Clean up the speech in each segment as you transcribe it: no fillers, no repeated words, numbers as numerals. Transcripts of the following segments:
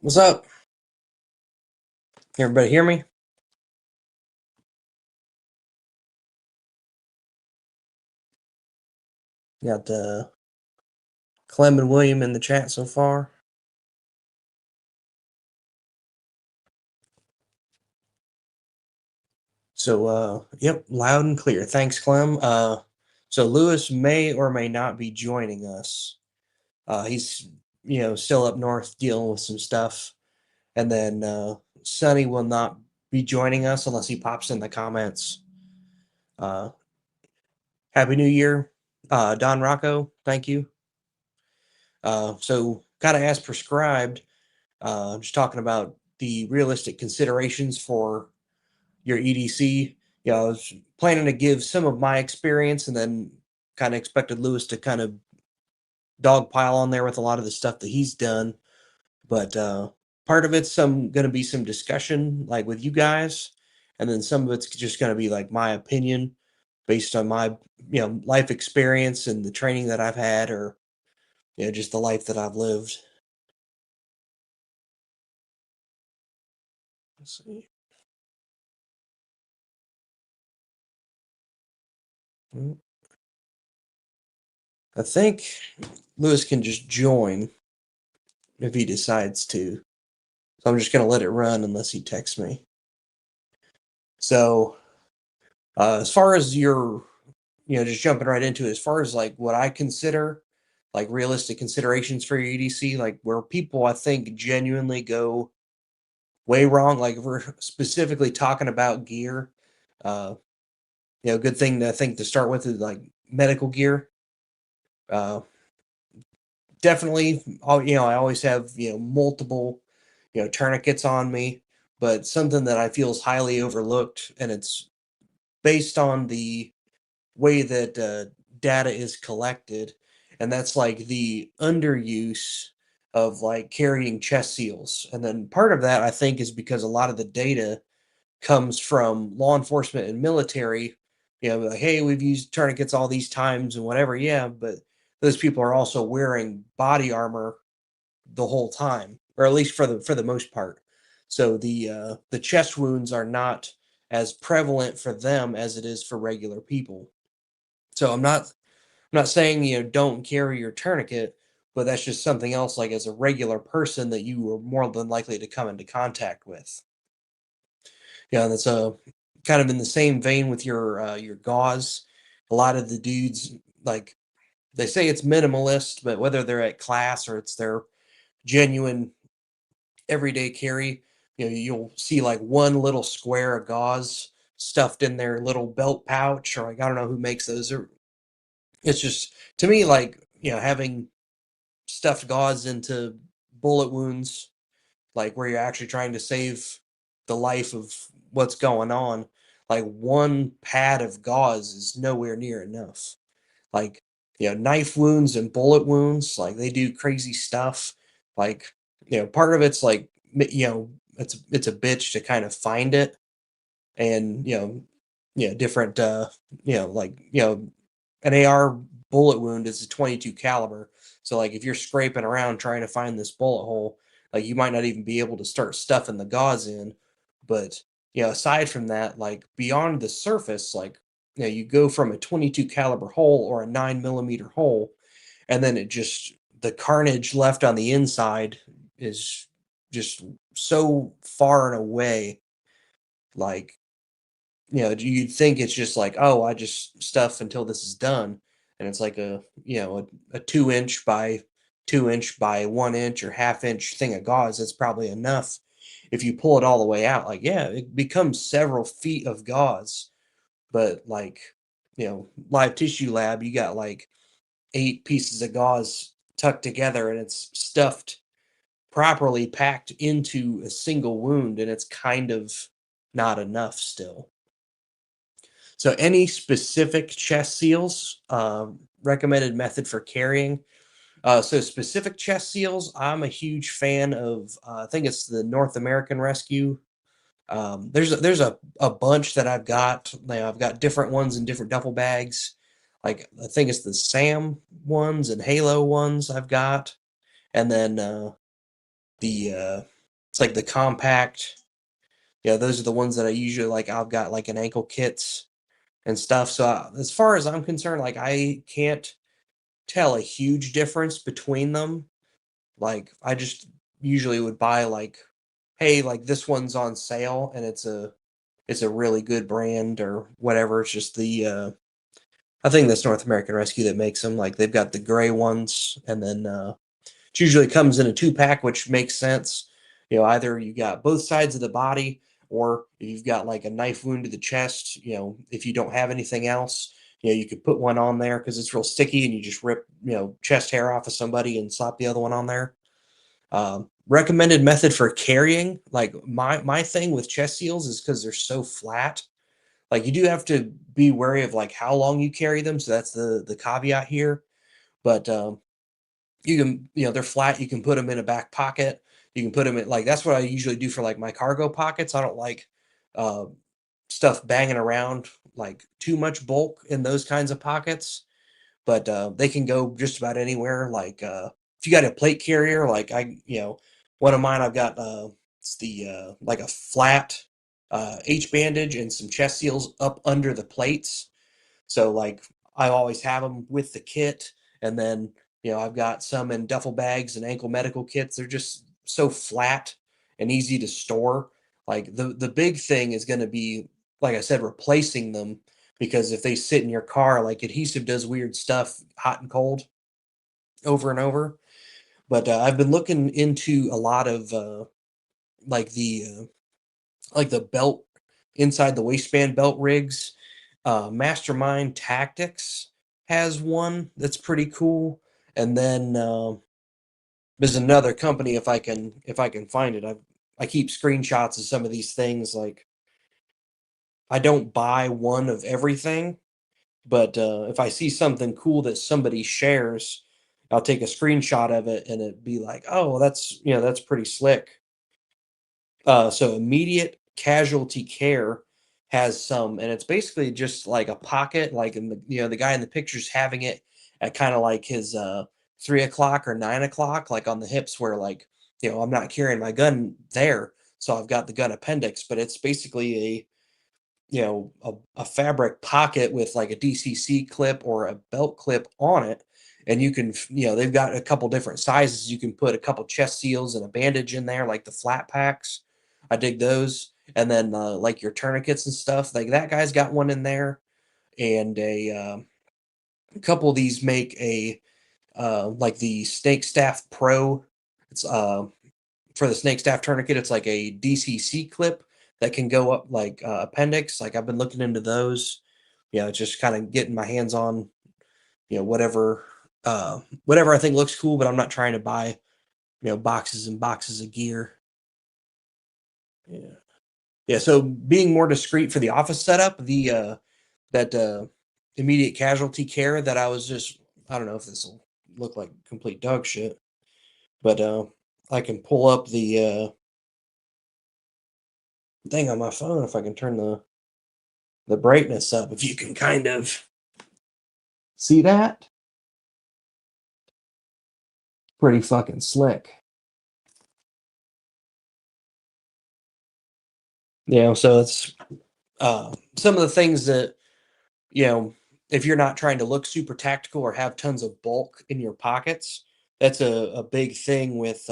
What's up? Everybody hear me? Got Clem and William in the chat so far. So yep, loud and clear. Thanks, Clem. So Lewis may or may not be joining us. He's still up north dealing with some stuff. And then Sonny will not be joining us unless he pops in the comments. Uh Happy New Year. Don Rocco, thank you. So kind of as prescribed, just talking about the realistic considerations for your EDC. I was planning to give some of my experience and then kind of expected Lewis to kind of dogpile on there with a lot of the stuff that he's done. But part of it's going to be some discussion like with you guys, and then some of it's just going to be like my opinion based on my life experience and the training that I've had, or just the life that I've lived. Let's see. Mm, I think Lewis can just join if he decides to. So I'm just going to let it run unless he texts me. So as far as your, just jumping right into it, as far as like what I consider like realistic considerations for your EDC, like where people I think genuinely go way wrong, like if we're specifically talking about gear, uh, good thing I think to start with is like medical gear. Uh, Definitely, I always have multiple tourniquets on me, but something that I feel is highly overlooked, and it's based on the way that data is collected, and that's like the underuse of like carrying chest seals. And then part of that I think is because a lot of the data comes from law enforcement and military. Like, hey, we've used tourniquets all these times and whatever. Yeah, but those people are also wearing body armor the whole time, or at least for the most part. So the chest wounds are not as prevalent for them as it is for regular people. So I'm not saying don't carry your tourniquet, but that's just something else. Like as a regular person, that you are more than likely to come into contact with. Yeah, that's a kind of in the same vein with your gauze. A lot of the dudes like they say it's minimalist, but whether they're at class or it's their genuine everyday carry, you'll see like one little square of gauze stuffed in their little belt pouch, or like I don't know who makes those. Or it's just to me like having stuffed gauze into bullet wounds, like where you're actually trying to save the life of what's going on. Like one pad of gauze is nowhere near enough. Like knife wounds and bullet wounds, like they do crazy stuff. Like part of it's like it's a bitch to kind of find it, and different like an AR bullet wound is a 22 caliber. So like if you're scraping around trying to find this bullet hole, like you might not even be able to start stuffing the gauze in. But aside from that, like beyond the surface, like you go from a 22 caliber hole or a 9 millimeter hole, and then it just the carnage left on the inside is just so far and away. Like you'd think it's just like, oh, I just stuff until this is done, and it's like a 2 inch by 2 inch by 1 inch or half-inch thing of gauze. That's probably enough. If you pull it all the way out, like yeah, it becomes several feet of gauze. But like live tissue lab, you got like 8 pieces of gauze tucked together, and it's stuffed properly, packed into a single wound, and it's kind of not enough still. So any specific chest seals, recommended method for carrying. So specific chest seals, I'm a huge fan of. I think it's the North American Rescue. There's a bunch that I've got. I've got different ones in different duffel bags. Like I think it's the Sam ones and Halo ones I've got, and then the it's like the compact. Yeah, those are the ones that I usually like. I've got like an ankle kits and stuff. So as far as I'm concerned, like I can't tell a huge difference between them. Like I just usually would buy like, hey, like this one's on sale and it's a really good brand or whatever. It's just the I think that's North American Rescue that makes them. Like they've got the gray ones, and then it usually comes in a two pack, which makes sense. Either you got both sides of the body, or you've got like a knife wound to the chest. If you don't have anything else, you could put one on there because it's real sticky, and you just rip chest hair off of somebody and slap the other one on there. Recommended method for carrying, like my thing with chest seals is because they're so flat. Like you do have to be wary of like how long you carry them, so that's the caveat here. But you can, they're flat. You can put them in a back pocket. You can put them in like that's what I usually do for like my cargo pockets. I don't like uh, stuff banging around like too much bulk in those kinds of pockets, but they can go just about anywhere. Like if you got a plate carrier, like one of mine, I've got it's the like a flat H bandage and some chest seals up under the plates. So like I always have them with the kit, and then I've got some in duffel bags and ankle medical kits. They're just so flat and easy to store. Like the big thing is going to be, like I said, replacing them, because if they sit in your car, like adhesive does weird stuff, hot and cold, over and over. But I've been looking into a lot of like the belt, inside the waistband belt rigs. Mastermind Tactics has one that's pretty cool, and then there's another company, if I can find it. I keep screenshots of some of these things. Like I don't buy one of everything, but if I see something cool that somebody shares, I'll take a screenshot of it and it'd be like, oh, well, that's pretty slick. So immediate casualty care has some, and it's basically just like a pocket, like in the guy in the picture's having it at kind of like his 3 o'clock or 9 o'clock, like on the hips, where like I'm not carrying my gun there, so I've got the gun appendix, but it's basically a fabric pocket with like a DCC clip or a belt clip on it. And you can, they've got a couple different sizes. You can put a couple chest seals and a bandage in there, like the flat packs. I dig those. And then like your tourniquets and stuff, like that guy's got one in there. And a couple of these make a like the Snake Staff Pro. It's for the snake staff tourniquet, it's like a DCC clip that can go up like appendix. Like I've been looking into those. Just kind of getting my hands on whatever I think looks cool, but I'm not trying to buy boxes and boxes of gear. Yeah, yeah. So being more discreet for the office setup, the that immediate casualty care that I was just, I don't know if this will look like complete dog shit, but I can pull up the thing on my phone if I can turn the brightness up. If you can kind of see that, pretty fucking slick. So it's some of the things that, you know, if you're not trying to look super tactical or have tons of bulk in your pockets, that's a big thing with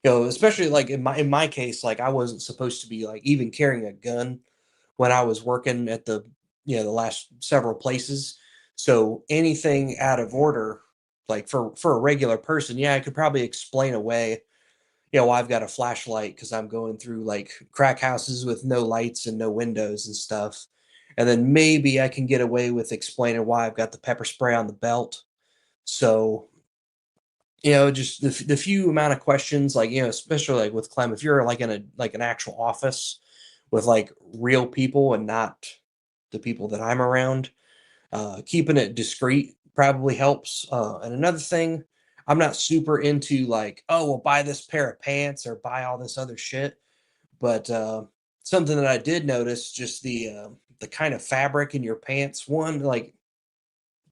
especially like in my case, like I wasn't supposed to be like even carrying a gun when I was working at the last several places. So anything out of order, like for a regular person, yeah, I could probably explain away. I've got a flashlight because I'm going through like crack houses with no lights and no windows and stuff. And then maybe I can get away with explaining why I've got the pepper spray on the belt. So, just the few amount of questions, like, especially like with Clem, if you're like in a like an actual office with like real people and not the people that I'm around, keeping it discreet probably helps. And another thing, I'm not super into like, oh, well, buy this pair of pants or buy all this other shit. But something that I did notice, just the kind of fabric in your pants. One, like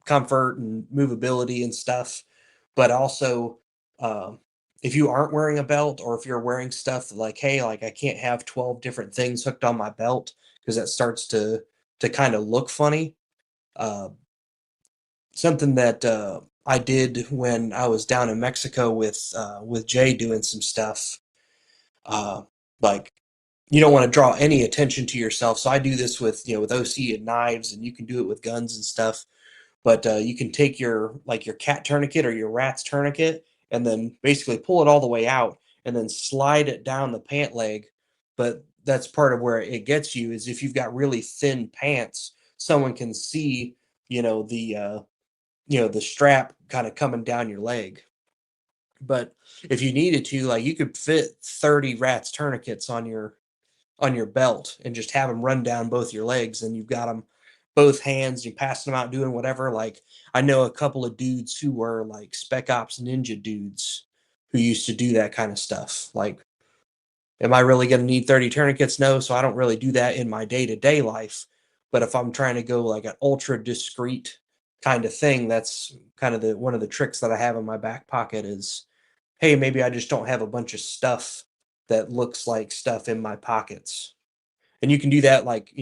comfort and movability and stuff, but also, um, if you aren't wearing a belt or if you're wearing stuff like, hey, like I can't have 12 different things hooked on my belt because that starts to kind of look funny. Uh, Something that I did when I was down in Mexico with Jay doing some stuff. Uh, like you don't want to draw any attention to yourself, so I do this with with OC and knives, and you can do it with guns and stuff. But you can take your like your cat tourniquet or your rat's tourniquet, and then basically pull it all the way out, and then slide it down the pant leg. But that's part of where it gets you is if you've got really thin pants, someone can see the the strap kind of coming down your leg. But if you needed to, like you could fit 30 rats tourniquets on your belt and just have them run down both your legs, and you've got them both hands, you passing them out doing whatever. Like I know a couple of dudes who were like spec ops ninja dudes who used to do that kind of stuff. Like, am I really going to need 30 tourniquets? No, so I don't really do that in my day-to-day life. But if I'm trying to go like an ultra discreet kind of thing, that's kind of the one of the tricks that I have in my back pocket is, hey, maybe I just don't have a bunch of stuff that looks like stuff in my pockets. And you can do that like,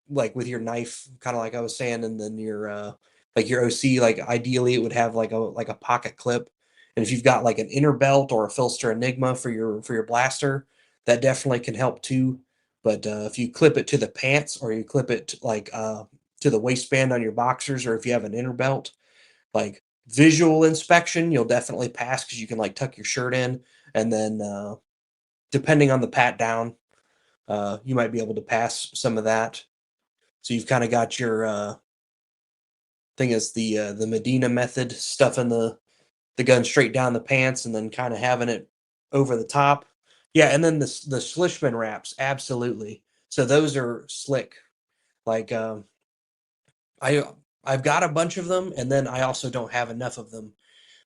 like with your knife, kind of like I was saying, and then your like your OC, like ideally it would have like a pocket clip. And if you've got like an inner belt or a Filster Enigma for your blaster, that definitely can help too. But if you clip it to the pants or you clip it like to the waistband on your boxers, or if you have an inner belt, like visual inspection, you'll definitely pass because you can like tuck your shirt in, and then depending on the pat down, you might be able to pass some of that. So you've kind of got your thing is the Medina method, stuffing the gun straight down the pants and then kind of having it over the top. Yeah, and then the Schlissman wraps, absolutely. So those are slick. Like I I've got a bunch of them, and then I also don't have enough of them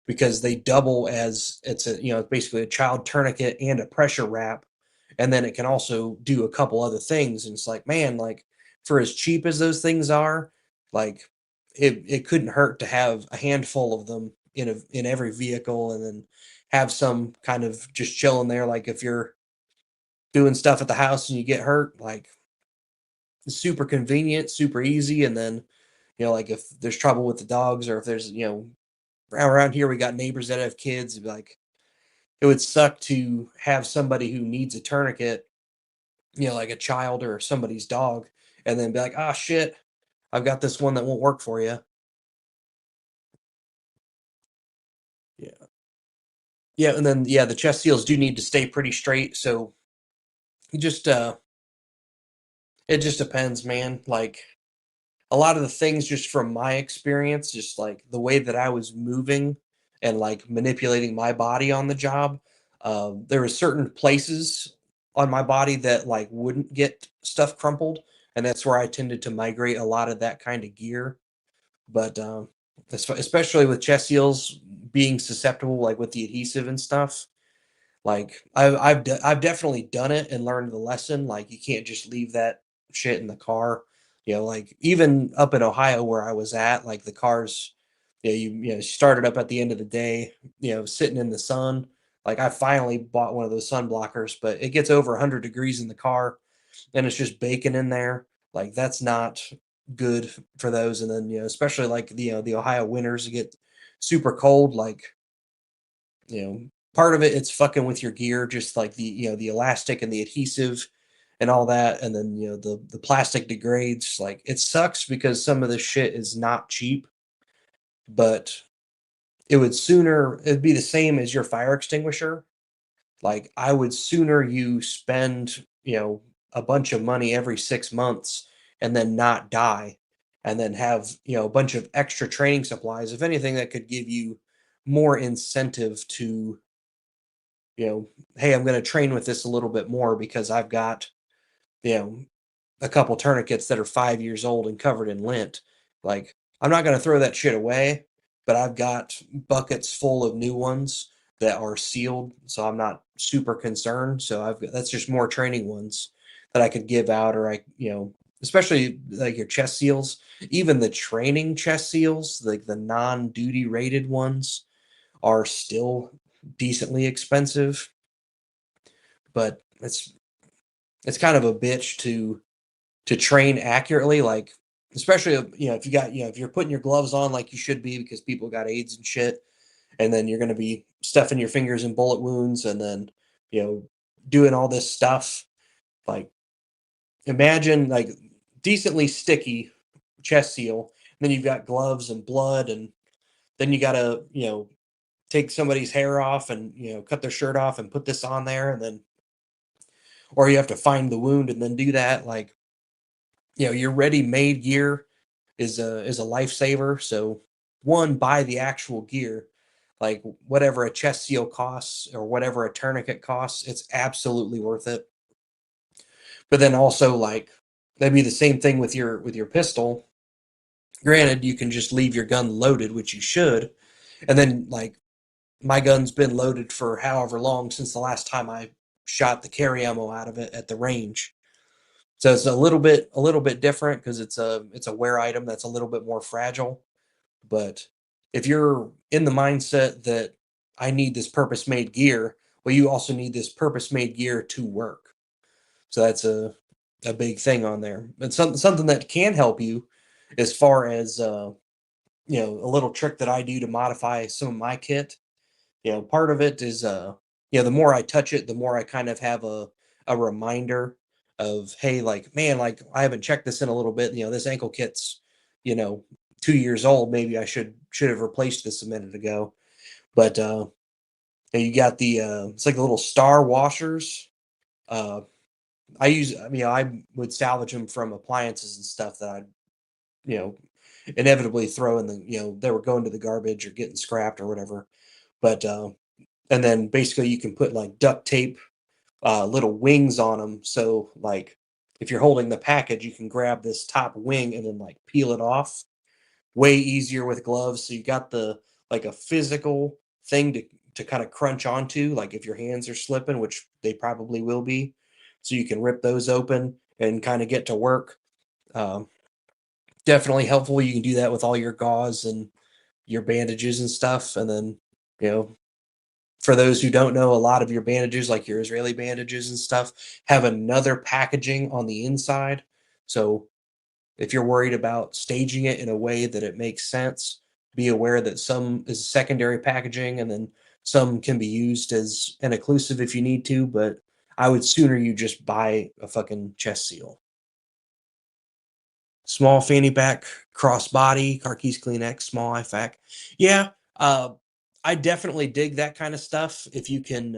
because they double as it's a basically a child tourniquet and a pressure wrap, and then it can also do a couple other things. And it's like, man, like for as cheap as those things are, like it couldn't hurt to have a handful of them in every vehicle, and then have some kind of just chilling there. Like if you're doing stuff at the house and you get hurt, like it's super convenient, super easy. And then like if there's trouble with the dogs, or if there's around here we got neighbors that have kids, like it would suck to have somebody who needs a tourniquet, like a child or somebody's dog, and then be like, "Ah, shit, I've got this one that won't work for you." Yeah. Yeah, and then yeah, the chest seals do need to stay pretty straight, so you just it just depends, man. Like a lot of the things just from my experience, just like the way that I was moving and like manipulating my body on the job, there were certain places on my body that like wouldn't get stuff crumpled, and that's where I tended to migrate a lot of that kind of gear. But especially with chest seals being susceptible, like with the adhesive and stuff, like I've definitely done it and learned the lesson. Like you can't just leave that shit in the car. Like even up in Ohio where I was at, like the cars, started up at the end of the day, sitting in the sun. Like I finally bought one of those sun blockers, but it gets over 100 degrees in the car and it's just baking in there. Like that's not good for those. And then, especially like the Ohio winters get super cold. Like part of it, it's fucking with your gear, just like the elastic and the adhesive and all that. And then, the plastic degrades. Like it sucks because some of this shit is not cheap, but it'd be the same as your fire extinguisher. Like I would sooner you spend, a bunch of money every 6 months and then not die, and then have, a bunch of extra training supplies. If anything, that could give you more incentive to hey, I'm going to train with this a little bit more because I've got, you know, a couple tourniquets that are 5 years old and covered in lint. Like, I'm not going to throw that shit away, but I've got buckets full of new ones that are sealed. So I'm not super concerned. So that's just more training ones that I could give out, or especially like your chest seals, even the training chest seals, like the non duty rated ones are still decently expensive, but it's kind of a bitch to train accurately, like, especially, if you got, if you're putting your gloves on like you should be because people got AIDS and shit, and then you're going to be stuffing your fingers in bullet wounds, and then, you know, doing all this stuff. Like, imagine like decently sticky chest seal, and then you've got gloves and blood, and then you got to, take somebody's hair off and, cut their shirt off and put this on there, and then, or you have to find the wound and then do that. Like, your ready-made gear is a lifesaver. So, one, buy the actual gear, like whatever a chest seal costs or whatever a tourniquet costs, it's absolutely worth it. But then also, like, that'd be the same thing with your pistol. Granted, you can just leave your gun loaded, which you should, and then, like, my gun's been loaded for however long since the last time I shot the carry ammo out of it at the range. So it's a little bit different because it's a wear item that's a little bit more fragile. But if you're in the mindset that I need this purpose made gear, well, you also need this purpose made gear to work. So that's a big thing on there. But something that can help you as far as a little trick that I do to modify some of my kit. Part of it is, the more I touch it, the more I kind of have a reminder of, hey, like, man, like, I haven't checked this in a little bit. This ankle kit's, you know 2 years old. Maybe I should have replaced this a minute ago. But you got the it's like the little star washers. Uh, I would salvage them from appliances and stuff that I you know inevitably throw in they were going to the garbage or getting scrapped or whatever. But and then basically you can put like duct tape, little wings on them. So, like, if you're holding the package, you can grab this top wing and then, like, peel it off. Way easier with gloves. So you got the like a physical thing to kind of crunch onto, like if your hands are slipping, which they probably will be. So you can rip those open and kind of get to work. Um, Definitely helpful. You can do that with all your gauze and your bandages and stuff. And then, you know, for those who don't know, a lot of your bandages, like your Israeli bandages and stuff, have another packaging on the inside. So if you're worried about staging it in a way that it makes sense, be aware that some is secondary packaging and then some can be used as an occlusive if you need to. But I would sooner you just buy a fucking chest seal. Small fanny pack, crossbody, car keys, Kleenex, small IFAC. Yeah, I definitely dig that kind of stuff if you can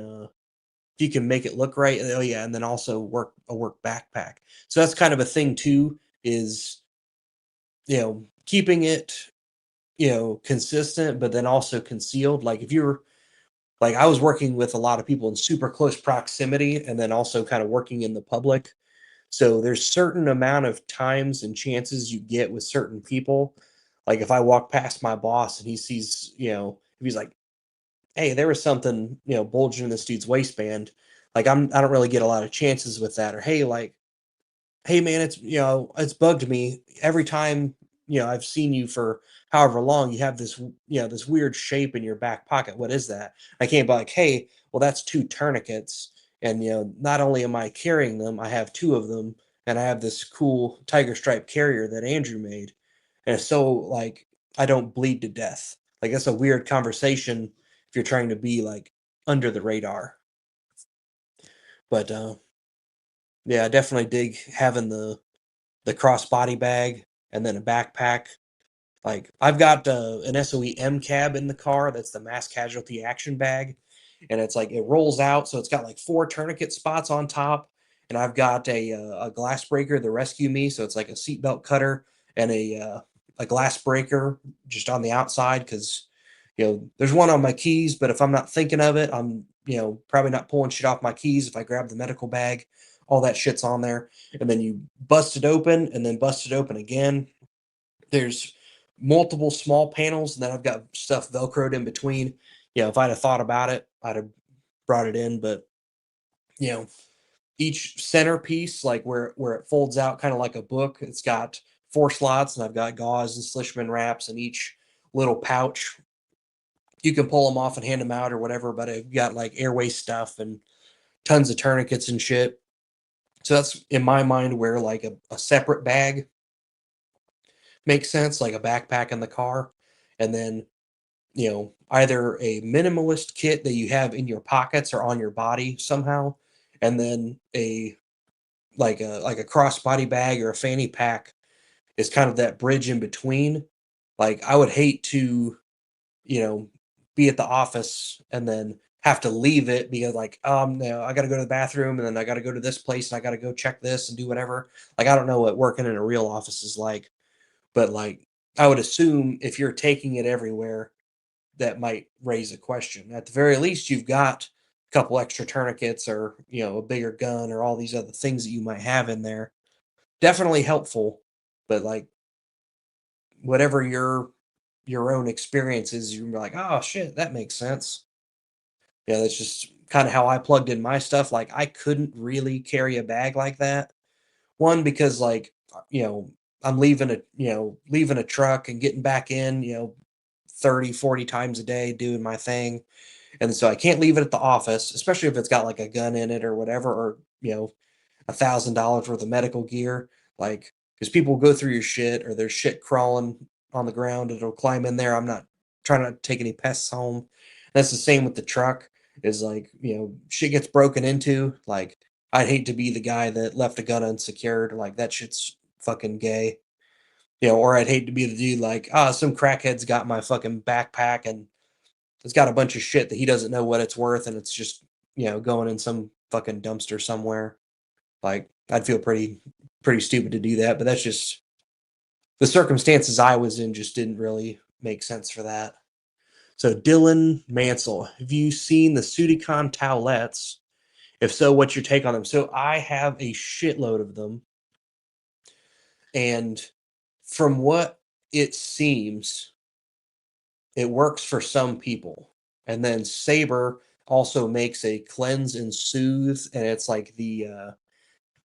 make it look right. Oh yeah, and then also work backpack. So that's kind of a thing too, is keeping it consistent, but then also concealed. Like, if you're like, I was working with a lot of people in super close proximity, and then also kind of working in the public. So there's certain amount of times and chances you get with certain people. Like, if I walk past my boss and he sees, if he's like, hey, there was something, bulging in this dude's waistband. Like, I don't really get a lot of chances with that. Or, hey, like, hey man, it's bugged me every time, I've seen you for however long. You have this weird shape in your back pocket. What is that? I can't be like, hey, well, that's two tourniquets. And, not only am I carrying them, I have two of them, and I have this cool tiger stripe carrier that Andrew made. And it's so, like, I don't bleed to death. Like, that's a weird conversation if you're trying to be like under the radar. But yeah, I definitely dig having the crossbody bag and then a backpack. Like, I've got an SOE M cab in the car. That's the mass casualty action bag, and it's like it rolls out, so it's got like four tourniquet spots on top, and I've got a glass breaker, the rescue me, so it's like a seatbelt cutter and a glass breaker just on the outside because there's one on my keys, but if I'm not thinking of it, I'm probably not pulling shit off my keys. If I grab the medical bag, all that shit's on there, and then you bust it open and then bust it open again. There's multiple small panels, and then I've got stuff velcroed in between. If I'd have thought about it, I'd have brought it in. But you know, each centerpiece, like where it folds out, kind of like a book, it's got four slots, and I've got gauze and Slishman wraps in each little pouch. you can pull them off and hand them out or whatever, but I've got like airway stuff and tons of tourniquets and shit. So that's in my mind where like a separate bag makes sense, like a backpack in the car. And then, either a minimalist kit that you have in your pockets or on your body somehow, and then a crossbody bag or a fanny pack is kind of that bridge in between. Like I would hate to, you know, be at the office and then have to leave it because like, no, I got to go to the bathroom and then I got to go to this place and I got to go check this and do whatever. Like I don't know what working in a real office is like, but like I would assume if you're taking it everywhere, that might raise a question. At the very least, you've got a couple extra tourniquets or, a bigger gun or all these other things that you might have in there. Definitely helpful, but like whatever your own experience is, you're like, oh shit, that makes sense. Yeah, that's just kind of how I plugged in my stuff. Like I couldn't really carry a bag like that. One, because like, I'm leaving a truck and getting back in, 30, 40 times a day doing my thing. And so I can't leave it at the office, especially if it's got like a gun in it or whatever, or, $1,000 worth of medical gear. Like, because people go through your shit or there's shit crawling on the ground, it'll climb in there. I'm not trying to take any pests home. That's the same with the truck, is like, shit gets broken into. Like, I'd hate to be the guy that left a gun unsecured. Like, that shit's fucking gay. Or I'd hate to be the dude like, some crackhead's got my fucking backpack and it's got a bunch of shit that he doesn't know what it's worth, and it's just, going in some fucking dumpster somewhere. Like, I'd feel pretty stupid to do that, but that's just the circumstances I was in just didn't really make sense for that. So Dylan Mansell, have you seen the Sudicon towelettes? If so, what's your take on them? So I have a shitload of them, and from what it seems, it works for some people. And then Sabre also makes a cleanse and soothe, and it's like a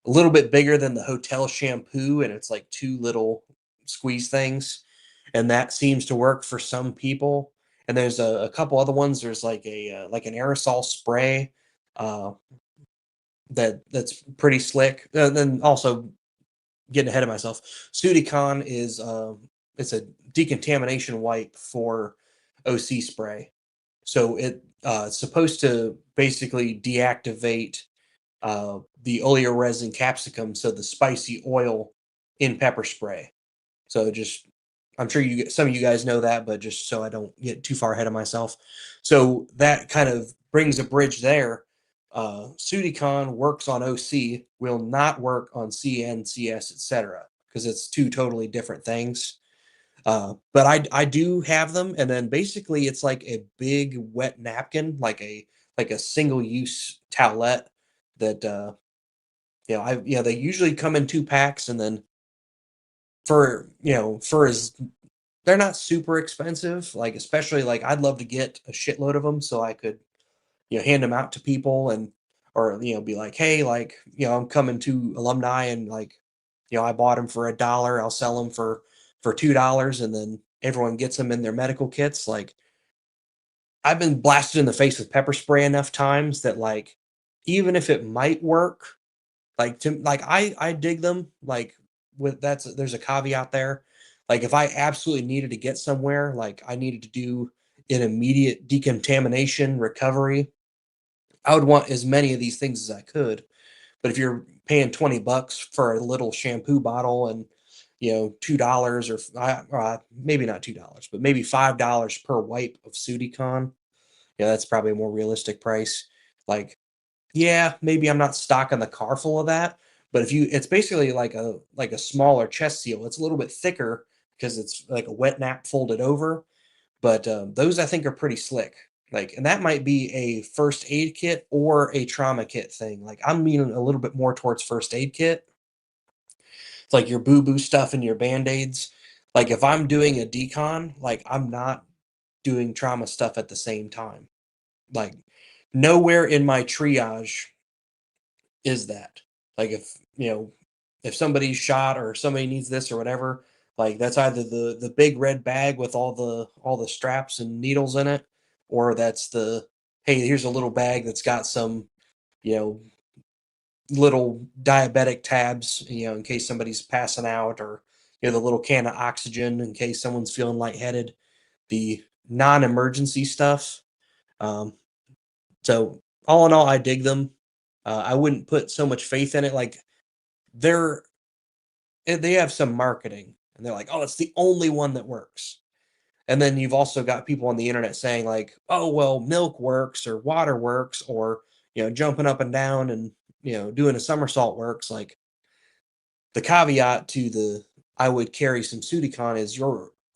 little bit bigger than the hotel shampoo, and it's like two little squeeze things, and that seems to work for some people. And there's a couple other ones. There's like like an aerosol spray uh, that's pretty slick. Then also getting ahead of myself, Sudicon is it's a decontamination wipe for OC spray. So it's supposed to basically deactivate the oleoresin capsicum, so the spicy oil in pepper spray. So just, I'm sure some of you guys know that, but just so I don't get too far ahead of myself. So that kind of brings a bridge there. Sudicon works on OC, will not work on CN, CS, etc., because it's two totally different things. But I do have them, and then basically it's like a big wet napkin, like a single use towelette that they usually come in 2 packs, and then for as they're not super expensive, like especially like I'd love to get a shitload of them so I could hand them out to people, and or be like, hey, like I'm coming to alumni, and like I bought them for $1, I'll sell them for $2, and then everyone gets them in their medical kits. Like I've been blasted in the face with pepper spray enough times that like even if it might work, I dig them. Like with that's there's a caveat there. Like if I absolutely needed to get somewhere, like I needed to do an immediate decontamination recovery, I would want as many of these things as I could. But if you're paying $20 for a little shampoo bottle and $2 or maybe not $2, but maybe $5 per wipe of Sudicon, that's probably a more realistic price. Like, yeah, maybe I'm not stocking the car full of that, but it's basically like a smaller chest seal. It's a little bit thicker because it's like a wet nap folded over, but those I think are pretty slick. Like, and that might be a first aid kit or a trauma kit thing. Like, I'm leaning a little bit more towards first aid kit. It's like your boo boo stuff and your band aids. Like, if I'm doing a decon, like, I'm not doing trauma stuff at the same time. Like, nowhere in my triage is that. Like, if somebody's shot or somebody needs this or whatever, like that's either the big red bag with all the straps and needles in it, or that's the, hey, here's a little bag that's got some, you know, little diabetic tabs, in case somebody's passing out, or the little can of oxygen in case someone's feeling lightheaded. The non-emergency stuff. Um, so all in all, I dig them. I wouldn't put so much faith in it. Like they're they have some marketing, and they're like, oh, it's the only one that works. And then you've also got people on the internet saying like, oh, well, milk works or water works, or jumping up and down and doing a somersault works. Like the caveat to the I would carry some Sudicon is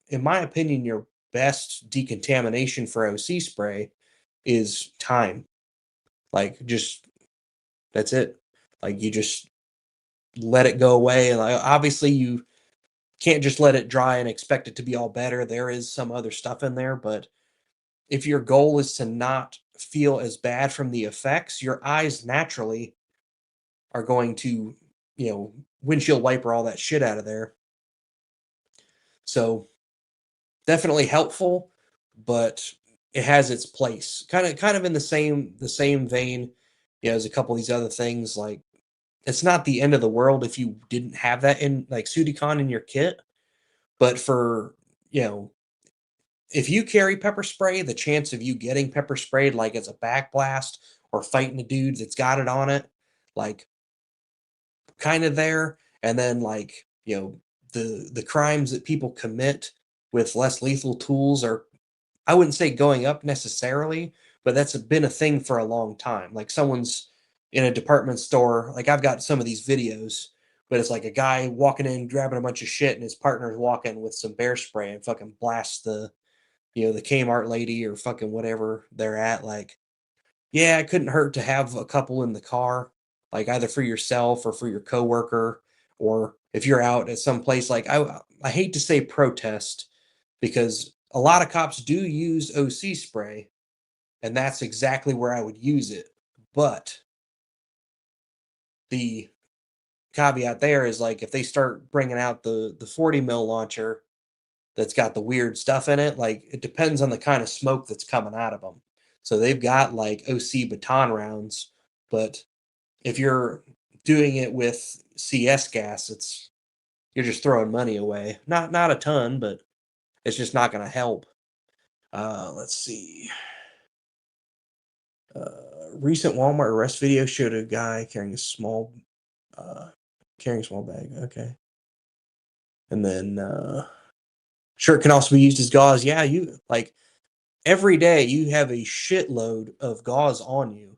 in my opinion, your best decontamination for OC spray is time. Like just that's it. Like you just let it go away, and like, obviously you can't just let it dry and expect it to be all better. There is some other stuff in there, but if your goal is to not feel as bad from the effects, your eyes naturally are going to, windshield wiper all that shit out of there. So definitely helpful, but it has its place. Kind of in the same vein, as a couple of these other things. Like it's not the end of the world if you didn't have that in like Sudicon in your kit, but for you know if you carry pepper spray, the chance of you getting pepper sprayed like as a back blast or fighting a dude that's got it on it, like kind of there. And then like, the crimes that people commit with less lethal tools are, I wouldn't say going up necessarily, but that's been a thing for a long time. Like someone's in a department store, like I've got some of these videos, but it's like a guy walking in, grabbing a bunch of shit, and his partner's walking with some bear spray and fucking blasts the Kmart lady or fucking whatever they're at. Like, yeah, it couldn't hurt to have a couple in the car, like either for yourself or for your coworker, or if you're out at some place. Like, I hate to say protest because a lot of cops do use OC spray, and that's exactly where I would use it. But the caveat there is like if they start bringing out the 40 mil launcher that's got the weird stuff in it, like it depends on the kind of smoke that's coming out of them. So they've got like OC baton rounds, but if you're doing it with CS gas, you're just throwing money away. Not a ton, but it's just not going to help. Let's see. Recent Walmart arrest video showed a guy uh, carrying a small bag. Okay, and then shirt can also be used as gauze. Yeah, you like every day you have a shitload of gauze on you.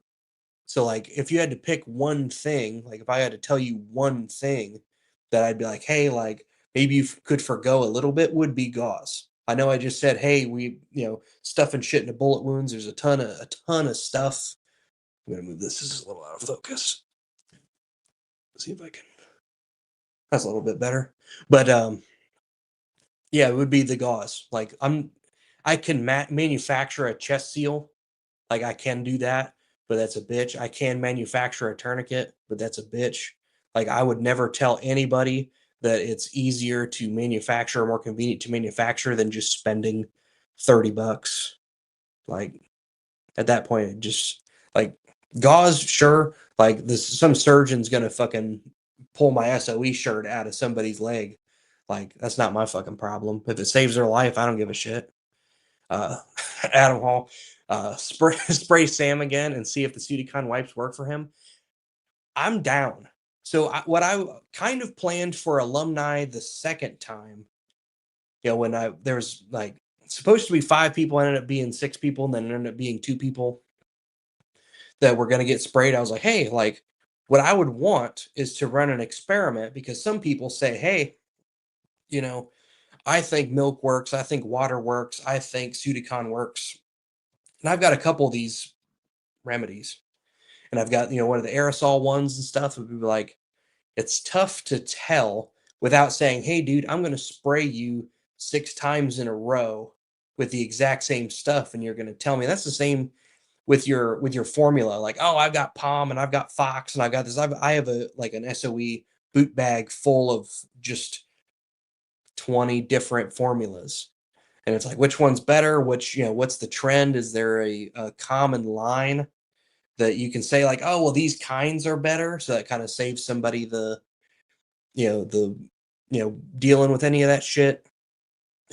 So like if you had to pick one thing, like if I had to tell you one thing that I'd be like, hey, like maybe you could forgo a little bit would be gauze. I know I just said, hey, we, stuffing shit into bullet wounds. There's a ton of stuff. I'm gonna move this. This is a little out of focus. Let's see if I can. That's a little bit better. But yeah, it would be the gauze. Like I can manufacture a chest seal. Like I can do that, but that's a bitch. I can manufacture a tourniquet, but that's a bitch. Like I would never tell anybody that it's easier to manufacture or more convenient to manufacture than just spending $30. Like at that point, it just like gauze, sure. Like this, some surgeon's gonna fucking pull my SOE shirt out of somebody's leg. Like that's not my fucking problem. If it saves their life, I don't give a shit. Uh, Adam Hall, spray Sam again and see if the Sudicon wipes work for him. I'm down. So what I kind of planned for alumni the second time, when there was like supposed to be 5 people, ended up being 6 people, and then ended up being 2 people that were going to get sprayed. I was like, hey, like what I would want is to run an experiment because some people say, hey, you know, I think milk works, I think water works, I think Sudicon works, and I've got a couple of these remedies, and I've got one of the aerosol ones and stuff. Would be like, it's tough to tell without saying, "Hey, dude, I'm going to spray you 6 times in a row with the exact same stuff," and you're going to tell me that's the same with your formula. Like, oh, I've got Palm and I've got Fox and I've got this. I have a like an SOE boot bag full of just 20 different formulas. And it's like, which one's better? What's the trend? Is there a common line that you can say like, oh, well, these kinds are better. So that kind of saves somebody the dealing with any of that shit.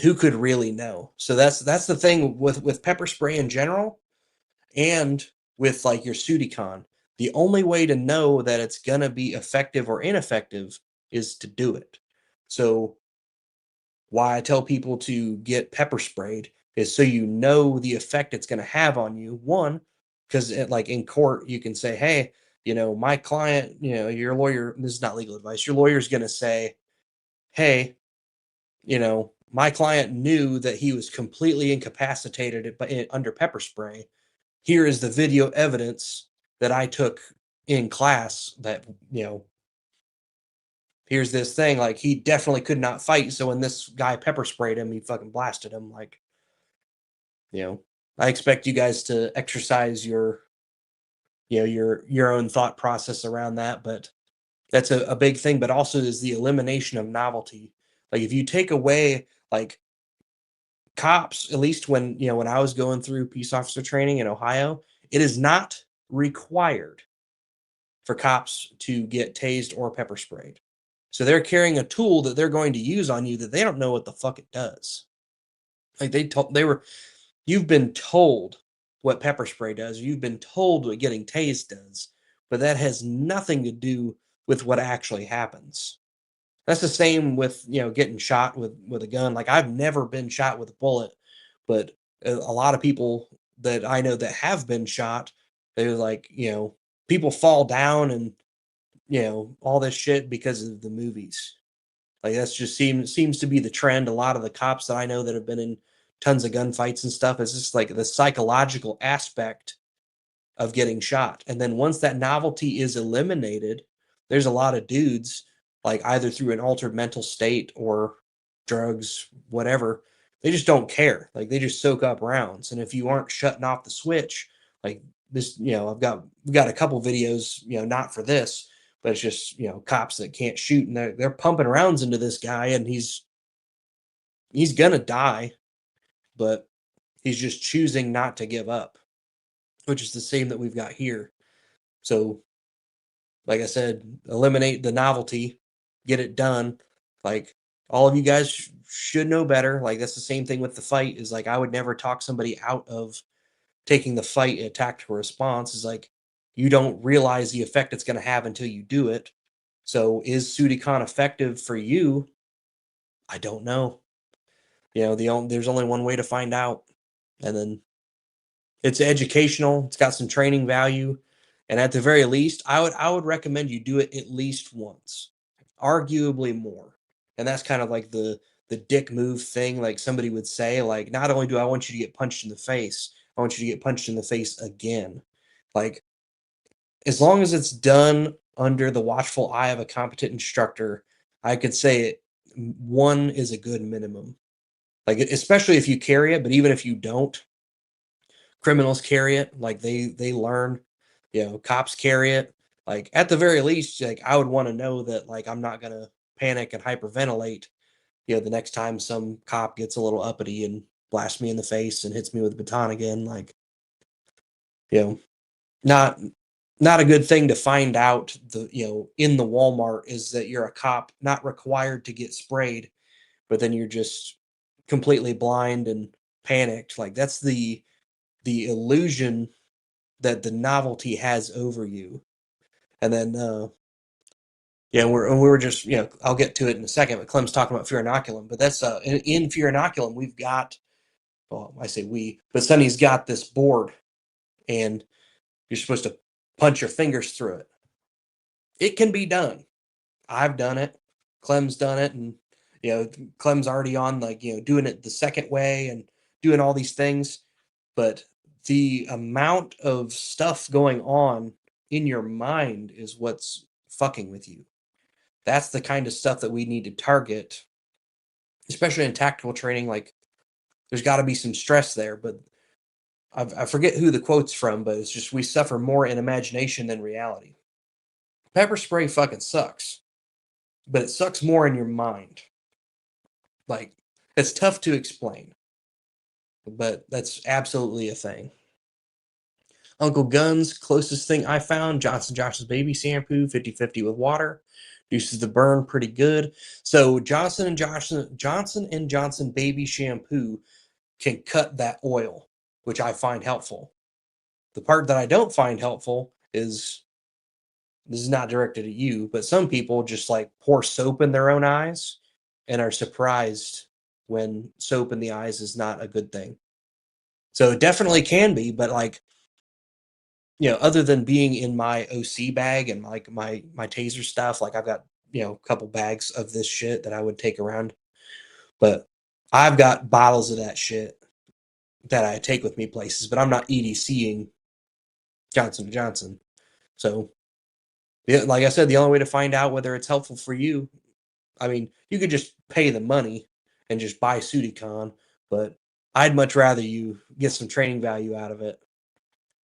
Who could really know? So that's the thing with pepper spray in general and with like your Sudicon. The only way to know that it's gonna be effective or ineffective is to do it. So why I tell people to get pepper sprayed is so you know the effect it's going to have on you. One, because like in court, you can say, hey, my client, your lawyer, this is not legal advice, your lawyer's going to say, hey, my client knew that he was completely incapacitated under pepper spray. Here is the video evidence that I took in class that, here's this thing like he definitely could not fight, so when this guy pepper sprayed him he fucking blasted him. Like, you know I expect you guys to exercise your own thought process around that, but that's a big thing. But also is the elimination of novelty. Like if you take away like cops, at least when I was going through peace officer training in Ohio, it is not required for cops to get tased or pepper sprayed. So they're carrying a tool that they're going to use on you that they don't know what the fuck it does. Like you've been told what pepper spray does, you've been told what getting tased does, but that has nothing to do with what actually happens. That's the same with, getting shot with a gun. Like I've never been shot with a bullet, but a lot of people that I know that have been shot, they're like, people fall down and all this shit because of the movies. Like that's just seems to be the trend. A lot of the cops that I know that have been in tons of gunfights and stuff is just like the psychological aspect of getting shot. And then once that novelty is eliminated, there's a lot of dudes like either through an altered mental state or drugs, whatever, they just don't care. Like they just soak up rounds. And if you aren't shutting off the switch, like this, we've got a couple videos, not for this, but it's just, cops that can't shoot and they're pumping rounds into this guy and he's gonna die, but he's just choosing not to give up, which is the same that we've got here. So, like I said, eliminate the novelty, get it done. Like all of you guys should know better. Like that's the same thing with the fight. Is like I would never talk somebody out of taking the fight in a tactical response. Is like you don't realize the effect it's going to have until you do it. So is Sudicon effective for you? I don't know. There's only one way to find out, and then it's educational. It's got some training value, and at the very least, I would recommend you do it at least once, arguably more. And that's kind of like the dick move thing. Like somebody would say, like, not only do I want you to get punched in the face, I want you to get punched in the face again. Like as long as it's done under the watchful eye of a competent instructor, I could say one is a good minimum. Like especially if you carry it, but even if you don't, criminals carry it. Like they learn, cops carry it. Like at the very least, like I would want to know that like I'm not gonna panic and hyperventilate, the next time some cop gets a little uppity and blasts me in the face and hits me with a baton again. Like, you know, not not a good thing to find out in the Walmart is that you're a cop not required to get sprayed, but then you're just completely blind and panicked. Like that's the illusion that the novelty has over you. And then yeah, we were just, I'll get to it in a second, but Clem's talking about fear inoculum. But that's in fear inoculum, we've got, well, I say we, but Sonny's got this board and you're supposed to punch your fingers through it. It can be done. I've done it. Clem's done it. And, Clem's already on like, doing it the second way and doing all these things. But the amount of stuff going on in your mind is what's fucking with you. That's the kind of stuff that we need to target, especially in tactical training. Like, there's got to be some stress there, but I forget who the quote's from, but it's just we suffer more in imagination than reality. Pepper spray fucking sucks, but it sucks more in your mind. Like, it's tough to explain. but that's absolutely a thing. Uncle Gun's closest thing I found, Johnson Johnson's baby shampoo, 50-50 with water. Reduces the burn pretty good. So Johnson baby shampoo can cut that oil, which I find helpful. The part that I don't find helpful is this is not directed at you, but some people just like pour soap in their own eyes and are surprised when soap in the eyes is not a good thing. So it definitely can be, but like, other than being in my OC bag and like my taser stuff, like I've got, a couple bags of this shit that I would take around, but I've got bottles of that shit that I take with me places, but I'm not EDCing Johnson& Johnson. So, yeah, like I said, the only way to find out whether it's helpful for you, I mean, you could just pay the money and just buy Sudicon, but I'd much rather you get some training value out of it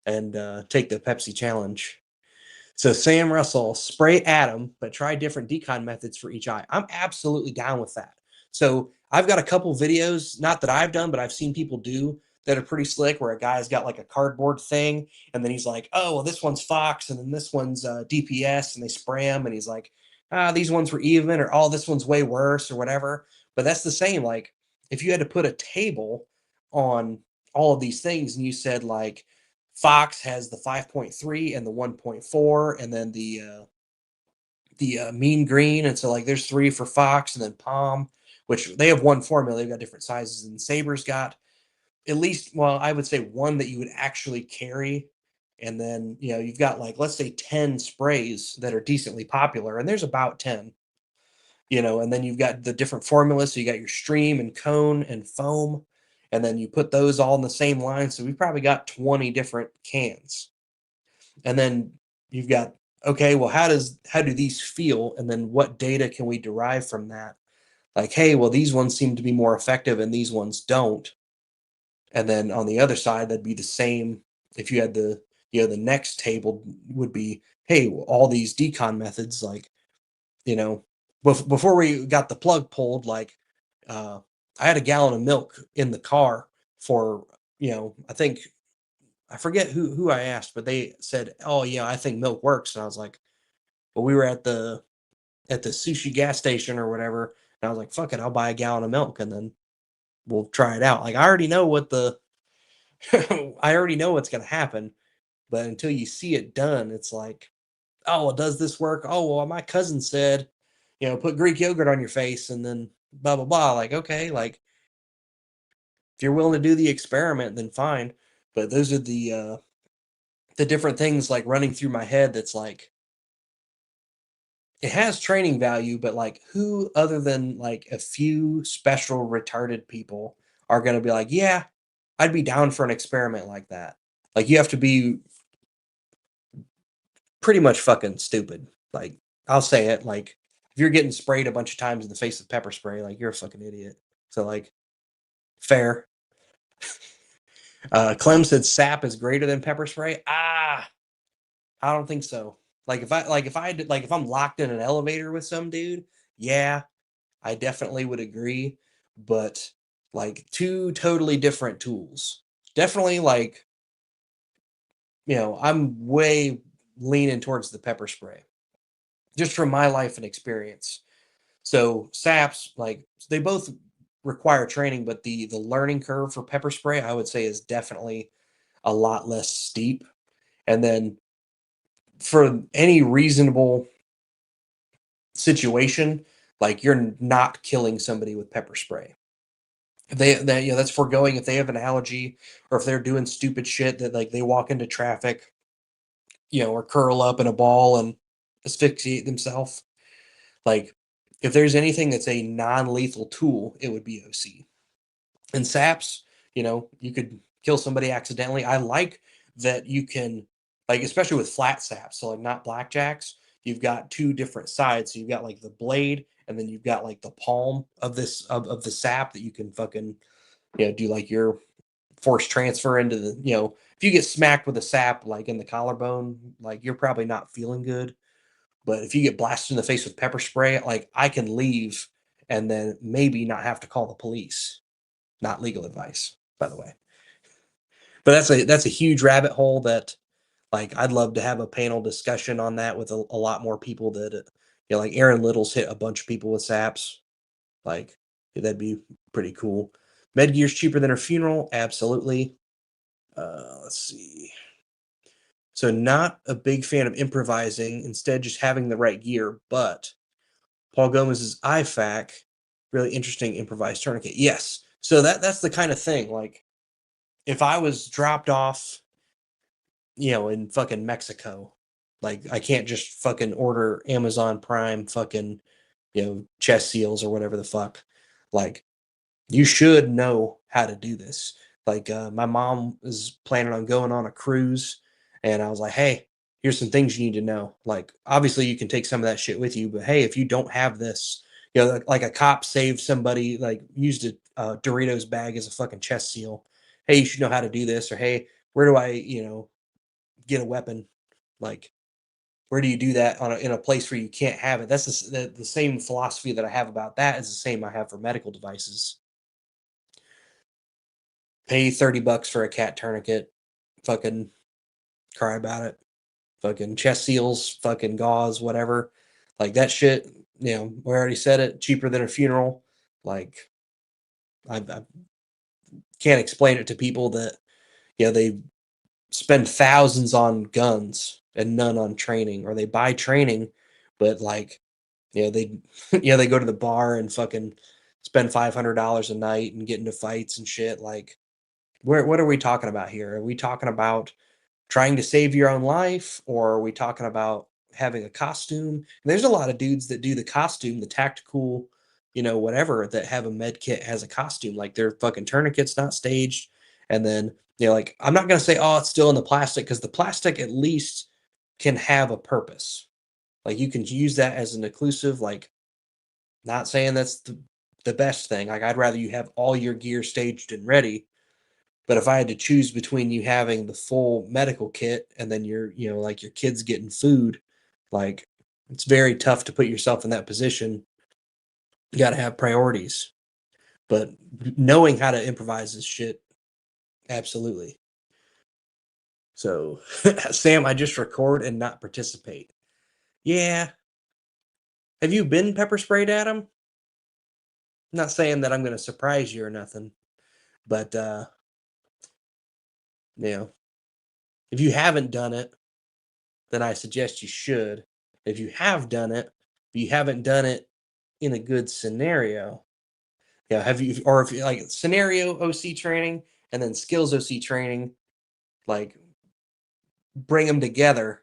and take the Pepsi challenge. So Sam Russell, spray Atom, but try different decon methods for each eye. I'm absolutely down with that. So I've got a couple videos, not that I've done, but I've seen people do that are pretty slick, where a guy's got like a cardboard thing, and then he's like, "Oh, well, this one's Fox, and then this one's DPS," and they spray them, and he's like, "Ah, these ones were even," or "Oh, this one's way worse," or whatever. But that's the same. Like, if you had to put a table on all of these things, and you said like Fox has the 5.3 and the 1.4, and then the mean green. And so like there's three for Fox, and then Palm, which they have one formula. They've got different sizes, and Saber's got at least, well, I would say one that you would actually carry. And then, you've got like, let's say 10 sprays that are decently popular, and there's about 10, and then you've got the different formulas. So you got your stream and cone and foam, and then you put those all in the same line. So we've probably got 20 different cans. And then you've got, okay, well, how do these feel? And then what data can we derive from that? Like, hey, well, these ones seem to be more effective and these ones don't. And then on the other side, that'd be the same. If you had the next table would be, hey, well, all these decon methods, like, you know, before we got the plug pulled, like, uh, I had a gallon of milk in the car for, I think, I forget who I asked, but they said, "Oh yeah, I think milk works." And I was like, "Well, we were at the sushi gas station or whatever," and I was like, "Fuck it, I'll buy a gallon of milk and then we'll try it out." Like I already know what the I already know what's gonna happen, but until you see it done, it's like, "Oh, well, does this work? Oh, well, my cousin said, put Greek yogurt on your face and then blah blah blah." Like, okay, like if you're willing to do the experiment, then fine. But those are the different things like running through my head. That's like it has training value, but like who other than like a few special retarded people are going to be like, yeah, I'd be down for an experiment like that. Like you have to be pretty much fucking stupid. Like I'll say it, like if you're getting sprayed a bunch of times in the face with pepper spray, like you're a fucking idiot. So like fair. Clem said sap is greater than pepper spray. I don't think so. Like if I'm locked in an elevator with some dude, yeah, I definitely would agree, but like two totally different tools. Definitely like, I'm way leaning towards the pepper spray just from my life and experience. So saps, like they both require training, but the learning curve for pepper spray, I would say, is definitely a lot less steep. And then for any reasonable situation, like you're not killing somebody with pepper spray. If that's foregoing if they have an allergy or if they're doing stupid shit that like they walk into traffic, or curl up in a ball and asphyxiate themselves. Like if there's anything that's a non-lethal tool, it would be OC. And saps, you could kill somebody accidentally. I like that you can, like, especially with flat saps, so like not blackjacks, you've got two different sides. So you've got like the blade, and then you've got like the palm of this of the sap that you can fucking, do like your force transfer into the, if you get smacked with a sap like in the collarbone, like you're probably not feeling good. But if you get blasted in the face with pepper spray, like I can leave and then maybe not have to call the police. Not legal advice. by the way. But that's a huge rabbit hole that, like, I'd love to have a panel discussion on that with a lot more people that, like Aaron Little's hit a bunch of people with SAPs. Like, yeah, that'd be pretty cool. Med gear's cheaper than her funeral, absolutely. Let's see. So not a big fan of improvising, instead just having the right gear, but Paul Gomez's IFAC, really interesting improvised tourniquet. Yes. So that's the kind of thing. Like, if I was dropped off, in fucking Mexico, like I can't just fucking order Amazon Prime fucking, chest seals or whatever the fuck. Like, you should know how to do this. Like, my mom is planning on going on a cruise, and I was like, hey, here's some things you need to know. Like, obviously, you can take some of that shit with you, but hey, if you don't have this, like a cop saved somebody, like used a Doritos bag as a fucking chest seal. Hey, you should know how to do this, or hey, where do I, get a weapon? Like, where do you do that in a place where you can't have it? That's the same philosophy that I have about that is the same I have for medical devices. Pay $30 for a cat tourniquet, fucking cry about it. Fucking chest seals, fucking gauze, whatever. Like that shit, we already said it, cheaper than a funeral. Like, I can't explain it to people that, they spend thousands on guns and none on training, or they buy training, but like, they, they go to the bar and fucking spend $500 a night and get into fights and shit. Like, what are we talking about here? Are we talking about trying to save your own life, or are we talking about having a costume? And there's a lot of dudes that do the costume, the tactical, whatever, that have a med kit has a costume, like their fucking tourniquet's not staged. And then, like, I'm not gonna say, oh, it's still in the plastic, because the plastic at least can have a purpose. Like, you can use that as an occlusive, like, not saying that's the best thing. Like, I'd rather you have all your gear staged and ready, but if I had to choose between you having the full medical kit and then like your kids getting food, like, it's very tough to put yourself in that position. You got to have priorities. But knowing how to improvise is shit. Absolutely. So, Sam, I just record and not participate. Yeah. Have you been pepper sprayed, Adam? Not saying that I'm going to surprise you or nothing, but, you know, if you haven't done it, then I suggest you should. If you have done it, but you haven't done it in a good scenario, have you, or if you like scenario OC training and then skills OC training, like, bring them together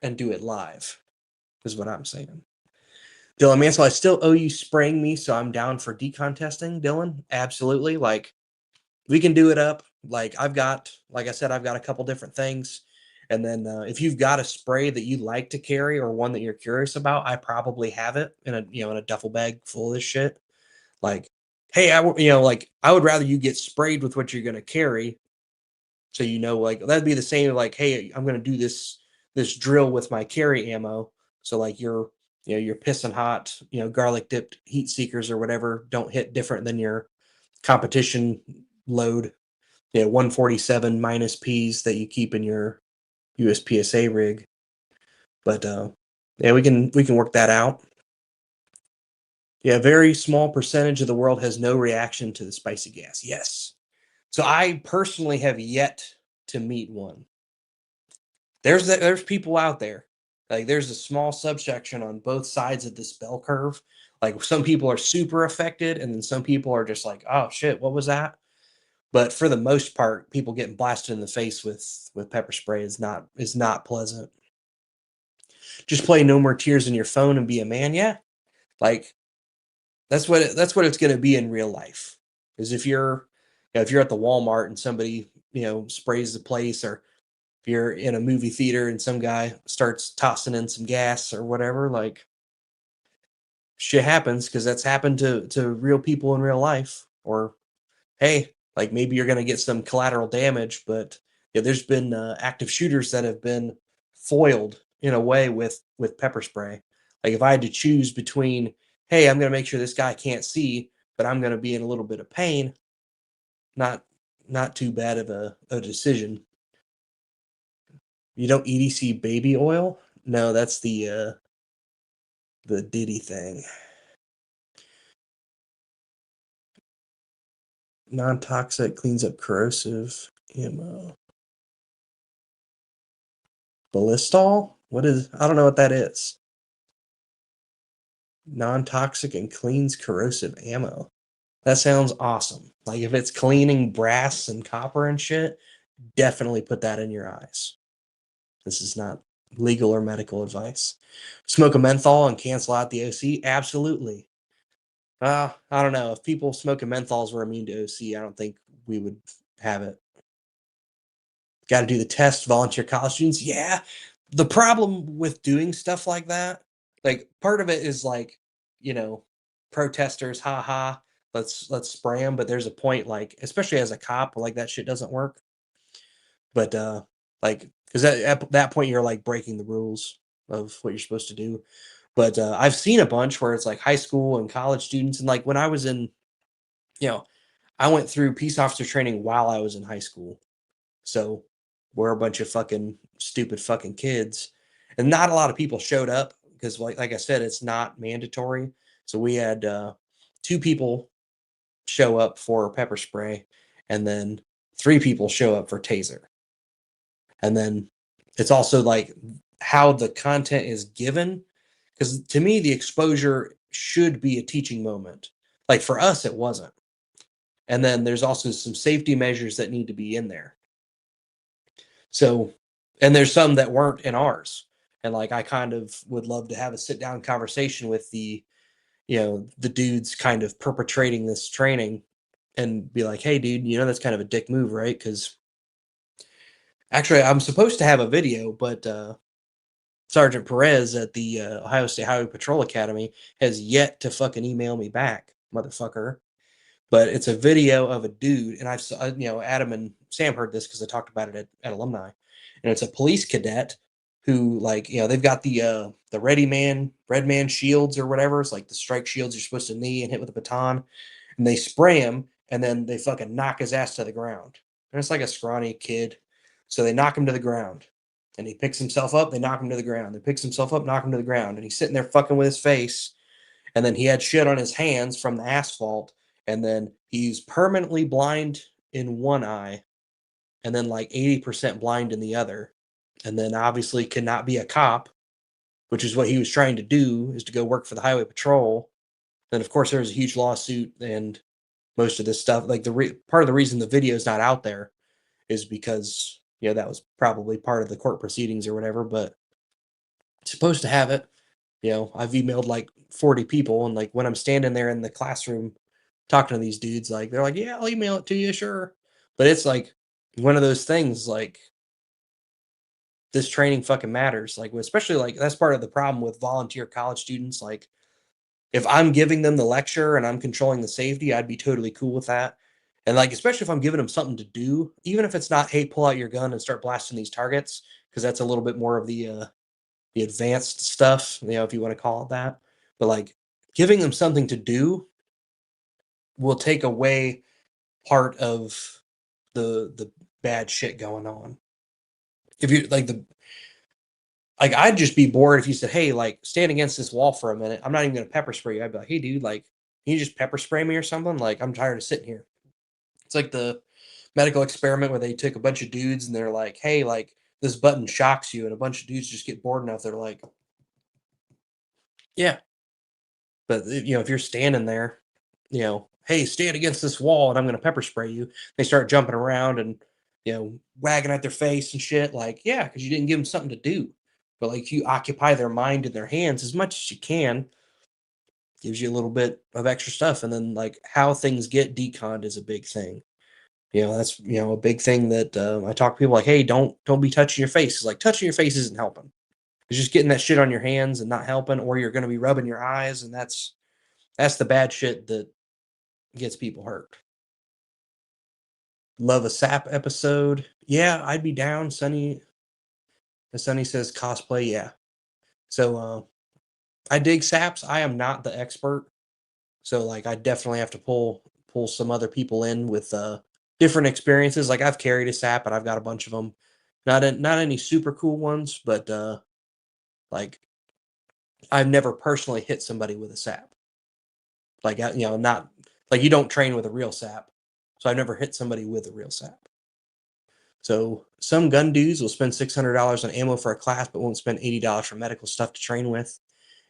and do it live, is what I'm saying. Dylan Mansell, I still owe you spraying me, so I'm down for decontesting, Dylan. Absolutely. Like, we can do it up. Like, like I said, I've got a couple different things. And then, if you've got a spray that you like to carry or one that you're curious about, I probably have it in a duffel bag full of this shit. Like, hey, like, I would rather you get sprayed with what you're going to carry. So, like, that'd be the same. Like, hey, I'm going to do this drill with my carry ammo. So, like, your pissing hot, garlic dipped heat seekers or whatever don't hit different than your competition load, 147 minus P's that you keep in your USPSA rig. But, yeah, we can work that out. Yeah, a very small percentage of the world has no reaction to the spicy gas. Yes. So I personally have yet to meet one. There's people out there. Like, there's a small subsection on both sides of this bell curve. Like, some people are super affected, and then some people are just like, oh shit, what was that? But for the most part, people getting blasted in the face with pepper spray is not pleasant. Just play No More Tears in your phone and be a man. Yeah, like, that's what it's going to be in real life. Is if you're at the Walmart and somebody sprays the place, or if you're in a movie theater and some guy starts tossing in some gas or whatever, like, shit happens, because that's happened to real people in real life. Or, hey, like, maybe you're going to get some collateral damage, but there's been active shooters that have been foiled in a way with pepper spray. Like, if I had to choose between, hey, I'm going to make sure this guy can't see, but I'm going to be in a little bit of pain, not not too bad of a decision. You don't EDC baby oil? No, that's the Diddy thing. Non-toxic, cleans up corrosive ammo. Ballistol? What is, I don't know what that is. Non-toxic and cleans corrosive ammo. That sounds awesome. Like if it's cleaning brass and copper and shit, definitely put that in your eyes. This is not legal or medical advice. Smoke a menthol and cancel out the OC? Absolutely. I don't know. If people smoking menthols were immune to OC, I don't think we would have it. Got to do the test, volunteer college students. Yeah. The problem with doing stuff like that, like part of it is like, you know, protesters, haha, let's spray them. But there's a point, like, especially as a cop, like that shit doesn't work. But like, because at that point you're like breaking the rules of what you're supposed to do. But I've seen a bunch where it's like high school and college students, and like when I was in, you know, I went through peace officer training while I was in high school. So we're a bunch of fucking stupid fucking kids. And not a lot of people showed up because like I said, it's not mandatory. So we had two people show up for pepper spray and then three people show up for taser. And then it's also like how the content is given. Because to me, the exposure should be a teaching moment. Like for us, it wasn't. And then there's also some safety measures that need to be in there. So, and there's some that weren't in ours. And like, I kind of would love to have a sit down conversation with the, the dudes kind of perpetrating this training and be like, hey, dude, that's kind of a dick move, right? Because actually, I'm supposed to have a video, but Sergeant Perez at the Ohio State Highway Patrol Academy has yet to fucking email me back, motherfucker. But it's a video of a dude, and Adam and Sam heard this because I talked about it at alumni, and it's a police cadet who, like, they've got the red man shields or whatever. It's like the strike shields you're supposed to knee and hit with a baton, and they spray him, and then they fucking knock his ass to the ground. And it's like a scrawny kid, so they knock him to the ground, and he picks himself up. They knock him to the ground. They picks himself up, knock him to the ground, and he's sitting there fucking with his face, and then he had shit on his hands from the asphalt, and then he's permanently blind in one eye, and then like 80% blind in the other, and then obviously cannot be a cop, which is what he was trying to do, is to go work for the highway patrol. Then of course there was a huge lawsuit, and most of this stuff, like part of the reason the video is not out there is because that was probably part of the court proceedings or whatever, but supposed to have it. I've emailed like 40 people, and like when I'm standing there in the classroom talking to these dudes, like they're like, "Yeah, I'll email it to you, sure." But it's like one of those things, like this training fucking matters. Like especially like that's part of the problem with volunteer college students. Like if I'm giving them the lecture and I'm controlling the safety, I'd be totally cool with that. And like especially if I'm giving them something to do, even if it's not, hey, pull out your gun and start blasting these targets, because that's a little bit more of the advanced stuff, if you want to call it that. But like giving them something to do will take away part of the bad shit going on. If you like I'd just be bored if you said, "Hey, like stand against this wall for a minute. I'm not even gonna pepper spray you." I'd be like, "Hey, dude, like can you just pepper spray me or something? Like I'm tired of sitting here." It's like the medical experiment where they took a bunch of dudes and they're like, "Hey, like this button shocks you," and a bunch of dudes just get bored enough. They're like, "Yeah." But if you're standing there, hey, stand against this wall and I'm going to pepper spray you. They start jumping around and wagging at their face and shit. Like, yeah, because you didn't give them something to do. But like, if you occupy their mind and their hands as much as you can, gives you a little bit of extra stuff. And then like how things get deconned is a big thing. That's a big thing that I talk to people like, hey, don't be touching your face. It's like touching your face isn't helping. It's just getting that shit on your hands and not helping, or you're going to be rubbing your eyes, and that's the bad shit that gets people hurt. Love a sap episode. Yeah, I'd be down. Sunny says cosplay. Yeah. So I dig saps. I am not the expert. So like I definitely have to pull some other people in with different experiences. Like I've carried a sap and I've got a bunch of them. Not any super cool ones, but like I've never personally hit somebody with a sap. Like not like you don't train with a real sap. So I've never hit somebody with a real sap. So some gun dudes will spend $600 on ammo for a class, but won't spend $80 for medical stuff to train with.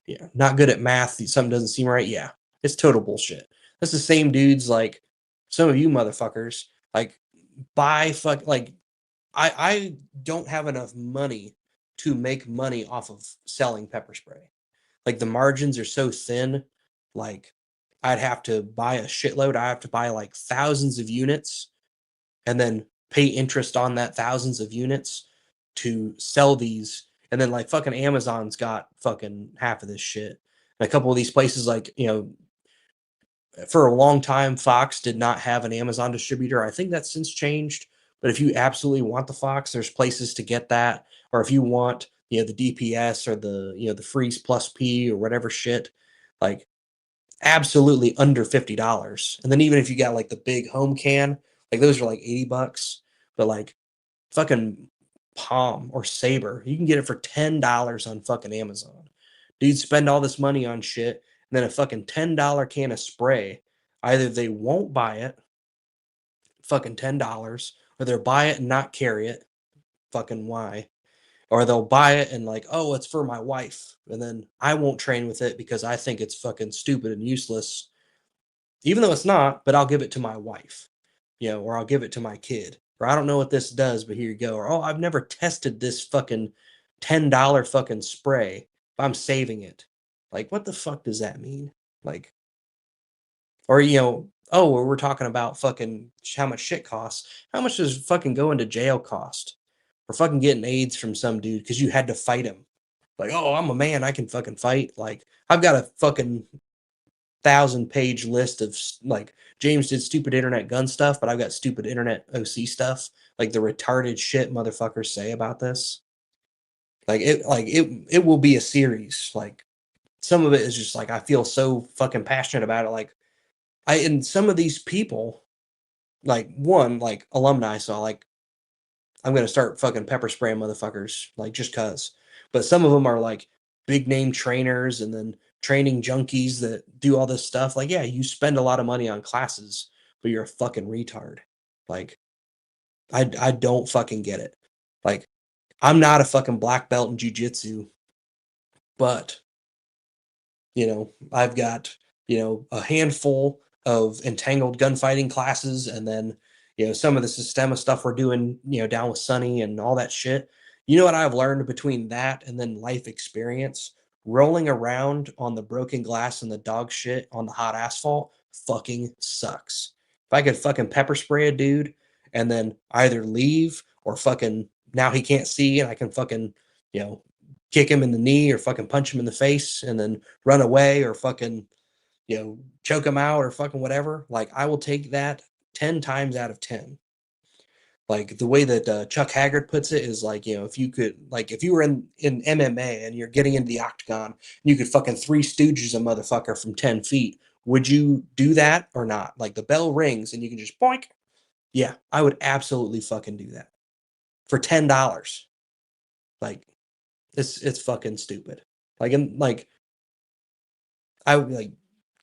Yeah, not good at math. Something doesn't seem right. Yeah, it's total bullshit. That's the same dudes like some of you motherfuckers like buy fuck like I don't have enough money to make money off of selling pepper spray. Like the margins are so thin, like I'd have to buy a shitload. I have to buy like thousands of units and then pay interest on that thousands of units to sell these. And then like fucking Amazon's got fucking half of this shit. And a couple of these places, like, for a long time, Fox did not have an Amazon distributor. I think that's since changed. But if you absolutely want the Fox, there's places to get that. Or if you want, the DPS or the Freeze Plus P or whatever shit, like absolutely under $50. And then even if you got like the big home can, like those are like $80. But like fucking Palm or Saber, you can get it for $10 on fucking Amazon. Dudes spend all this money on shit, and then a fucking $10 can of spray. Either they won't buy it, fucking $10, or they'll buy it and not carry it, fucking why? Or they'll buy it and like, oh, it's for my wife, and then I won't train with it because I think it's fucking stupid and useless, even though it's not, but I'll give it to my wife, or I'll give it to my kid, or I don't know what this does, but here you go, or oh, I've never tested this fucking $10 fucking spray, but I'm saving it. Like, what the fuck does that mean? Like, or oh, well, we're talking about fucking how much shit costs. How much does fucking going to jail cost? For fucking getting AIDS from some dude because you had to fight him. Like, oh, I'm a man, I can fucking fight. Like, I've got a fucking 1,000-page list of like James did stupid internet gun stuff, but I've got stupid internet OC stuff, like the retarded shit motherfuckers say about this. Like it will be a series. Like some of it is just like I feel so fucking passionate about it. Like and some of these people, like one, like alumni, so like I'm gonna start fucking pepper spraying motherfuckers, like just cause. But some of them are like big name trainers and then training junkies that do all this stuff. Like, yeah, you spend a lot of money on classes, but you're a fucking retard. Like, I don't fucking get it. Like, I'm not a fucking black belt in jujitsu, but I've got, a handful of entangled gunfighting classes and then, some of the Systema stuff we're doing, down with Sunny and all that shit. You know what I've learned between that and then life experience? Rolling around on the broken glass and the dog shit on the hot asphalt fucking sucks. If I could fucking pepper spray a dude and then either leave or fucking now he can't see and I can fucking, you know, kick him in the knee or fucking punch him in the face and then run away or fucking, choke him out or fucking whatever. Like I will take that 10 times out of 10. Like the way that Chuck Haggard puts it is like, if you could, like, if you were in MMA and you're getting into the octagon, and you could fucking three stooges a motherfucker from 10 feet. Would you do that or not? Like the bell rings and you can just boink. Yeah, I would absolutely fucking do that for $10. Like it's fucking stupid. Like and like I would like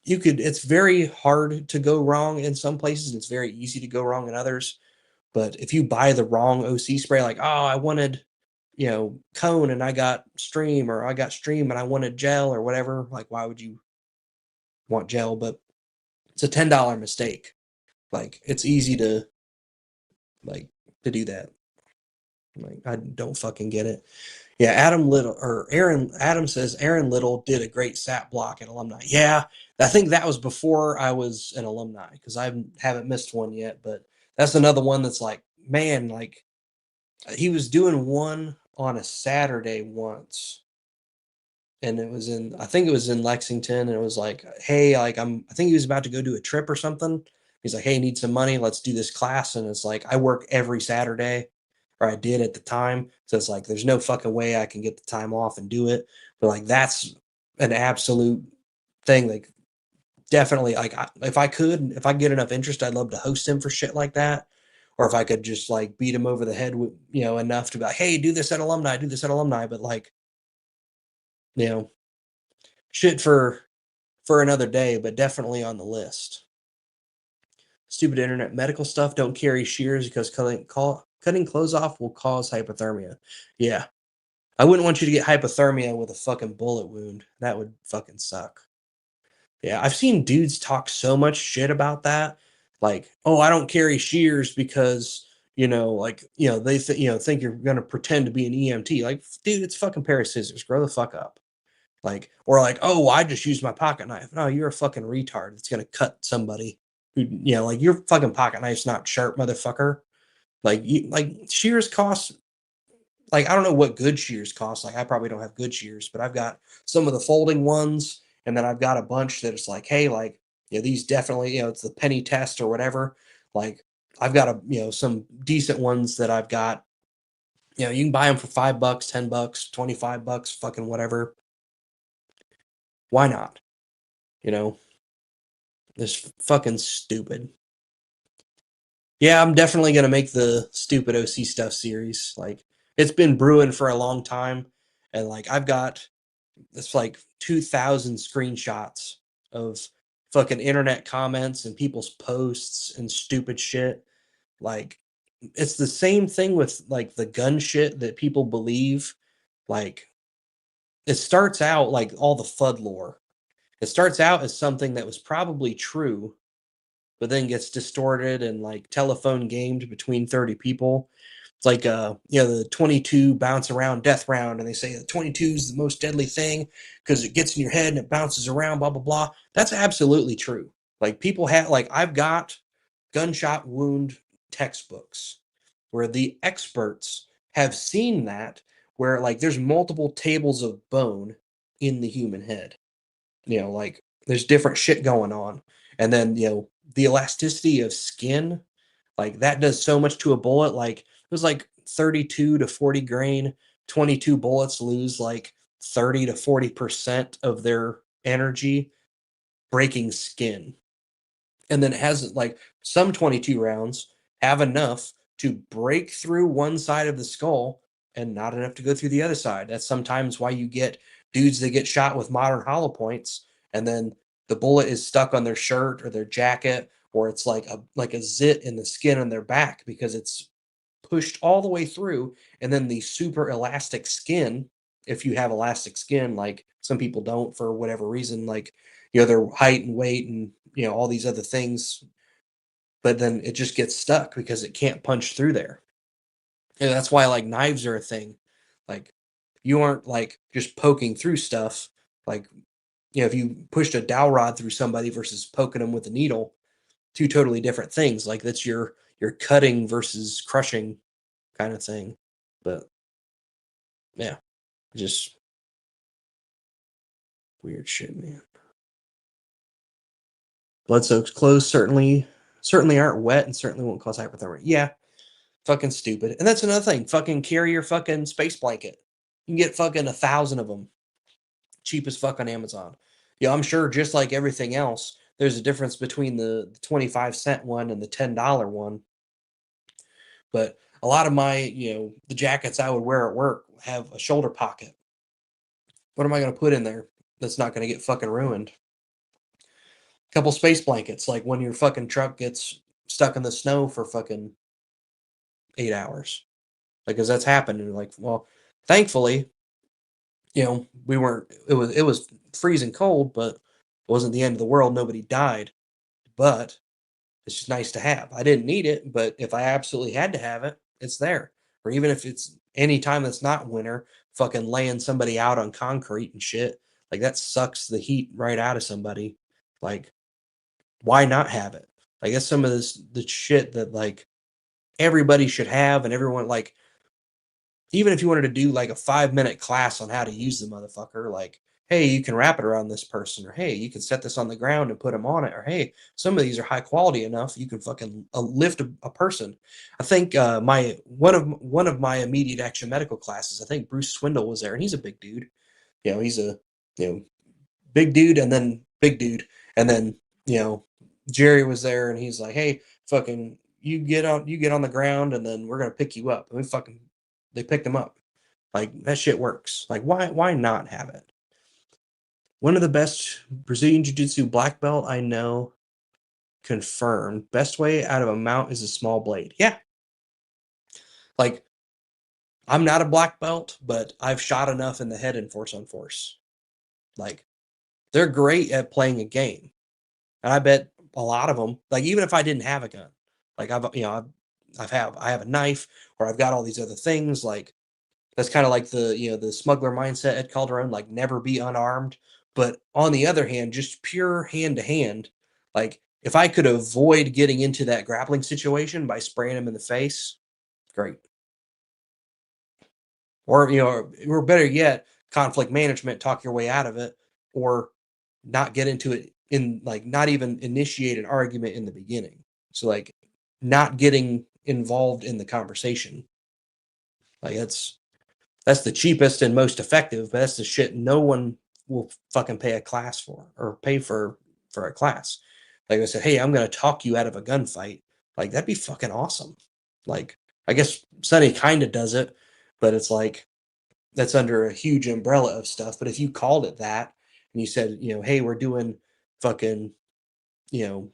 you could it's very hard to go wrong in some places, and it's very easy to go wrong in others. But if you buy the wrong OC spray, like, oh, I wanted, cone and I got stream, or I got stream and I wanted gel or whatever, like why would you want gel? But it's a $10 mistake. Like it's easy like to do that. Like I don't fucking get it. Yeah, Adam says Aaron Little did a great sat block at alumni. Yeah, I think that was before I was an alumni because I haven't missed one yet. But that's another one that's like, man, like he was doing one on a Saturday once, and I think it was in Lexington, and it was like, hey, like I think he was about to go do a trip or something. He's like, hey, need some money, let's do this class. And it's like I work every Saturday, or I did at the time. So it's like there's no fucking way I can get the time off and do it. But like that's an absolute thing. Like definitely, like if I get enough interest, I'd love to host him for shit like that. or if I could just like beat them over the head with, enough to be like, hey, do this at alumni, do this at alumni. But like, you know, shit for another day, but definitely on the list. Stupid internet medical stuff. Don't carry shears because cutting clothes off will cause hypothermia. Yeah. I wouldn't want you to get hypothermia with a fucking bullet wound. That would fucking suck. Yeah, I've seen dudes talk so much shit about that. Like, oh, I don't carry shears because, think you're gonna pretend to be an EMT. Like, dude, it's fucking pair of scissors. Grow the fuck up. Like, or like, oh, I just use my pocket knife. No, you're a fucking retard. It's gonna cut somebody who, like your fucking pocket knife's not sharp, motherfucker. Like shears cost, like I don't know what good shears cost. Like I probably don't have good shears, but I've got some of the folding ones, and then I've got a bunch that it's like, hey, like, these definitely, it's the penny test or whatever. Like I've got some decent ones that I've got. You can buy them for $5, $10, $25, fucking whatever. Why not? You know, this fucking stupid. Yeah, I'm definitely gonna make the stupid OC stuff series. Like it's been brewing for a long time, and like I've got it's like 2,000 screenshots of fucking internet comments and people's posts and stupid shit. Like it's the same thing with like the gun shit that people believe. Like it starts out like all the FUD lore. It starts out as something that was probably true, but then gets distorted and like telephone gamed between 30 people. It's like the 22 bounce around death round, and they say the 22 is the most deadly thing because it gets in your head and it bounces around, blah blah blah. That's absolutely true. Like people have like I've got gunshot wound textbooks where the experts have seen that, where like there's multiple tables of bone in the human head. Like there's different shit going on. And then, the elasticity of skin, like that does so much to a bullet. Like it was like 32 to 40 grain, 22 bullets lose like 30 to 40% of their energy breaking skin. And then it has like some 22 rounds have enough to break through one side of the skull and not enough to go through the other side. That's sometimes why you get dudes that get shot with modern hollow points, and then the bullet is stuck on their shirt or their jacket, or it's like a zit in the skin on their back because it's pushed all the way through. And then the super elastic skin, if you have elastic skin, like some people don't for whatever reason, like their height and weight and all these other things, but then it just gets stuck because it can't punch through there. And that's why like knives are a thing. Like you aren't like just poking through stuff. Like if you pushed a dowel rod through somebody versus poking them with a needle, two totally different things. Like that's your cutting versus crushing kind of thing. But yeah, just weird shit, man. Blood soaked clothes certainly aren't wet and certainly won't cause hypothermia. Yeah, fucking stupid. And that's another thing. Fucking carry your fucking space blanket. You can get fucking 1,000 of them, cheap as fuck on Amazon. Yeah, I'm sure just like everything else, there's a difference between the 25-cent one and the $10 one. But a lot of my, the jackets I would wear at work have a shoulder pocket. What am I going to put in there that's not going to get fucking ruined? Couple space blankets, like when your fucking truck gets stuck in the snow for fucking 8 hours. Like, cause that's happened. And like, well, thankfully, we weren't, it was freezing cold, but it wasn't the end of the world. Nobody died, but it's just nice to have. I didn't need it, but if I absolutely had to have it, it's there. Or even if it's any time that's not winter, fucking laying somebody out on concrete and shit, like that sucks the heat right out of somebody. Like, why not have it? I guess some of the shit that like everybody should have, and everyone like, even if you wanted to do like a 5-minute class on how to use the motherfucker, like, hey, you can wrap it around this person, or hey, you can set this on the ground and put them on it, or hey, some of these are high quality enough you can fucking lift a person. I think my one of my immediate action medical classes, I think Bruce Swindle was there, and he's a big dude. He's a you know big dude, and then big dude, and then you know Jerry was there, and he's like, hey, fucking you get on the ground, and then we're gonna pick you up. And they picked him up. Like that shit works. Like why not have it? One of the best Brazilian Jiu-Jitsu black belt I know, confirmed. Best way out of a mount is a small blade. Yeah, like I'm not a black belt, but I've shot enough in the head in force on force. Like they're great at playing a game, and I bet a lot of them. Like even if I didn't have a gun, like I have a knife, or I've got all these other things. Like that's kind of like the smuggler mindset at Calderon, like never be unarmed. But on the other hand, just pure hand to hand, like if I could avoid getting into that grappling situation by spraying him in the face, great. Or or better yet, conflict management, talk your way out of it, or not get into it in like not even initiate an argument in the beginning. So like not getting involved in the conversation. Like that's the cheapest and most effective, but that's the shit no one will fucking pay a class for or pay for a class. Like I said, hey, I'm gonna talk you out of a gunfight. Like that'd be fucking awesome. Like I guess Sonny kind of does it, but it's like that's under a huge umbrella of stuff. But if you called it that and you said, hey, we're doing fucking, you know,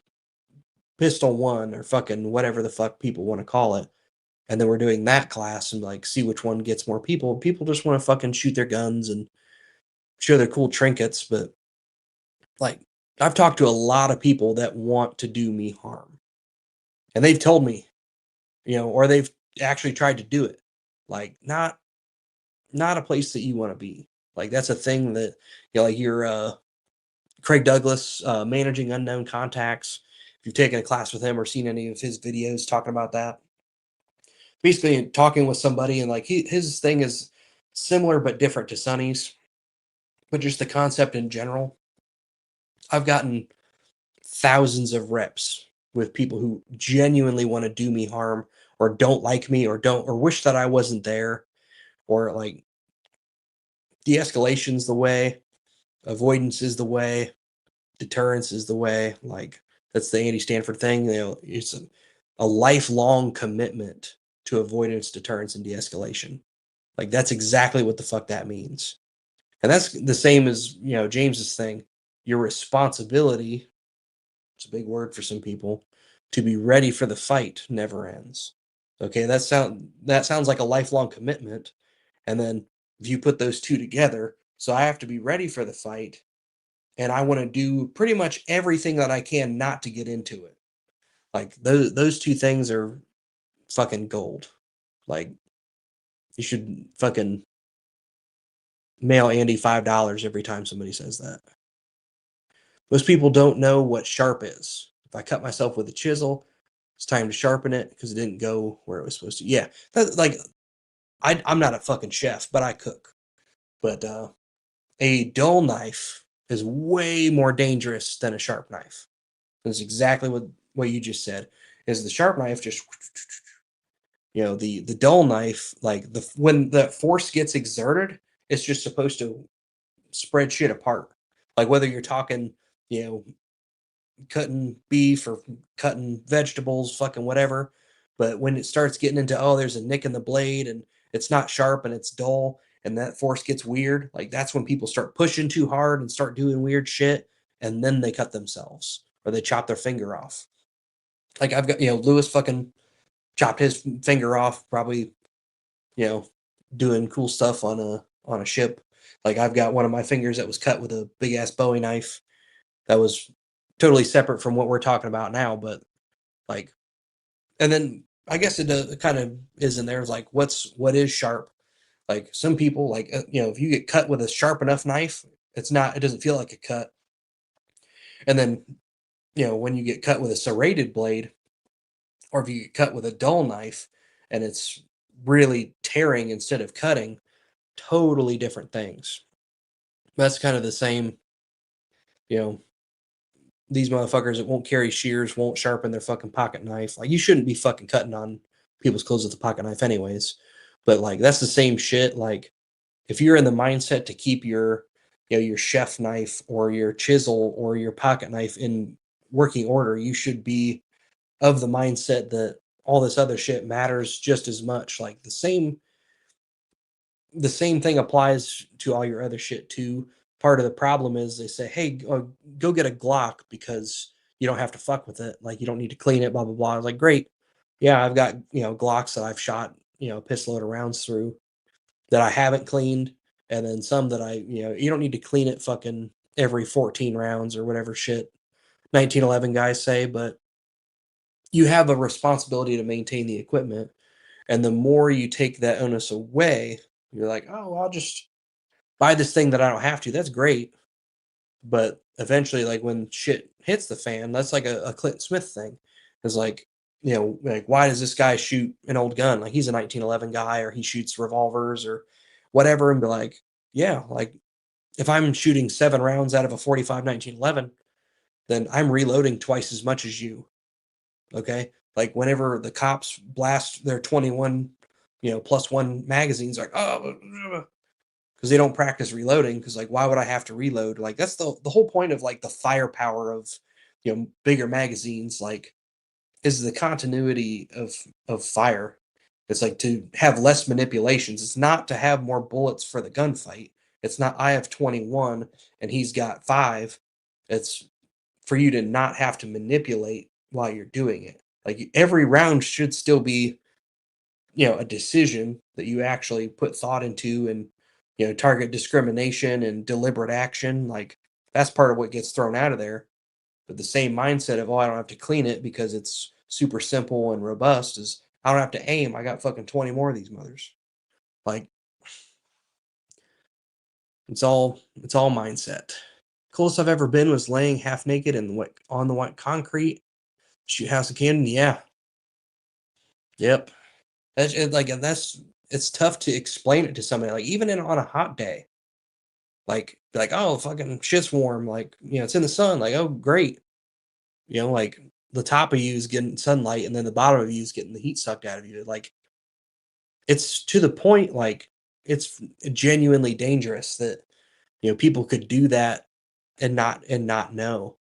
pistol one or fucking whatever the fuck people want to call it, and then we're doing that class and like see which one gets more people. People just want to fucking shoot their guns and show their cool trinkets, but like I've talked to a lot of people that want to do me harm. And they've told me, or they've actually tried to do it. Like not a place that you want to be. Like that's a thing that like you're Craig Douglas, managing unknown contacts. If you've taken a class with him or seen any of his videos talking about that, basically talking with somebody and like his thing is similar but different to Sonny's, but just the concept in general. I've gotten thousands of reps with people who genuinely want to do me harm or don't like me or don't or wish that I wasn't there or like de-escalation's the way, avoidance is the way, deterrence is the way. Like that's the Andy Stanford thing. It's a lifelong commitment to avoidance, deterrence, and de-escalation. Like that's exactly what the fuck that means. And that's the same as, James's thing. Your responsibility, it's a big word for some people, to be ready for the fight never ends. Okay, that sounds like a lifelong commitment. And then if you put those two together, so I have to be ready for the fight and I want to do pretty much everything that I can not to get into it. Like those two things are fucking gold. Like you should fucking mail Andy $5 every time somebody says that. Most people don't know what sharp is. If I cut myself with a chisel, it's time to sharpen it because it didn't go where it was supposed to. Yeah, like I'm not a fucking chef, but I cook. But a dull knife is way more dangerous than a sharp knife. That's exactly what you just said. Is the sharp knife just the dull knife like the when the force gets exerted, it's just supposed to spread shit apart. Like whether you're talking, you know, cutting beef or cutting vegetables, fucking whatever. But when it starts getting into, oh, there's a nick in the blade and it's not sharp and it's dull and that force gets weird, like that's when people start pushing too hard and start doing weird shit and then they cut themselves or they chop their finger off. Like I've got, Lewis fucking chopped his finger off, probably, you know, doing cool stuff on a ship. Like I've got one of my fingers that was cut with a big ass Bowie knife that was totally separate from what we're talking about now, but like, and then I guess it kind of is in there. Like, what is sharp? Like some people, like if you get cut with a sharp enough knife, it doesn't feel like a cut. And then when you get cut with a serrated blade, or if you get cut with a dull knife, and it's really tearing instead of cutting, totally different things. That's kind of the same. You know, these motherfuckers that won't carry shears won't sharpen their fucking pocket knife. Like you shouldn't be fucking cutting on people's clothes with a pocket knife anyways. But like that's the same shit. Like if you're in the mindset to keep your chef knife or your chisel or your pocket knife in working order, you should be of the mindset that all this other shit matters just as much. Like the same thing applies to all your other shit too. Part of the problem is they say, "Hey, go get a Glock because you don't have to fuck with it. Like you don't need to clean it." Blah blah blah. I was like, "Great, yeah, I've got Glocks that I've shot a piss load of rounds through that I haven't cleaned, and then some that you don't need to clean it fucking every 14 rounds or whatever shit 1911 guys say, but you have a responsibility to maintain the equipment, and the more you take that onus away, you're like, oh, well, I'll just buy this thing that I don't have to. That's great. But eventually, like when shit hits the fan, that's like a Clint Smith thing. It's like, like why does this guy shoot an old gun? Like he's a 1911 guy, or he shoots revolvers or whatever, and be like, yeah, like if I'm shooting 7 rounds out of a 45 1911, then I'm reloading twice as much as you. Okay. Like whenever the cops blast their 21, +1 magazines, like, oh, because they don't practice reloading. Because like, why would I have to reload? Like that's the whole point of like the firepower of bigger magazines. Like is the continuity of fire. It's like to have less manipulations. It's not to have more bullets for the gunfight. It's not I have 21 and he's got 5. It's for you to not have to manipulate while you're doing it. Like every round should still be, a decision that you actually put thought into and, target discrimination and deliberate action. Like that's part of what gets thrown out of there. But the same mindset of, oh, I don't have to clean it because it's super simple and robust is I don't have to aim. I got fucking 20 more of these mothers. Like it's all mindset. Coolest I've ever been was laying half naked and what on the white concrete, shoot house of cannon. Yeah. Yep. That's it's tough to explain it to somebody. Like even on a hot day, like be like, oh fucking shit's warm, like it's in the sun, like, oh great. Like the top of you is getting sunlight and then the bottom of you is getting the heat sucked out of you. Like it's to the point like it's genuinely dangerous that people could do that and not know.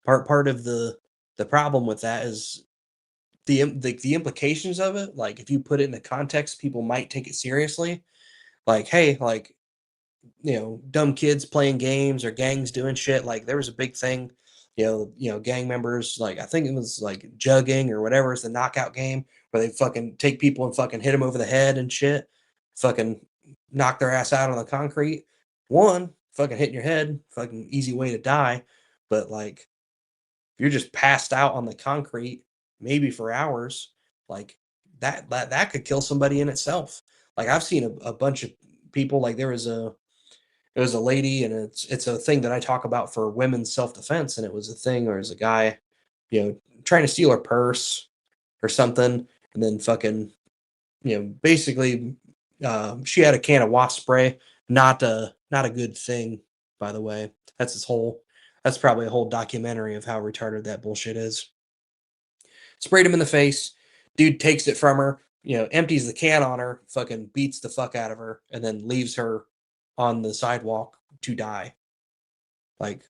Part of the problem with that is the implications of it. Like if you put it in the context, people might take it seriously. Like, hey, like dumb kids playing games or gangs doing shit. Like there was a big thing, gang members. Like I think it was like jugging or whatever. It's the knockout game where they fucking take people and fucking hit them over the head and shit. Fucking knock their ass out on the concrete. One, fucking hitting your head, fucking easy way to die. But like if you're just passed out on the concrete, maybe for hours, like that could kill somebody in itself. Like I've seen a bunch of people. Like there was a lady, and it's a thing that I talk about for women's self defense, and it was a thing, or was a guy, trying to steal her purse or something, and then fucking, basically, she had a can of wasp spray, not a good thing, by the way. That's probably a whole documentary of how retarded that bullshit is. Sprayed him in the face. Dude takes it from her, empties the can on her, fucking beats the fuck out of her, and then leaves her on the sidewalk to die. Like,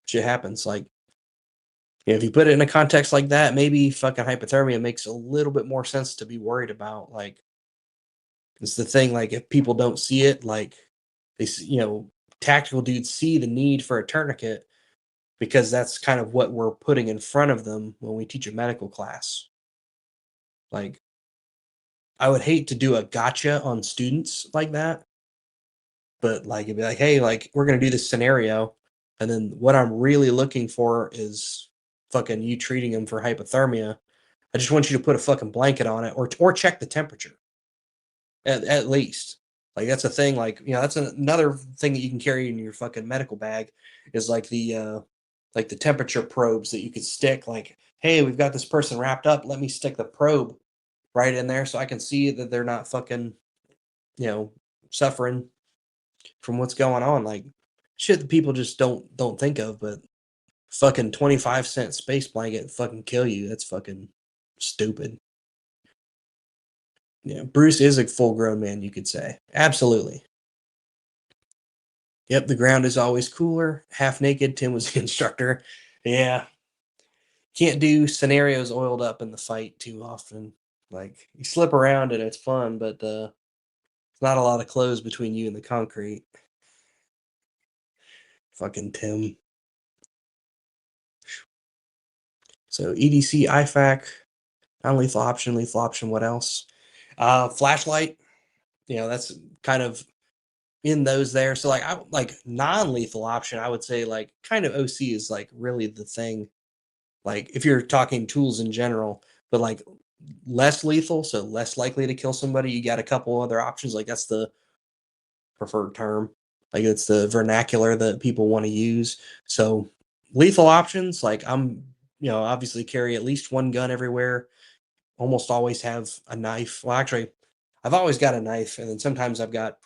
shit happens. Like, if you put it in a context like that, maybe fucking hypothermia makes a little bit more sense to be worried about. Like, it's the thing, like, if people don't see it, like, they see, tactical dudes see the need for a tourniquet because that's kind of what we're putting in front of them when we teach a medical class. Like, I would hate to do a gotcha on students like that, but like it'd be like, hey, like we're gonna do this scenario, and then what I'm really looking for is fucking you treating him for hypothermia. I just want you to put a fucking blanket on it, or check the temperature at least. Like that's a thing. Like that's another thing that you can carry in your fucking medical bag is like the temperature probes that you could stick. Like, hey, we've got this person wrapped up. Let me stick the probe right in there so I can see that they're not fucking you know suffering from what's going on. Like shit that people just don't think of, but fucking 25-cent space blanket fucking kill you. That's fucking stupid. Yeah, Bruce is a full grown man, you could say. Absolutely. Yep, the ground is always cooler. Half naked, Tim was the instructor. Yeah. can't do scenarios oiled up in the fight too often. Like you slip around and it's fun, but it's not a lot of clothes between you and the concrete. Fucking Tim. So EDC IFAC, non-lethal option, lethal option. What else? Flashlight. That's kind of in those there. So like I like non-lethal option. I would say like kind of OC is like really the thing. Like if you're talking tools in general, but like less lethal, so less likely to kill somebody. You got a couple other options. Like that's the preferred term. Like it's the vernacular that people want to use. So lethal options, like obviously carry at least one gun everywhere. Almost always have a knife. Well, actually, I've always got a knife, and then sometimes I've got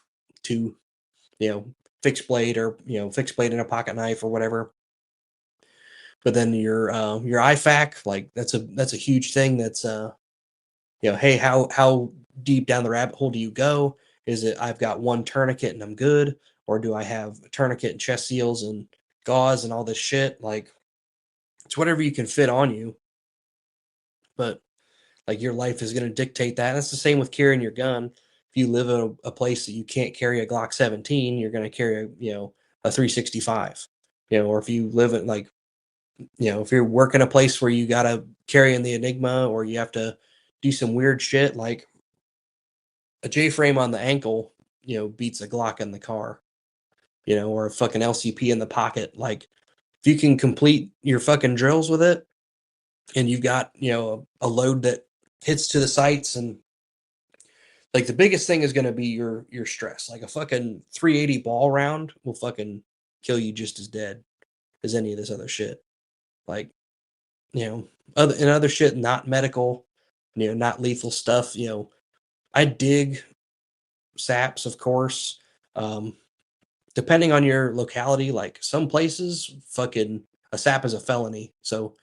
two, you know, fixed blade or fixed blade and a pocket knife or whatever. But then your IFAC, like that's a huge thing. That's hey, how deep down the rabbit hole do you go? Is it I've got one tourniquet and I'm good, or do I have a tourniquet and chest seals and gauze and all this shit? Like it's whatever you can fit on you, but like your life is going to dictate that. That's the same with carrying your gun. If you live in a place that you can't carry a Glock 17, you're going to carry a 365. Or if you live in like if you're working a place where you got to carry in the Enigma or you have to do some weird shit like a J frame on the ankle, beats a Glock in the car, or a fucking LCP in the pocket. Like if you can complete your fucking drills with it and you've got, a load that hits to the sights and like the biggest thing is going to be your stress. Like a fucking 380 ball round will fucking kill you just as dead as any of this other shit. Like, other shit, not medical, not lethal stuff. I dig saps, of course. Um, Depending on your locality, like some places, fucking a sap is a felony. So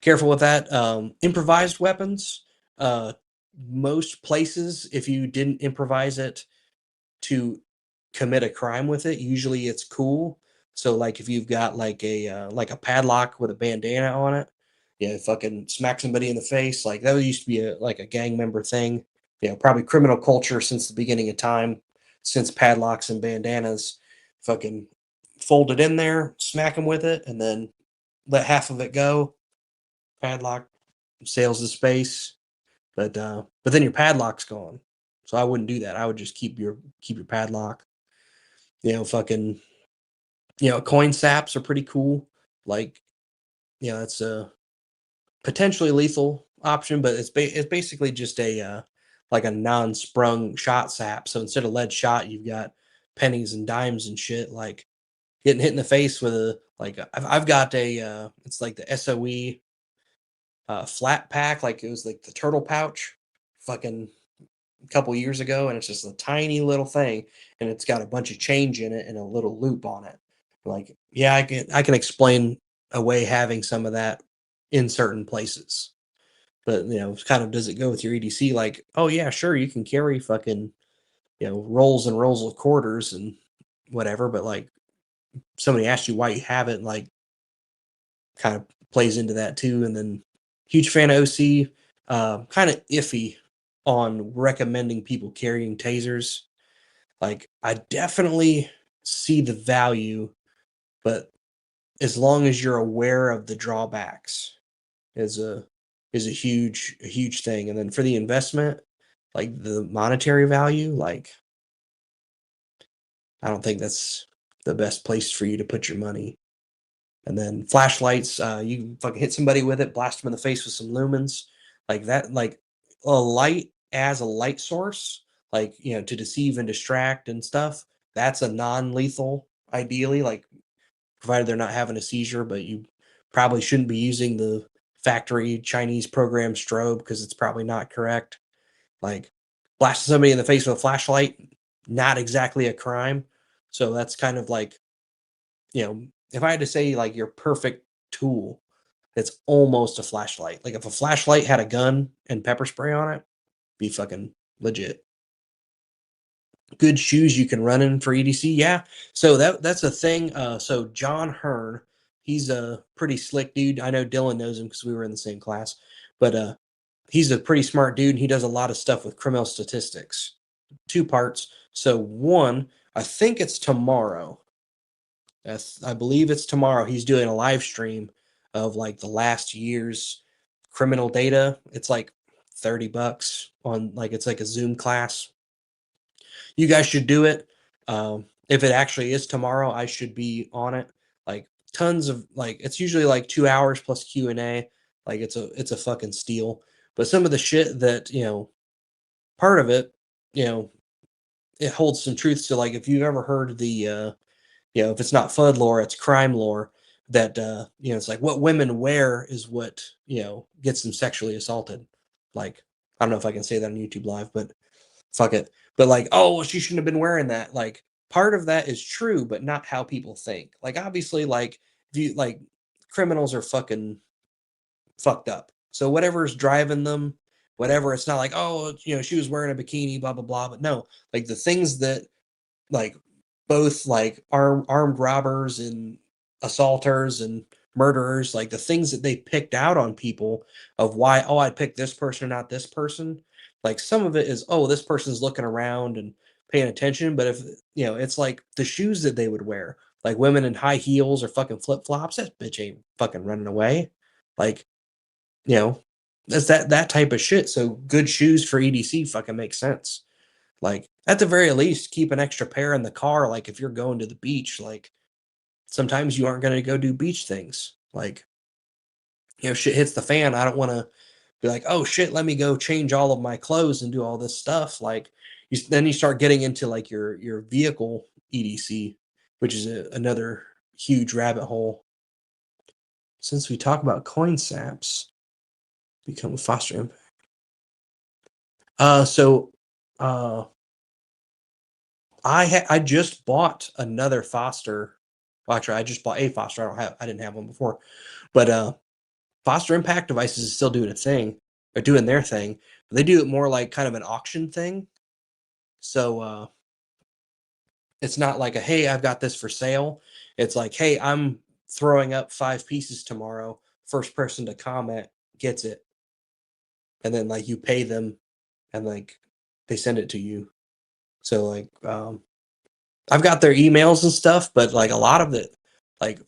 careful with that. Improvised weapons. Uh, Most places, if you didn't improvise it to commit a crime with it, usually it's cool. So like if you've got like a padlock with a bandana on it, fucking smack somebody in the face. Like that used to be like a gang member thing. Probably criminal culture since the beginning of time, since padlocks and bandanas. Fucking fold it in there, smack them with it, and then let half of it go. Padlock sails the space, but then your padlock's gone. So I wouldn't do that. I would just keep your padlock. Fucking coin saps are pretty cool. Like that's a potentially lethal option, but it's basically just a like a non-sprung shot sap. So instead of lead shot, you've got pennies and dimes and shit. Like getting hit in the face with a like I've got a it's like the SOE flat pack, like it was like the turtle pouch, fucking a couple years ago, and it's just a tiny little thing, and it's got a bunch of change in it and a little loop on it. Like, yeah, I can explain away having some of that in certain places, but it's kind of does it go with your EDC? Like, oh yeah, sure, you can carry fucking rolls and rolls of quarters and whatever, but like somebody asks you why you have it, like kind of plays into that too. And then huge fan of OC, kind of iffy on recommending people carrying tasers. Like I definitely see the value, but as long as you're aware of the drawbacks is a huge thing. And then for the investment, like the monetary value, like I don't think that's the best place for you to put your money. And then flashlights, you can fucking hit somebody with it, blast them in the face with some lumens, like that. Like a light as a light source, like to deceive and distract and stuff. That's a non-lethal, ideally, like provided they're not having a seizure. But you probably shouldn't be using the factory Chinese program strobe because it's probably not correct. Like blasting somebody in the face with a flashlight, not exactly a crime. So that's kind of like if I had to say like your perfect tool, it's almost a flashlight. Like if a flashlight had a gun and pepper spray on it, be fucking legit. Good shoes you can run in for EDC, yeah. So that's a thing. So John Hearn, He's a pretty slick dude. I know Dylan knows him because we were in the same class, but he's a pretty smart dude, and he does a lot of stuff with criminal statistics. Two parts. So one, I think it's tomorrow. I believe it's tomorrow. He's doing a live stream of like the last year's criminal data. It's like $30 on like it's like a Zoom class. You guys should do it. If it actually is tomorrow, I should be on it. Like tons of like it's usually like 2 hours plus Q&A. Like it's a fucking steal. But some of the shit that, part of it, you know, it holds some truths to like if you've ever heard the if it's not FUD lore, it's crime lore that it's like what women wear is what, gets them sexually assaulted. Like, I don't know if I can say that on YouTube live, but fuck it. But like, oh, well, she shouldn't have been wearing that. Like, part of that is true, but not how people think. Like, obviously, like, if you like criminals are fucking fucked up. So whatever's driving them, whatever, it's not like, oh, she was wearing a bikini, blah blah blah. But no, like the things that like both like armed robbers and assaulters and murderers, like the things that they picked out on people of why, oh, I'd pick this person, not this person. Like some of it is, oh, this person's looking around and paying attention. But if it's like the shoes that they would wear, like women in high heels or fucking flip flops, that bitch ain't fucking running away. Like, you know, that's that type of shit. So good shoes for EDC fucking makes sense. Like, at the very least, keep an extra pair in the car, like, if you're going to the beach, like, sometimes you aren't gonna go do beach things. Like, shit hits the fan, I don't wanna be like, "Oh, shit, let me go change all of my clothes and do all this stuff." Like, then you start getting into, like, your vehicle EDC, which is another huge rabbit hole. Since we talk about coin saps, become a foster impact. So, uh I just bought another Foster. Well, actually, I just bought a Foster. I didn't have one before, but Foster impact devices is still doing a thing. They're doing their thing. But they do it more like kind of an auction thing. So it's not like a hey, I've got this for sale. It's like hey, I'm throwing up 5 pieces tomorrow. First person to comment gets it, and then like you pay them, and like they send it to you. So like I've got their emails and stuff, but like a lot of it, like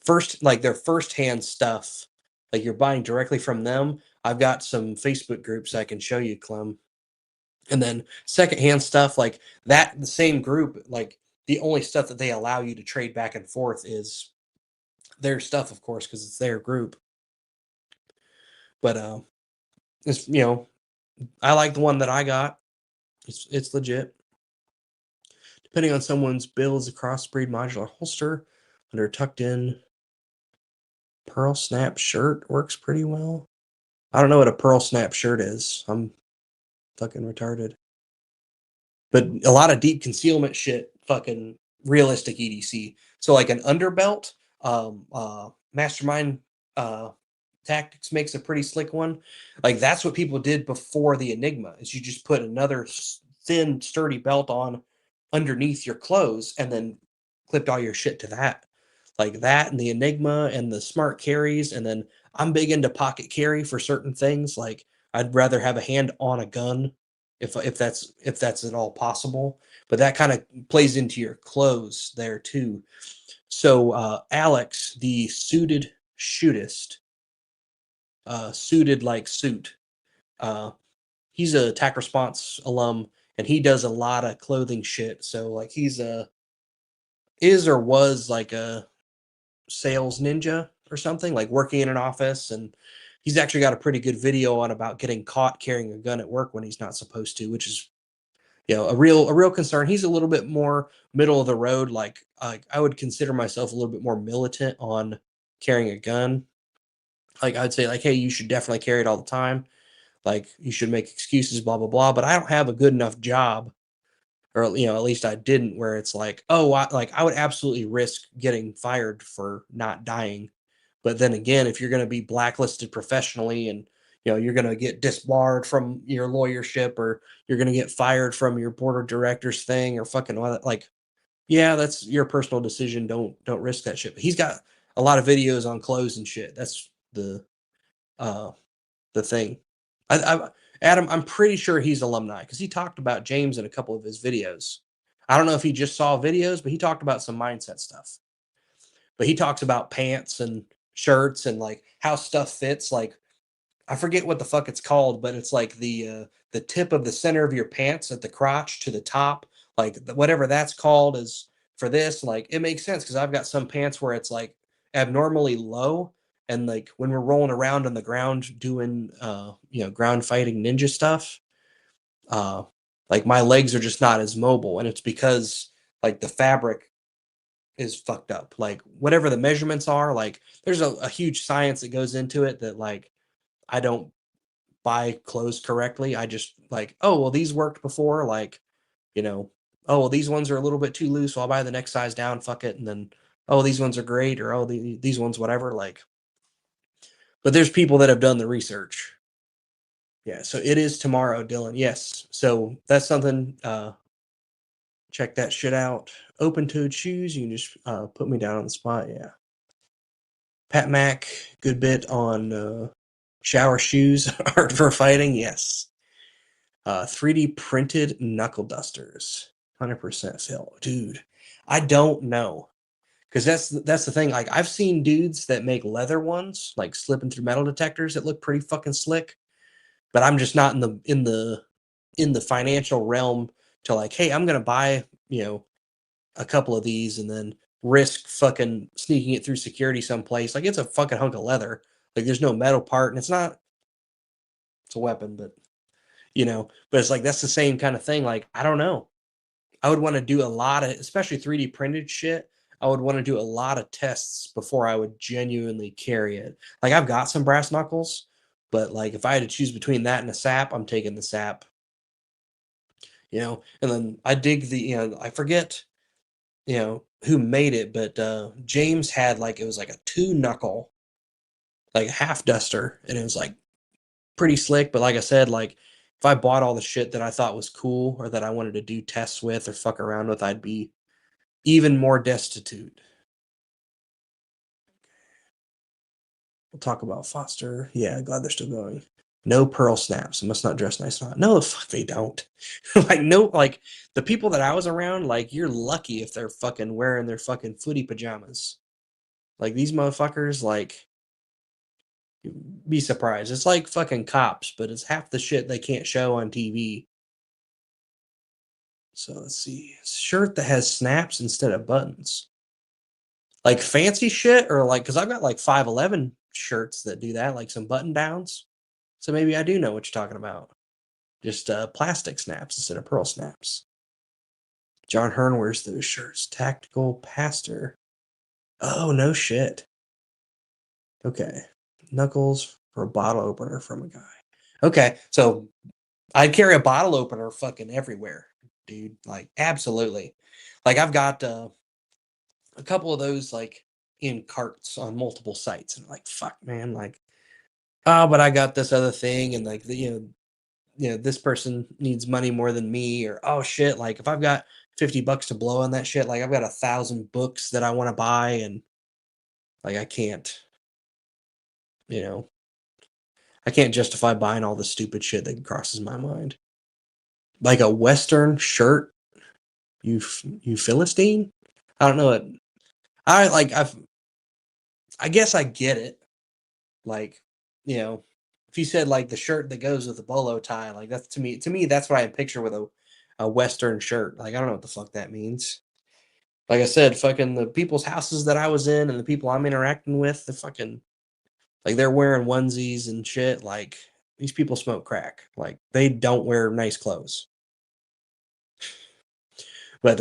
their firsthand stuff, like you're buying directly from them. I've got some Facebook groups I can show you, Clem. And then secondhand stuff like that, the same group, like the only stuff that they allow you to trade back and forth is their stuff, of course, because it's their group. But it's I like the one that I got. It's legit. Depending on someone's builds, a crossbreed modular holster under tucked in pearl snap shirt works pretty well. I don't know what a pearl snap shirt is. I'm fucking retarded. But a lot of deep concealment shit, fucking realistic EDC. So like an underbelt, Mastermind uh, Tactics makes a pretty slick one. Like that's what people did before the Enigma. Is you just put another thin, sturdy belt on underneath your clothes and then clipped all your shit to that. Like that and the Enigma and the smart carries. And then I'm big into pocket carry for certain things. Like I'd rather have a hand on a gun if that's at all possible. But that kind of plays into your clothes there too. So Alex, the suited shootist, suited like suit. Uh, he's a attack response alum, and he does a lot of clothing shit. So like he's a is or was like a sales ninja or something, like working in an office, and he's actually got a pretty good video on about getting caught carrying a gun at work when he's not supposed to, which is a real concern. He's a little bit more middle of the road. Like I would consider myself a little bit more militant on carrying a gun. Like I'd say like, hey, you should definitely carry it all the time. Like you should make excuses, blah blah blah. But I don't have a good enough job, or at least I didn't, where it's like, oh, I would absolutely risk getting fired for not dying. But then again, if you're going to be blacklisted professionally and you're going to get disbarred from your lawyership, or you're going to get fired from your board of directors thing, or fucking like, yeah, that's your personal decision. Don't risk that shit. But he's got a lot of videos on clothes and shit. That's uh the thing. I Adam, I'm pretty sure he's alumni because he talked about James in a couple of his videos. I don't know if he just saw videos, but he talked about some mindset stuff. But he talks about pants and shirts and like how stuff fits. Like I forget what the fuck it's called, but it's like the tip of the center of your pants at the crotch to the top, like whatever that's called is for this. Like it makes sense because I've got some pants where it's like abnormally low, and like when we're rolling around on the ground doing ground fighting ninja stuff, uh, like my legs are just not as mobile, and it's because like the fabric is fucked up. Like whatever the measurements are, like there's a huge science that goes into it that like I don't buy clothes correctly. I just like, oh, well, these worked before. Like, you know, oh, well, these ones are a little bit too loose. So I'll buy the next size down. Fuck it. And then, oh, these ones are great. Or, oh, these ones, whatever. Like, but there's people that have done the research. Yeah. So it is tomorrow, Dylan. Yes. So that's something. Check that shit out. Open toed shoes. You can just put me down on the spot. Yeah. Pat Mac, good bit on shower shoes art for fighting. Yes. 3D printed knuckle dusters. 100% Phil. Dude, I don't know. Because that's the thing. Like I've seen dudes that make leather ones, like slipping through metal detectors that look pretty fucking slick. But I'm just not in the financial realm to like, hey, I'm gonna buy, a couple of these and then risk fucking sneaking it through security someplace. Like it's a fucking hunk of leather. Like there's no metal part, and it's a weapon, but it's like that's the same kind of thing. Like, I don't know. I would want to do a lot of, especially 3D printed shit. I would want to do a lot of tests before I would genuinely carry it. Like, I've got some brass knuckles, but like if I had to choose between that and a sap, I'm taking the sap. And then I dig I forget, who made it, but James had like it was like a two knuckle, like half duster, and it was like pretty slick. But like I said, like if I bought all the shit that I thought was cool or that I wanted to do tests with or fuck around with, I'd be even more destitute. We'll talk about Foster. Yeah, glad they're still going. No pearl snaps. Must not dress nice. Not. No, the fuck they don't. Like no, like the people that I was around, like you're lucky if they're fucking wearing their fucking footy pajamas. Like these motherfuckers, like you'd be surprised. It's like fucking cops, but it's half the shit they can't show on TV. So let's see. Shirt that has snaps instead of buttons. Like fancy shit or like cuz I've got like 511 shirts that do that, like some button downs. So maybe I do know what you're talking about. Just plastic snaps instead of pearl snaps. John Hearn wears those shirts. Tactical pastor. Oh, no shit. Okay. Knuckles for a bottle opener from a guy. Okay, so I'd carry a bottle opener fucking everywhere, dude. Like, absolutely. Like, I've got a couple of those, like, in carts on multiple sites. And I'm like, fuck, man. Like, oh, but I got this other thing. And, like, this person needs money more than me. Or, oh, shit. Like, if I've got $50 to blow on that shit, like, I've got 1,000 books that I want to buy. And, like, you know, I can't justify buying all the stupid shit that crosses my mind. Like a Western shirt, you Philistine? I don't know it. I guess I get it. Like, if you said like the shirt that goes with the bolo tie, like that's to me that's what I picture with a Western shirt. Like I don't know what the fuck that means. Like I said, fucking the people's houses that I was in and the people I'm interacting with, the fucking like they're wearing onesies and shit. Like these people smoke crack. Like they don't wear nice clothes. But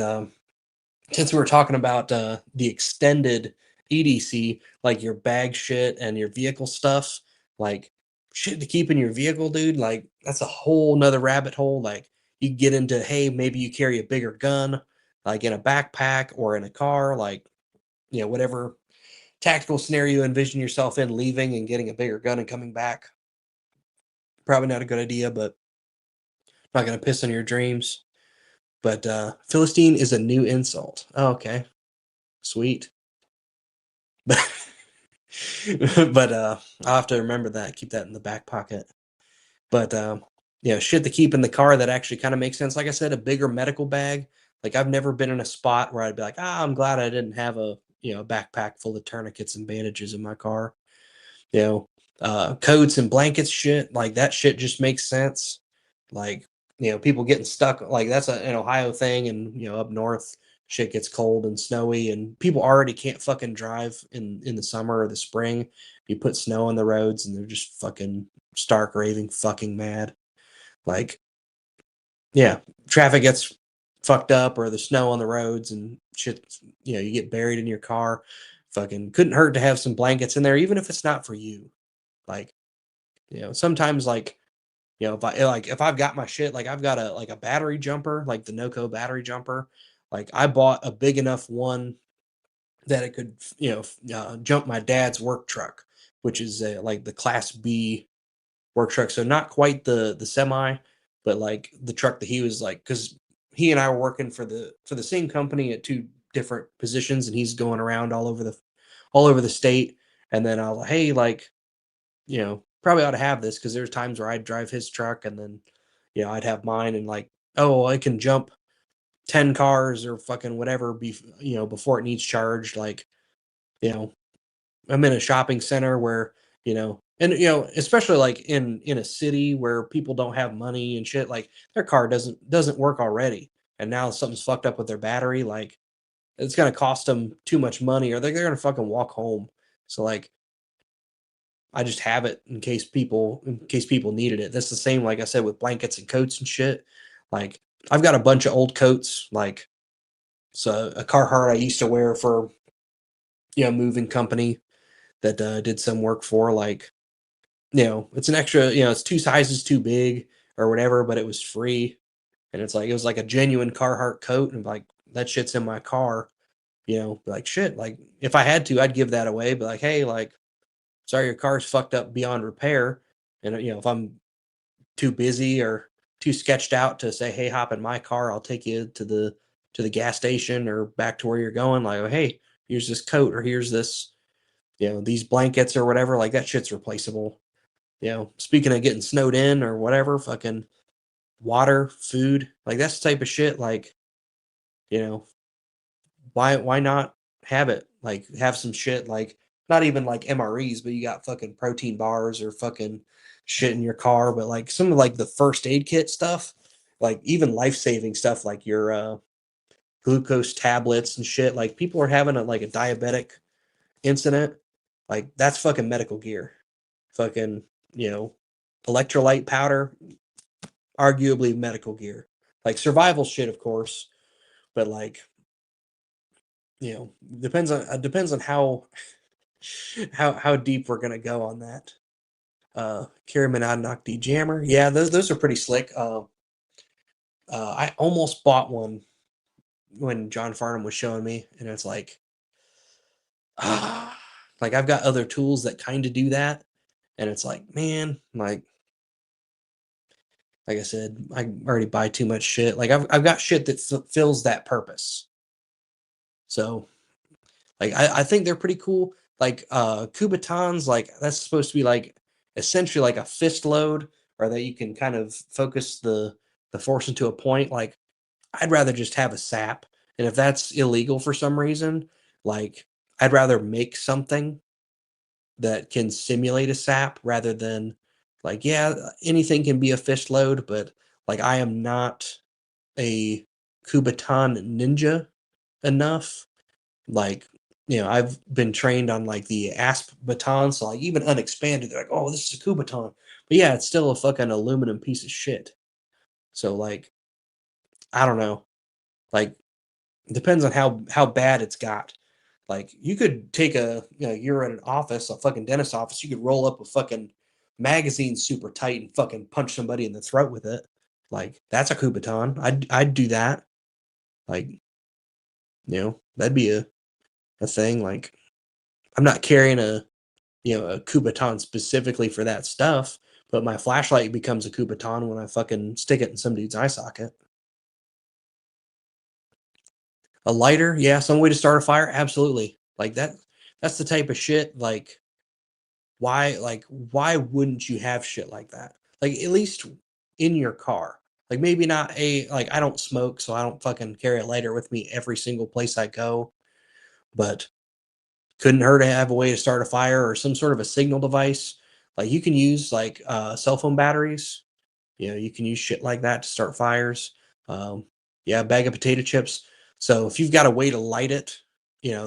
since we were talking about the extended EDC, like your bag shit and your vehicle stuff, like shit to keep in your vehicle, dude, like that's a whole nother rabbit hole. Like you get into, hey, maybe you carry a bigger gun, like in a backpack or in a car, like, whatever tactical scenario you envision yourself in, leaving and getting a bigger gun and coming back. Probably not a good idea, but not going to piss on your dreams. But Philistine is a new insult. Oh, okay. Sweet. But I'll have to remember that, keep that in the back pocket. But shit to keep in the car that actually kind of makes sense. Like I said, a bigger medical bag. Like I've never been in a spot where I'd be like, I'm glad I didn't have a backpack full of tourniquets and bandages in my car. You know, coats and blankets, shit like that. Shit just makes sense. Like people getting stuck. Like that's an Ohio thing, and up north, shit gets cold and snowy, and people already can't fucking drive in the summer or the spring. You put snow on the roads, and they're just fucking stark raving fucking mad. Like, yeah, traffic gets fucked up, or the snow on the roads and shit. You get buried in your car. Fucking couldn't hurt to have some blankets in there, even if it's not for you. Like, sometimes if I've got my shit, like I've got a battery jumper, like the NOCO battery jumper. Like I bought a big enough one that it could, jump my dad's work truck, which is like the Class B work truck. So not quite the semi, but like the truck that he was like, because he and I were working for the same company at two different positions, and he's going around all over the state. And then I was like, hey, like, probably ought to have this, because there's times where I'd drive his truck, and then, I'd have mine, and like, oh, I can jump 10 cars or fucking whatever, before it needs charged. Like, you know, I'm in a shopping center where, and especially like in a city where people don't have money and shit, like their car doesn't work already. And now something's fucked up with their battery, like it's gonna cost them too much money, or they're gonna fucking walk home. So like I just have it in case people needed it. That's the same, like I said, with blankets and coats and shit. Like I've got a bunch of old coats, like so a Carhartt I used to wear for moving company that did some work for, like, it's an extra, it's two sizes too big or whatever, but it was free. And it's like, it was like a genuine Carhartt coat. And like, that shit's in my car, like shit. Like, if I had to, I'd give that away. But like, hey, like, sorry, your car's fucked up beyond repair. And, if I'm too busy or too sketched out to say, hey, hop in my car, I'll take you to the gas station or back to where you're going. Like, oh, hey, here's this coat, or here's this, these blankets or whatever. Like, that shit's replaceable. Speaking of getting snowed in or whatever, fucking water, food, like that's the type of shit. Like, you know, why not have it? Like, have some shit, like not even like MREs, but you got fucking protein bars or fucking shit in your car. But like some of like the first aid kit stuff, like even life saving stuff, like your glucose tablets and shit. Like people are having a diabetic incident, like that's fucking medical gear. Fucking, you know, electrolyte powder, arguably medical gear. Like survival shit, of course, but like, depends on how deep we're gonna go on that. Carry Monadnock D Jammer. Yeah, those are pretty slick. I almost bought one when John Farnham was showing me, and it's ah, like I've got other tools that kind of do that, and it's like, man, like I said, I already buy too much shit. Like I've got shit that fills that purpose. So like I think they're pretty cool. Like Kubotans, like that's supposed to be like essentially like a fist load, or that you can kind of focus the force into a point. Like I'd rather just have a sap. And if that's illegal for some reason, like I'd rather make something that can simulate a sap rather than, like, yeah, anything can be a fist load, but like I am not a Kubotan ninja enough. Like, I've been trained on like the asp baton, so like even unexpanded, they're like, oh, this is a Kubotan. But yeah, it's still a fucking aluminum piece of shit. So like, I don't know. Like, depends on how bad it's got. Like, you could take you're in an office, a fucking dentist office, you could roll up a fucking magazine super tight and fucking punch somebody in the throat with it. Like, that's a Kubotan. I'd do that. Like, that'd be a thing. Like, I'm not carrying a Kubotan specifically for that stuff, but my flashlight becomes a Kubotan when I fucking stick it in some dude's eye socket. A lighter, yeah, some way to start a fire, absolutely. Like that. That's the type of shit, why wouldn't you have shit like that? Like, at least in your car. Like, maybe not I don't smoke, so I don't fucking carry a lighter with me every single place I go, but couldn't hurt to have a way to start a fire or some sort of a signal device. Like, you can use, cell phone batteries. You can use shit like that to start fires. Yeah, a bag of potato chips. So if you've got a way to light it,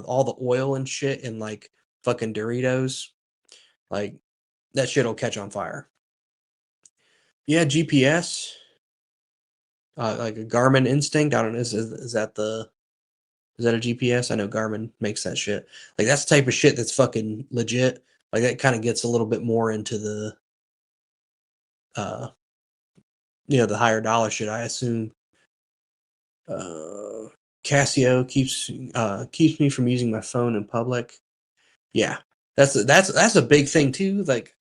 all the oil and shit and, like, fucking Doritos, like, that shit'll catch on fire. Yeah, GPS, like a Garmin Instinct. I don't know. Is that a GPS? I know Garmin makes that shit. Like, that's the type of shit that's fucking legit. Like, that kind of gets a little bit more into uh, the higher dollar shit, I assume. Uh, Casio keeps me from using my phone in public. Yeah, that's a big thing too. Like,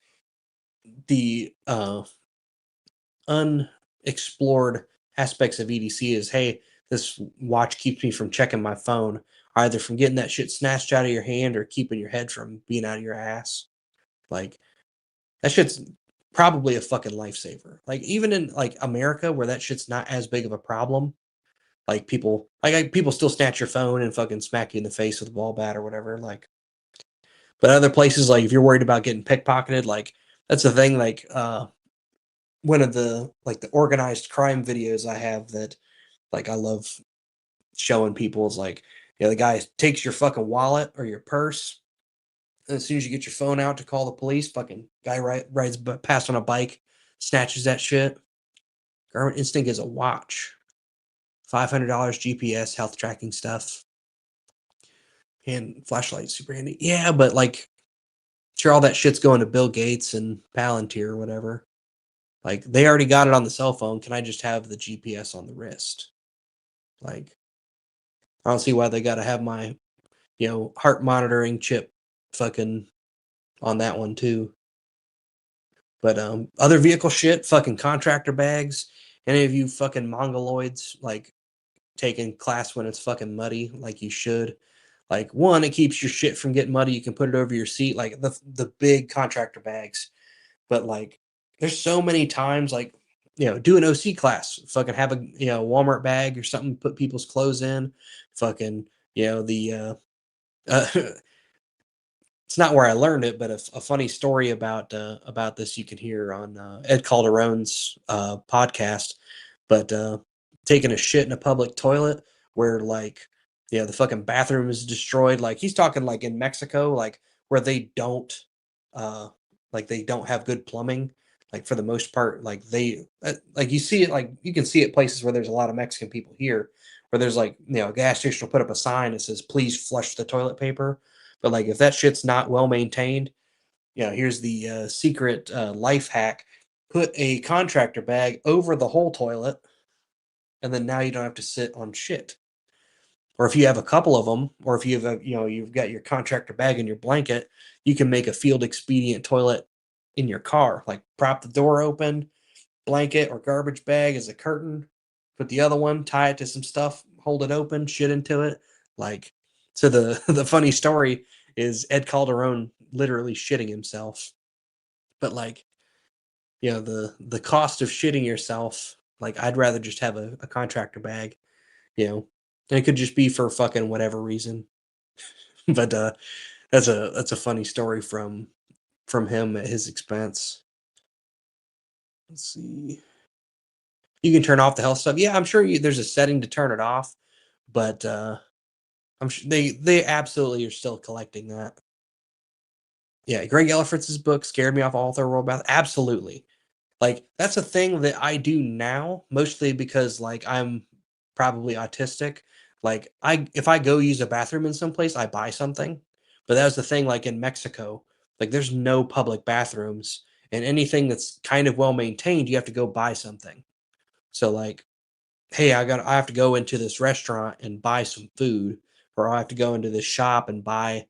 the unexplored aspects of EDC is, hey, this watch keeps me from checking my phone, either from getting that shit snatched out of your hand or keeping your head from being out of your ass. Like, that shit's probably a fucking lifesaver. Like, even in, like, America, where that shit's not as big of a problem, like, people still snatch your phone and fucking smack you in the face with a ball bat or whatever. Like, but other places, like, if you're worried about getting pickpocketed, like, that's the thing. Like, one of the organized crime videos I have that, like, I love showing people is, like, the guy takes your fucking wallet or your purse, and as soon as you get your phone out to call the police, fucking guy rides past on a bike, snatches that shit. Garmin Instinct is a watch, $500 GPS health tracking stuff, and flashlight super handy. Yeah, but, like, sure, all that shit's going to Bill Gates and Palantir or whatever. Like, they already got it on the cell phone. Can I just have the GPS on the wrist? Like, I don't see why they got to have my, heart monitoring chip fucking on that one too. But other vehicle shit, fucking contractor bags. Any of you fucking mongoloids, like, taking class when it's fucking muddy, like you should. Like, one, it keeps your shit from getting muddy. You can put it over your seat, like the big contractor bags. But, like, there's so many times, like, do an OC class, fucking have a Walmart bag or something, put people's clothes in, fucking, the uh it's not where I learned it, but a funny story about this you can hear on Ed Calderon's podcast. But taking a shit in a public toilet where, like, the fucking bathroom is destroyed. Like, he's talking, like, in Mexico, like, where uh they don't have good plumbing. Like, for the most part, like, like, you see it, like, you can see it places where there's a lot of Mexican people here, where there's, like, a gas station will put up a sign that says please flush the toilet paper. But, like, if that shit's not well maintained, here's the secret life hack: put a contractor bag over the whole toilet, and then now you don't have to sit on shit. Or if you have a couple of them, or if you have you've got your contractor bag in your blanket, you can make a field expedient toilet in your car. Like, prop the door open, blanket or garbage bag as a curtain, put the other one, tie it to some stuff, hold it open, shit into it. Like, so the the funny story is Ed Calderon literally shitting himself. But, like, the cost of shitting yourself, like, I'd rather just have a contractor bag, and it could just be for fucking whatever reason. But that's a funny story from him at his expense. Let's see. You can turn off the health stuff. Yeah, I'm sure there's a setting to turn it off, but I'm sure they absolutely are still collecting that. Yeah, Greg Ellerfort's book scared me off all the world about. Absolutely. Like, that's a thing that I do now, mostly because, like, I'm probably autistic. Like, if I go use a bathroom in some place, I buy something. But that was the thing, like, in Mexico, like, there's no public bathrooms, and anything that's kind of well maintained, you have to go buy something. So, like, hey, I have to go into this restaurant and buy some food, or I have to go into this shop and buy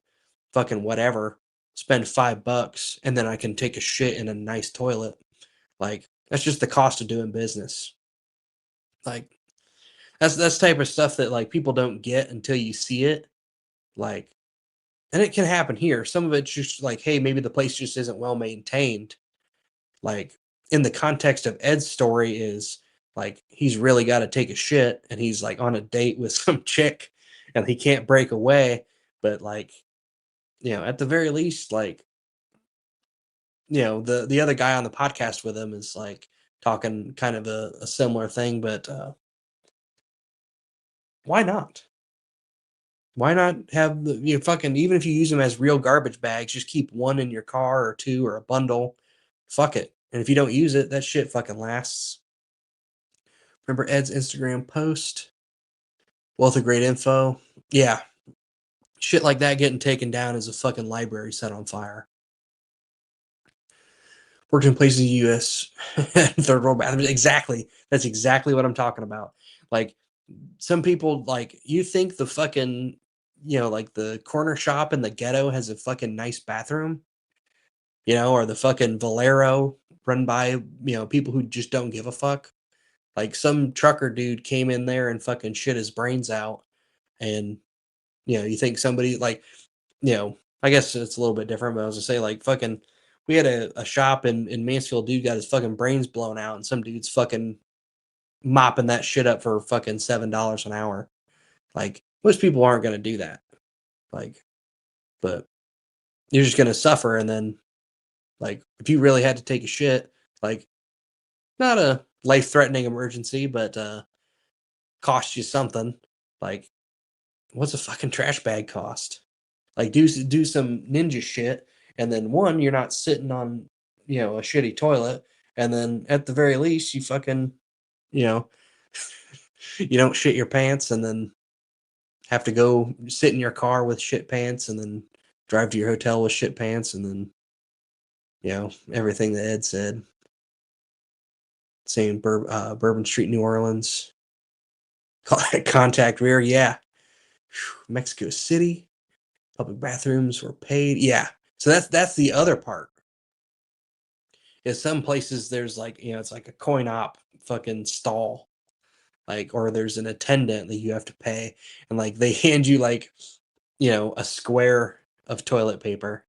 fucking whatever, spend $5, and then I can take a shit in a nice toilet. Like, that's just the cost of doing business. Like, that's type of stuff that, like, people don't get until you see it. Like, and it can happen here. Some of it's just like, hey, maybe the place just isn't well maintained. Like in the context of Ed's story is like he's really got to take a shit and he's like on a date with some chick and he can't break away. But like, at the very least, like, the other guy on the podcast with him is like talking kind of a similar thing, but why not? Why not have fucking, even if you use them as real garbage bags, just keep one in your car or two or a bundle. Fuck it. And if you don't use it, that shit fucking lasts. Remember Ed's Instagram post? Wealth of great info. Yeah. Shit like that getting taken down as a fucking library set on fire. Worked in places in the US, third world bathrooms. Exactly. That's exactly what I'm talking about. Like some people, like, you think the fucking, like the corner shop in the ghetto has a fucking nice bathroom, or the fucking Valero run by, people who just don't give a fuck. Like some trucker dude came in there and fucking shit his brains out. And, you think somebody like, I guess it's a little bit different, but I was gonna say like fucking, we had a shop in Mansfield, dude got his fucking brains blown out, and some dude's fucking mopping that shit up for fucking $7 an hour. Like most people aren't gonna do that. Like, but you're just gonna suffer, and then like if you really had to take a shit, like not a life threatening emergency, but cost you something. Like, what's a fucking trash bag cost? Like do some ninja shit, and then one, you're not sitting on a shitty toilet, and then at the very least, you fucking you know you don't shit your pants, and then have to go sit in your car with shit pants, and then drive to your hotel with shit pants, and then everything that Ed said. Same Bourbon Street, New Orleans. Contact rear, yeah. Mexico City. Public bathrooms were paid. Yeah. So that's the other part. Is some places there's like, it's like a coin op fucking stall. Like, or there's an attendant that you have to pay. And like they hand you like, a square of toilet paper.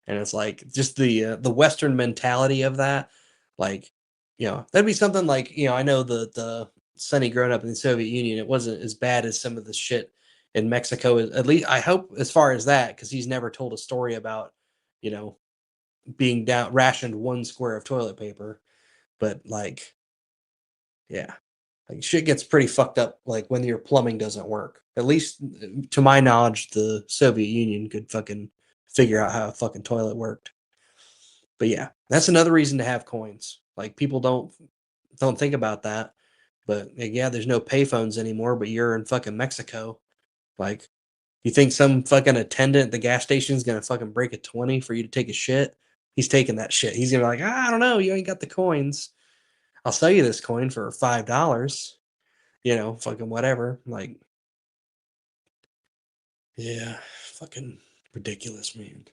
And it's like just the Western mentality of that. Like, that'd be something like, I know the Sonny growing up in the Soviet Union, it wasn't as bad as some of the shit in Mexico. At least I hope as far as that, because he's never told a story about, you know, being down rationed one square of toilet paper. But like, yeah, like shit gets pretty fucked up like when your plumbing doesn't work. At least to my knowledge, the Soviet Union could fucking figure out how a fucking toilet worked. But yeah, that's another reason to have coins. Like people don't think about that. But like, yeah, there's no payphones anymore, but you're in fucking Mexico. Like, you think some fucking attendant at the gas station is gonna fucking break a 20 for you to take a shit? He's taking that shit. He's gonna be like, I don't know, you ain't got the coins. I'll sell you this coin for $5. Fucking whatever. Like, yeah, fucking ridiculous, man.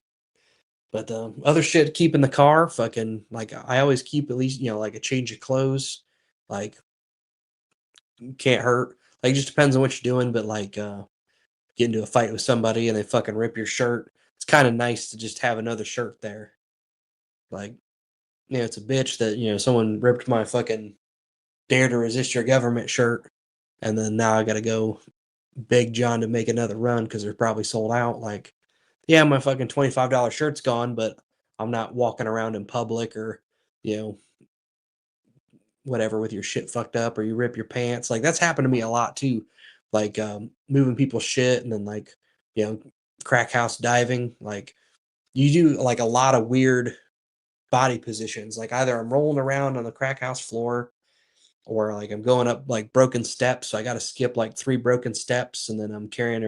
But other shit to keep in the car, fucking like I always keep at least, like a change of clothes. Like, can't hurt. Like, it just depends on what you're doing, but like get into a fight with somebody and they fucking rip your shirt. It's kind of nice to just have another shirt there. Like, it's a bitch that, someone ripped my fucking Dare to Resist Your Government shirt, and then now I gotta go beg John to make another run because they're probably sold out. Like, yeah, my fucking $25 shirt's gone, but I'm not walking around in public or, you know, whatever with your shit fucked up or you rip your pants. Like that's happened to me a lot too. Like moving people's shit and then like, you know, crack house diving. Like you do like a lot of weird body positions. Like either I'm rolling around on the crack house floor or like I'm going up like broken steps. So I gotta skip like 3 broken steps and then I'm carrying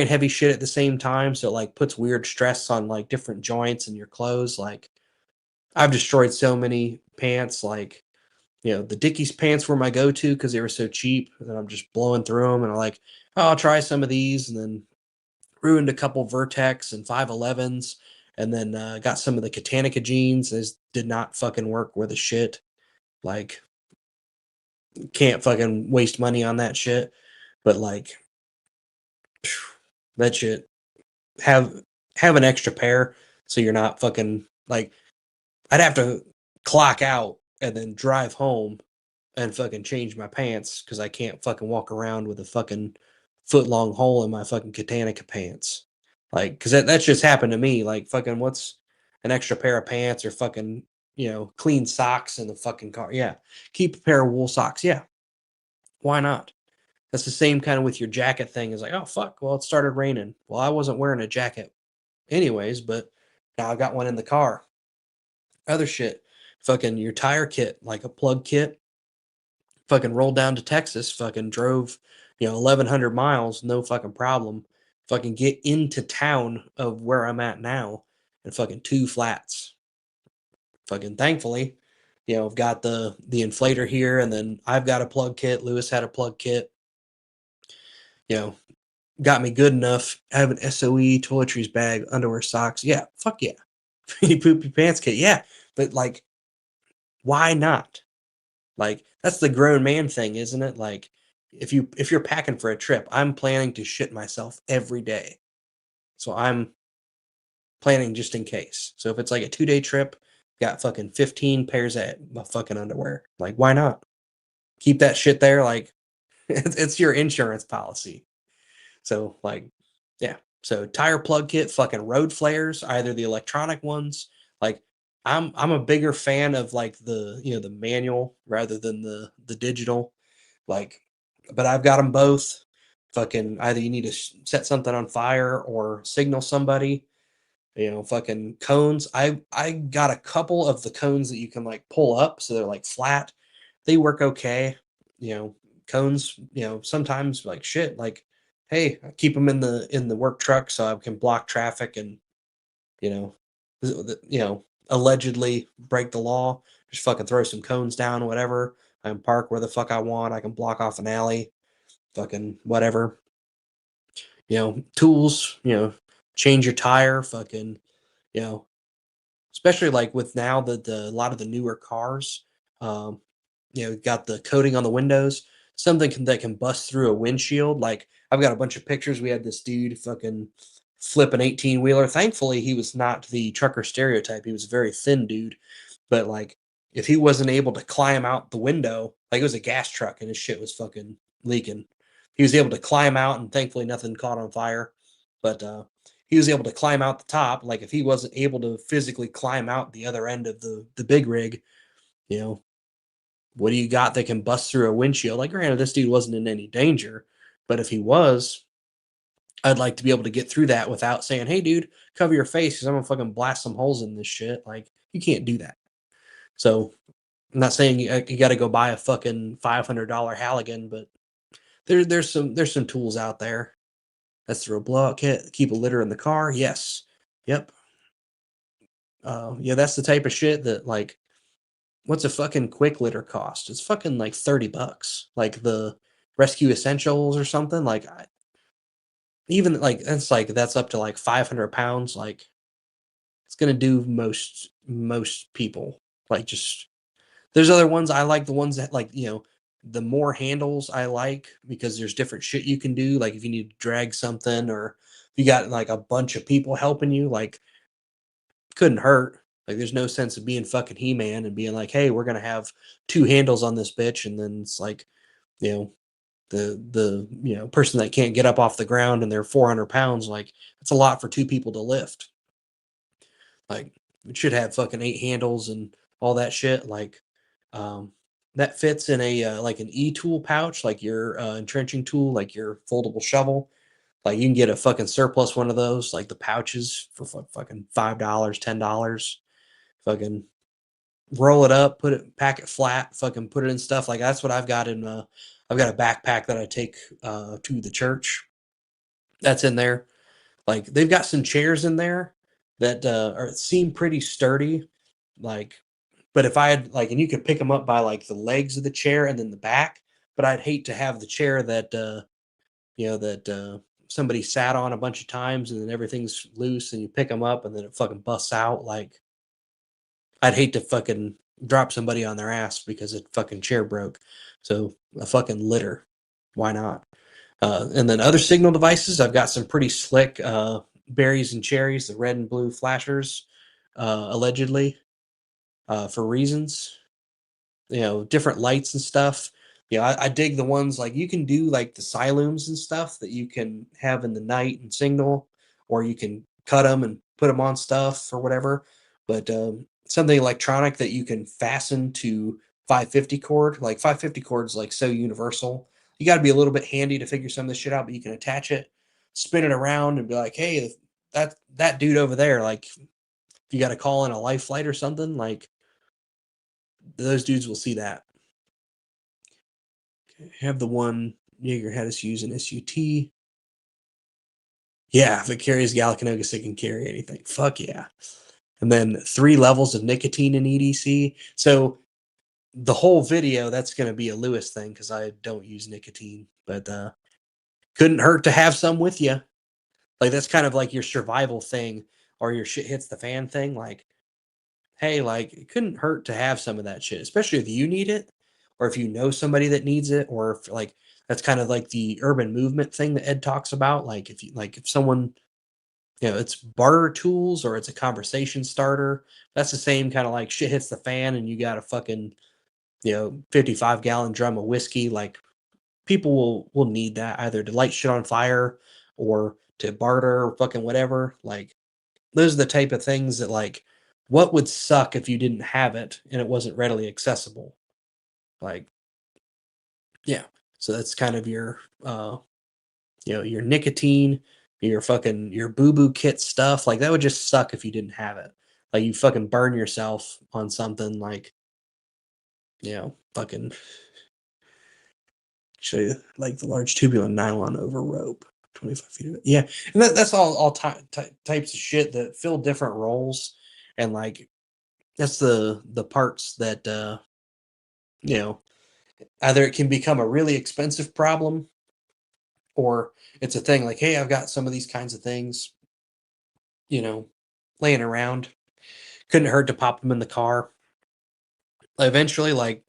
heavy shit at the same time. So it like puts weird stress on like different joints in your clothes. Like I've destroyed so many pants, like the Dickies pants were my go-to because they were so cheap. And then I'm just blowing through them, and I'm like, oh, I'll try some of these, and then ruined a couple Vertex and 511s, and then got some of the Katanica jeans. Those did not fucking work worth a shit. Like, can't fucking waste money on that shit. But like, that shit. have have an extra pair so you're not fucking like I'd have to clock out and then drive home and fucking change my pants because I can't fucking walk around with a fucking foot long hole in my fucking Katanica pants. Like, because that's just happened to me. Like, fucking, what's an extra pair of pants or fucking, clean socks in the fucking car? Yeah. Keep a pair of wool socks. Yeah. Why not? That's the same kind of with your jacket thing. Is like, oh, fuck. Well, it started raining. Well, I wasn't wearing a jacket anyways, but now I got one in the car. Other shit. Fucking your tire kit, like a plug kit, fucking rolled down to Texas, fucking drove, 1,100 miles, no fucking problem. Fucking get into town of where I'm at now and fucking two flats. Fucking thankfully, I've got the inflator here, and then I've got a plug kit. Lewis had a plug kit. You know, got me good enough. I have an SOE toiletries bag, underwear, socks. Yeah, fuck yeah. You poop your pants kit. Yeah, but like, why not? Like that's the grown man thing, isn't it? Like if you're packing for a trip, I'm planning to shit myself every day. So I'm planning just in case. So if it's like a 2-day trip, got fucking 15 pairs of fucking underwear. Like why not? Keep that shit there like it's your insurance policy. So like yeah. So tire plug kit, fucking road flares, either the electronic ones, like I'm a bigger fan of like the manual rather than the digital. Like, but I've got them both. Fucking either you need to set something on fire or signal somebody. Fucking cones. I got a couple of the cones that you can like pull up, so they're like flat. They work okay. Cones. Sometimes like shit. Like, hey, I keep them in the work truck so I can block traffic and you know, allegedly break the law. Just fucking throw some cones down, whatever. I can park where the fuck I want. I can block off an alley, fucking whatever. Tools, change your tire, fucking, you know, especially like with now the a lot of the newer cars, um, got the coating on the windows, something that can bust through a windshield. Like I've got a bunch of pictures. We had this dude fucking flip an 18 wheeler. Thankfully, he was not the trucker stereotype. He was a very thin dude, but like if he wasn't able to climb out the window, like it was a gas truck and his shit was fucking leaking. He was able to climb out, and thankfully nothing caught on fire. But he was able to climb out the top. Like if he wasn't able to physically climb out the other end of the big rig, you know, what do you got that can bust through a windshield? Like, granted, this dude wasn't in any danger, but if he was, I'd like to be able to get through that without saying, "Hey, dude, cover your face because I'm gonna fucking blast some holes in this shit." Like, you can't do that. So, I'm not saying you got to go buy a fucking $500 Halligan, but there's some tools out there. That's through a blowout kit. Keep a litter in the car. Yes. Yep. Yeah, that's the type of shit that like what's a fucking quick litter cost? It's fucking like $30. Like the Rescue Essentials or something. Like even like that's up to like 500 pounds. Like it's gonna do most people. Like just there's other ones I like the ones that like the more handles I like because there's different shit you can do. Like if you need to drag something or you got like a bunch of people helping you, like couldn't hurt. Like there's no sense of being fucking He-Man and being like, hey, we're gonna have two handles on this bitch, and then it's like, you know, the person that can't get up off the ground and they're 400 pounds, like that's a lot for two people to lift. Like it should have fucking 8 handles and all that shit. Like um that fits in a like an e-tool pouch, like your entrenching tool, like your foldable shovel. Like you can get a fucking surplus one of those, like the pouches for fucking $5, $10. Fucking roll it up, pack it flat, fucking put it in stuff. Like that's what I've got in. I've got a backpack that I take to the church. That's in there. Like they've got some chairs in there that seem pretty sturdy. Like, but if I had like, and you could pick them up by like the legs of the chair and then the back. But I'd hate to have the chair that that somebody sat on a bunch of times and then everything's loose and you pick them up and then it fucking busts out. Like I'd hate to fucking drop somebody on their ass because a fucking chair broke. So a fucking litter. Why not? And then other signal devices, I've got some pretty slick berries and cherries, the red and blue flashers, allegedly, for reasons, different lights and stuff. I dig the ones like you can do like the silooms and stuff that you can have in the night and signal, or you can cut them and put them on stuff or whatever. But something electronic that you can fasten to 550 cord, like 550 cord is like so universal. You got to be a little bit handy to figure some of this shit out, but you can attach it, spin it around, and be like, hey, that dude over there, like, if you got to call in a life flight or something, like those dudes will see that. Have the one Jaeger had us use an SUT. Yeah, if it carries Galacanogus, it can carry anything. Fuck yeah. And then 3 levels of nicotine in EDC. So the whole video, that's going to be a Lewis thing because I don't use nicotine, but couldn't hurt to have some with you. Like that's kind of like your survival thing or your shit hits the fan thing. Like, hey, like it couldn't hurt to have some of that shit, especially if you need it or if you know somebody that needs it, or if like that's kind of like the urban movement thing that Ed talks about. Like if someone, it's barter tools or it's a conversation starter. That's the same kind of like shit hits the fan and you got a fucking, 55-gallon drum of whiskey. Like people will need that either to light shit on fire or to barter or fucking whatever. Like those are the type of things that like what would suck if you didn't have it and it wasn't readily accessible. Like, yeah. So that's kind of your your nicotine, your boo-boo kit stuff. Like that would just suck if you didn't have it. Like you fucking burn yourself on something like, fucking show you like the large tubular nylon over rope, 25 feet of it. Yeah. And that's all types of shit that fill different roles. And like that's the parts that you know, either it can become a really expensive problem or it's a thing like, hey, I've got some of these kinds of things, you know, laying around. Couldn't hurt to pop them in the car. Eventually, like,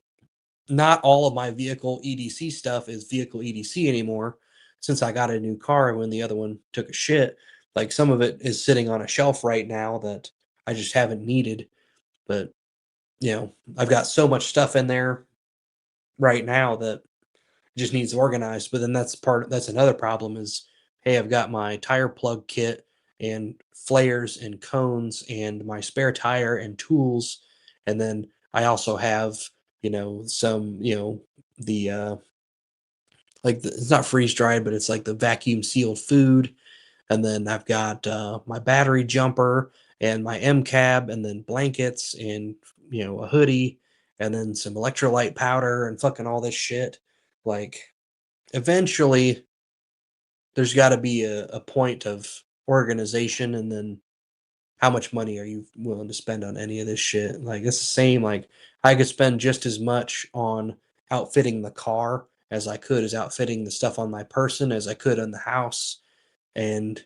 not all of my vehicle EDC stuff is vehicle EDC anymore since I got a new car when the other one took a shit. Like, some of it is sitting on a shelf right now that I just haven't needed. But, I've got so much stuff in there right now that just needs organized. But then that's another problem is, hey, I've got my tire plug kit and flares and cones and my spare tire and tools. And then I also have, some, the it's not freeze dried, but it's like the vacuum sealed food. And then I've got my battery jumper and my M cab and then blankets and a hoodie and then some electrolyte powder and fucking all this shit. Like eventually there's got to be a point of organization, and then how much money are you willing to spend on any of this shit? Like it's the same. Like I could spend just as much on outfitting the car as I could as outfitting the stuff on my person as I could on the house. And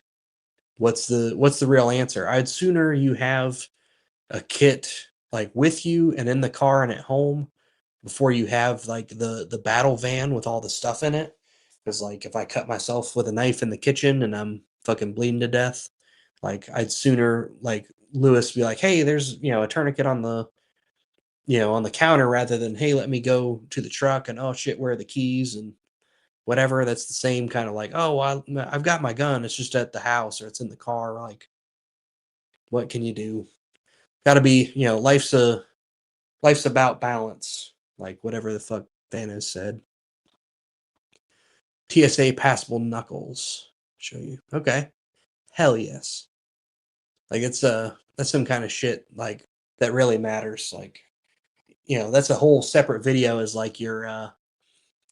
what's the real answer? I'd sooner you have a kit like with you and in the car and at home before you have like the battle van with all the stuff in it. Because like if I cut myself with a knife in the kitchen and I'm fucking bleeding to death, like I'd sooner like Lewis be like, hey, there's a tourniquet on the counter rather than hey, let me go to the truck and oh shit, where are the keys and whatever. That's the same kind of like, oh, I've got my gun, it's just at the house or it's in the car. Like, what can you do? Got to be, life's about balance. Like whatever the fuck Thanos said. TSA passable knuckles. Show you. Okay. Hell yes. Like it's that's some kind of shit like that really matters. Like, that's a whole separate video is like your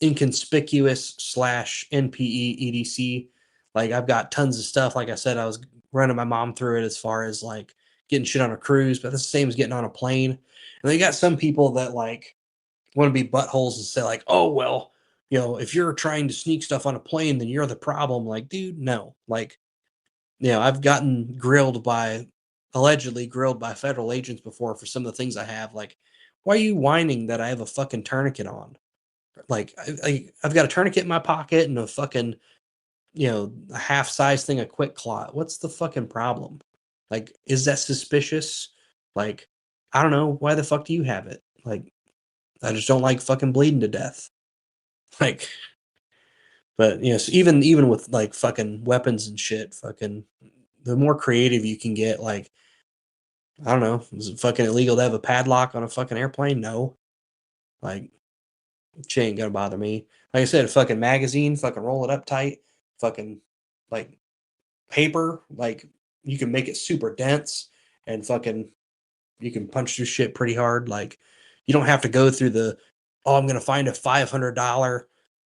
inconspicuous slash NPE EDC. Like I've got tons of stuff. Like I said, I was running my mom through it as far as like getting shit on a cruise, but that's the same as getting on a plane. And they got some people that like want to be buttholes and say like, oh well, if you're trying to sneak stuff on a plane, then you're the problem. Like, dude, no. Like, I've gotten allegedly grilled by federal agents before for some of the things I have. Like, why are you whining that I have a fucking tourniquet on? Like, I've got a tourniquet in my pocket and a fucking a half size thing of Quick Clot. What's the fucking problem? Like, is that suspicious? Like, I don't know. Why the fuck do you have it? Like, I just don't like fucking bleeding to death. Like, but so even with like fucking weapons and shit, fucking the more creative you can get, like, I don't know, is it fucking illegal to have a padlock on a fucking airplane? No. Like, shit ain't gonna bother me. Like I said, a fucking magazine, fucking roll it up tight, fucking like paper, like you can make it super dense and fucking you can punch through shit pretty hard. Like you don't have to go through oh, I'm gonna find a $500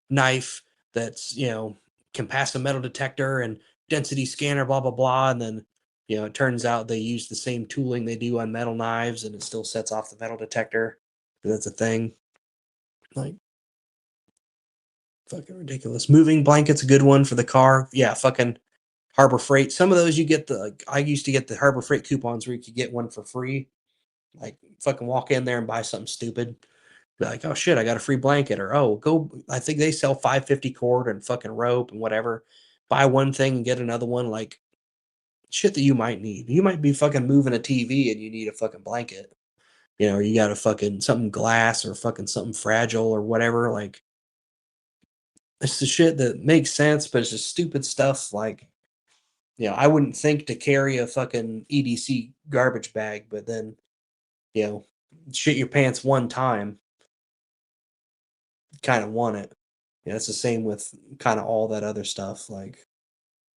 knife that's can pass a metal detector and density scanner, blah blah blah, and then it turns out they use the same tooling they do on metal knives, and it still sets off the metal detector. That's a thing. Like fucking ridiculous. Moving blanket's a good one for the car. Yeah, fucking Harbor Freight. Some of those you get I used to get the Harbor Freight coupons where you could get one for free. Like fucking walk in there and buy something stupid. Be like, oh shit, I got a free blanket, or oh, go. I think they sell 550 cord and fucking rope and whatever. Buy one thing and get another one. Like shit that you might need. You might be fucking moving a TV and you need a fucking blanket. Or you got a fucking something glass or fucking something fragile or whatever. Like it's the shit that makes sense, but it's just stupid stuff. Like I wouldn't think to carry a fucking EDC garbage bag, but then you know, shit your pants one time, kind of want it. It's the same with kind of all that other stuff. Like,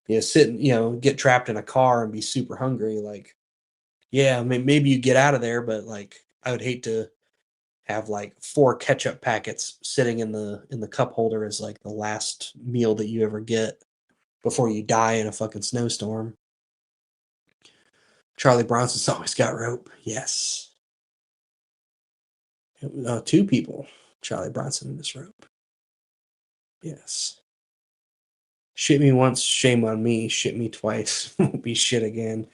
get trapped in a car and be super hungry. Like, yeah, maybe you get out of there, but like, I would hate to have like 4 ketchup packets sitting in the cup holder as like the last meal that you ever get before you die in a fucking snowstorm. Charlie Bronson's always got rope. Yes. 2 people. Charlie Bronson in this rope. Yes. Shit me once, shame on me. Shit me twice, won't be shit again.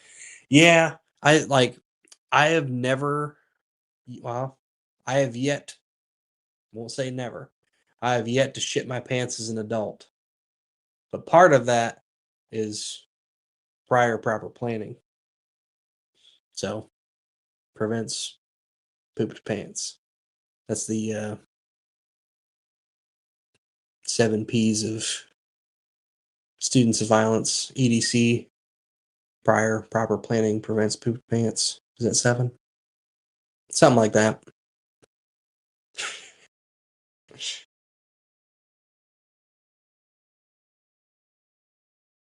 Yeah, I have never, well, I have yet, won't say never, I have yet to shit my pants as an adult. But part of that is prior proper planning. So prevents pooped pants. That's the 7 P's of students of violence, EDC. Prior proper planning prevents pooped pants. Is that 7? Something like that.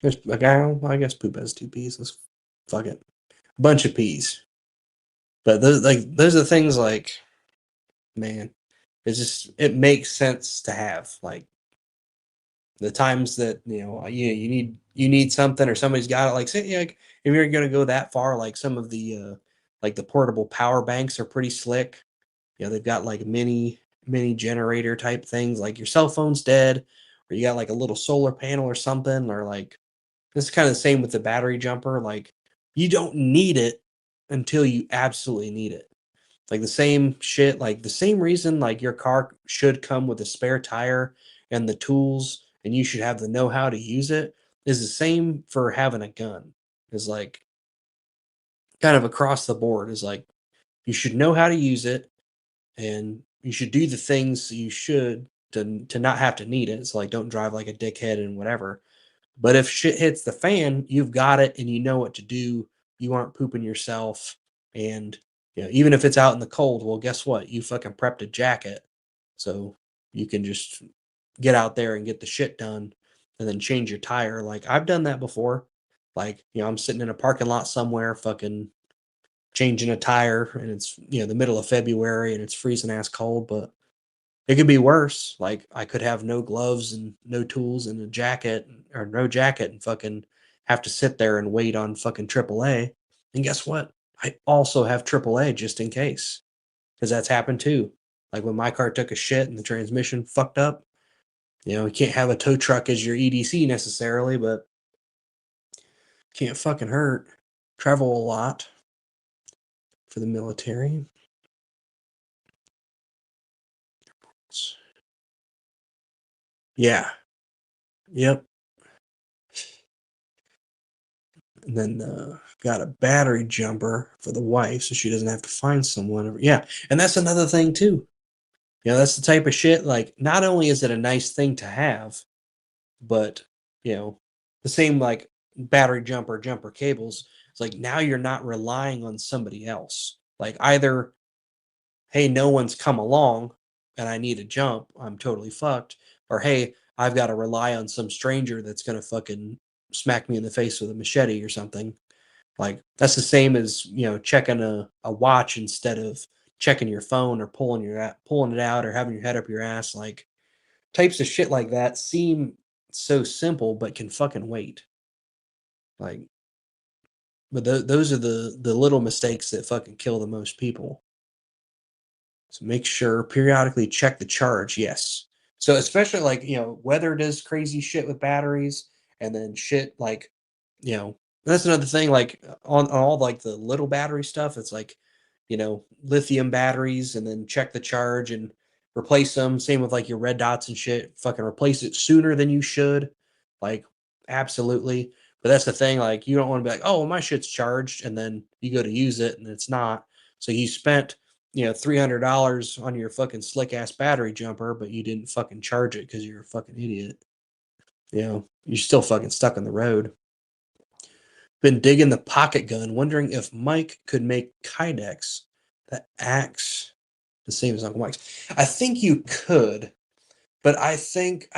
There's like I guess poop has 2 P's. Let's fuck it. Bunch of P's. But those are things like, man, it makes sense to have. Like the times that you need something or somebody's got it. Like say like if you're gonna go that far, like some of the like the portable power banks are pretty slick. They've got like mini generator type things, like your cell phone's dead, or you got like a little solar panel or something, or like this is kind of the same with the battery jumper. Like you don't need it until you absolutely need it. Like the same shit, like the same reason like your car should come with a spare tire and the tools and you should have the know-how to use it is the same for having a gun. Is like kind of across the board is like you should know how to use it and you should do the things you should to not have to need it. So like don't drive like a dickhead and whatever. But if shit hits the fan, you've got it and you know what to do. You aren't pooping yourself. And even if it's out in the cold, well, guess what? You fucking prepped a jacket. So you can just get out there and get the shit done and then change your tire. Like I've done that before. Like, I'm sitting in a parking lot somewhere, fucking changing a tire, and it's, the middle of February and it's freezing ass cold, but it could be worse. Like I could have no gloves and no tools and a jacket or no jacket and fucking have to sit there and wait on fucking AAA. And guess what? I also have AAA just in case because that's happened too. Like when my car took a shit and the transmission fucked up, you can't have a tow truck as your EDC necessarily, but can't fucking hurt. Travel a lot for the military. Yeah. Yep. And then got a battery jumper for the wife so she doesn't have to find someone. Yeah. And that's another thing too. That's the type of shit. Like, not only is it a nice thing to have, but the same like battery jumper cables. It's like now you're not relying on somebody else. Like either, hey, no one's come along and I need a jump, I'm totally fucked. Or hey, I've got to rely on some stranger that's gonna fucking smack me in the face with a machete or something. Like that's the same as checking a watch instead of checking your phone or pulling it out or having your head up your ass. Like types of shit like that seem so simple but can fucking wait. Like, but those are the little mistakes that fucking kill the most people. So make sure periodically check the charge. Yes. So especially like, weather does crazy shit with batteries and then shit like, that's another thing like on all like the little battery stuff, it's like, lithium batteries and then check the charge and replace them. Same with like your red dots and shit. Fucking replace it sooner than you should. Like absolutely. But that's the thing, like you don't want to be like, oh, well, my shit's charged, and then you go to use it and it's not. So you spent $300 on your fucking slick ass battery jumper, but you didn't fucking charge it because you're a fucking idiot. You're still fucking stuck on the road. Been digging the pocket gun, wondering if Mike could make kydex that acts the same as Uncle Mike's. I think you could, but I think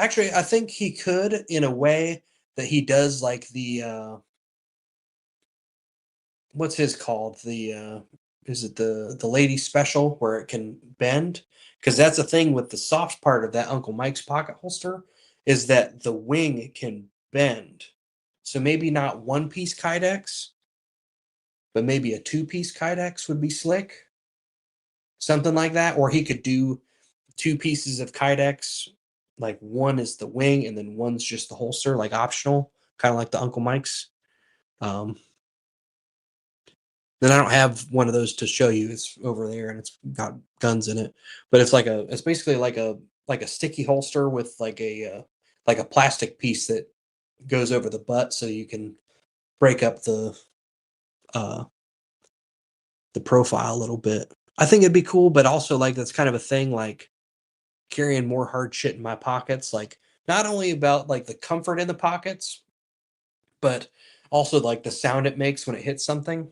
he could in a way that he does like the what's his called? The is it the lady special where it can bend? Because that's the thing with the soft part of that Uncle Mike's pocket holster is that the wing can bend. So maybe not one piece kydex, but maybe a two-piece kydex would be slick. Something like that. Or he could do two pieces of kydex, like one is the wing and then one's just the holster, like optional, kind of like the Uncle Mike's. Um, Then I don't have one of those to show you. It's over there and it's got guns in it. But it's basically like a sticky holster with like a plastic piece that goes over the butt so you can break up uh the profile a little bit. I think it'd be cool, but also like that's kind of a thing like carrying more hard shit in my pockets, like not only about like the comfort in the pockets, but also like the sound it makes when it hits something.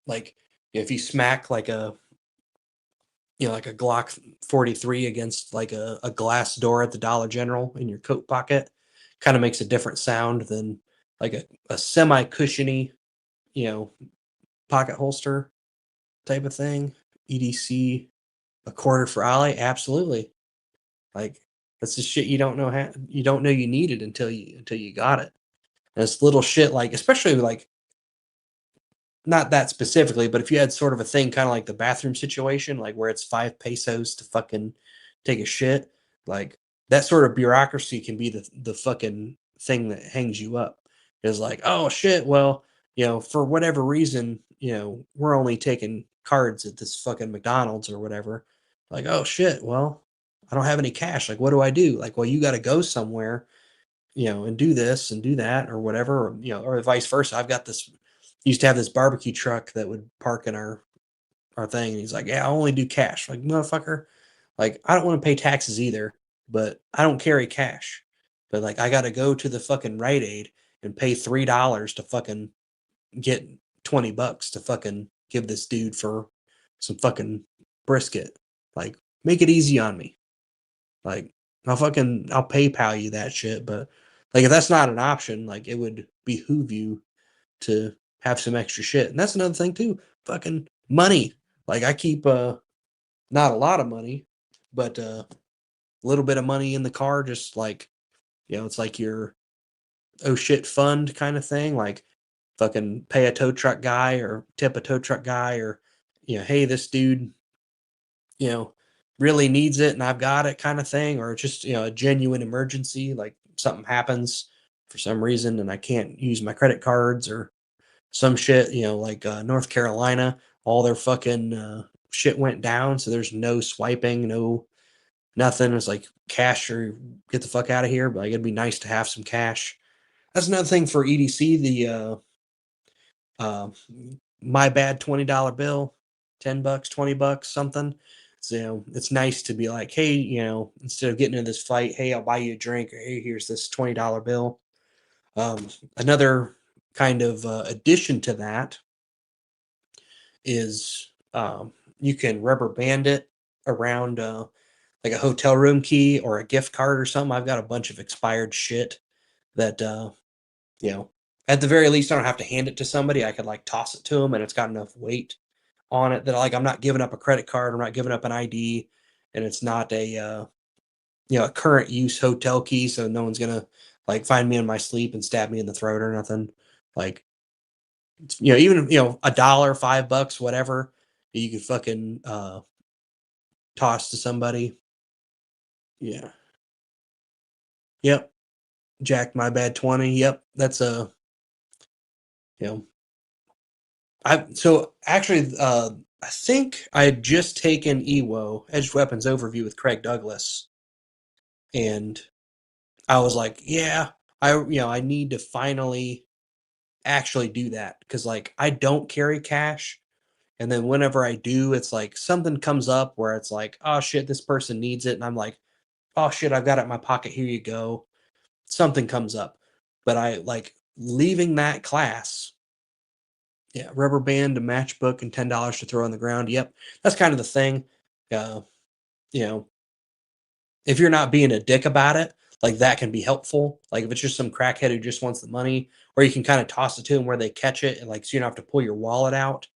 Like if you smack like a Glock 43 against like a glass door at the Dollar General in your coat pocket, kind of makes a different sound than like a semi cushiony, you know, pocket holster type of thing. EDC a quarter for Ollie, absolutely. Like that's the shit you don't know you needed until you got it. And it's little shit like especially like not that specifically, but if you had sort of a thing kind of like the bathroom situation, like where it's 5 pesos to fucking take a shit, like that sort of bureaucracy can be the fucking thing that hangs you up. Is like, oh shit, well, for whatever reason, we're only taking cards at this fucking McDonald's or whatever. Like, oh shit, well, I don't have any cash. Like, what do I do? Like, well, you got to go somewhere and do this and do that or whatever, or vice versa. I've got this used to have this barbecue truck that would park in our thing, and he's like, "Yeah, I only do cash." Like, motherfucker, like I don't want to pay taxes either, but I don't carry cash. But like, I got to go to the fucking Rite Aid and pay $3 to fucking get $20 to fucking give this dude for some fucking brisket. Like, make it easy on me. Like I'll PayPal you that shit, but like if that's not an option, like it would behoove you to have some extra shit. And that's another thing too. Fucking money. Like I keep not a lot of money, but a little bit of money in the car, just like it's like your oh shit fund kind of thing. Like fucking pay a tow truck guy or tip a tow truck guy or hey, this dude you know, really needs it and I've got it kind of thing, or just, a genuine emergency, like something happens for some reason and I can't use my credit cards or some shit, like North Carolina, all their fucking shit went down. So there's no swiping, no nothing. It's like cash or get the fuck out of here. But like, it'd be nice to have some cash. That's another thing for EDC, uh, my bad $20 bill, 10 bucks, 20 bucks, something. So, it's nice to be like, hey, instead of getting into this fight, hey, I'll buy you a drink, or hey, here's this $20 bill. Another kind of addition to that is you can rubber band it around like a hotel room key or a gift card or something. I've got a bunch of expired shit that you know, at the very least, I don't have to hand it to somebody. I could like toss it to them, and it's got enough weight on it that like I'm not giving up a credit card, I'm not giving up an ID, and it's not a a current use hotel key, so no one's gonna like find me in my sleep and stab me in the throat or nothing. Like even a dollar, $5, whatever, you could fucking toss to somebody. Yeah. Yep. Jack, my bad 20. Yep. That's a you know I so actually I think I had just taken EWO, Edged Weapons Overview with Craig Douglas, and I was like, yeah, I need to finally actually do that because like I don't carry cash. And then whenever I do, it's like something comes up where it's like, oh shit, this person needs it. And I'm like, oh shit, I've got it in my pocket. Here you go. Something comes up. But I like leaving that class. Yeah, rubber band, a matchbook, and $10 to throw on the ground. Yep. That's kind of the thing. Uh, you know, if you're not being a dick about it, like that can be helpful. Like if it's just some crackhead who just wants the money, or you can kind of toss it to them where they catch it, and like so you don't have to pull your wallet out.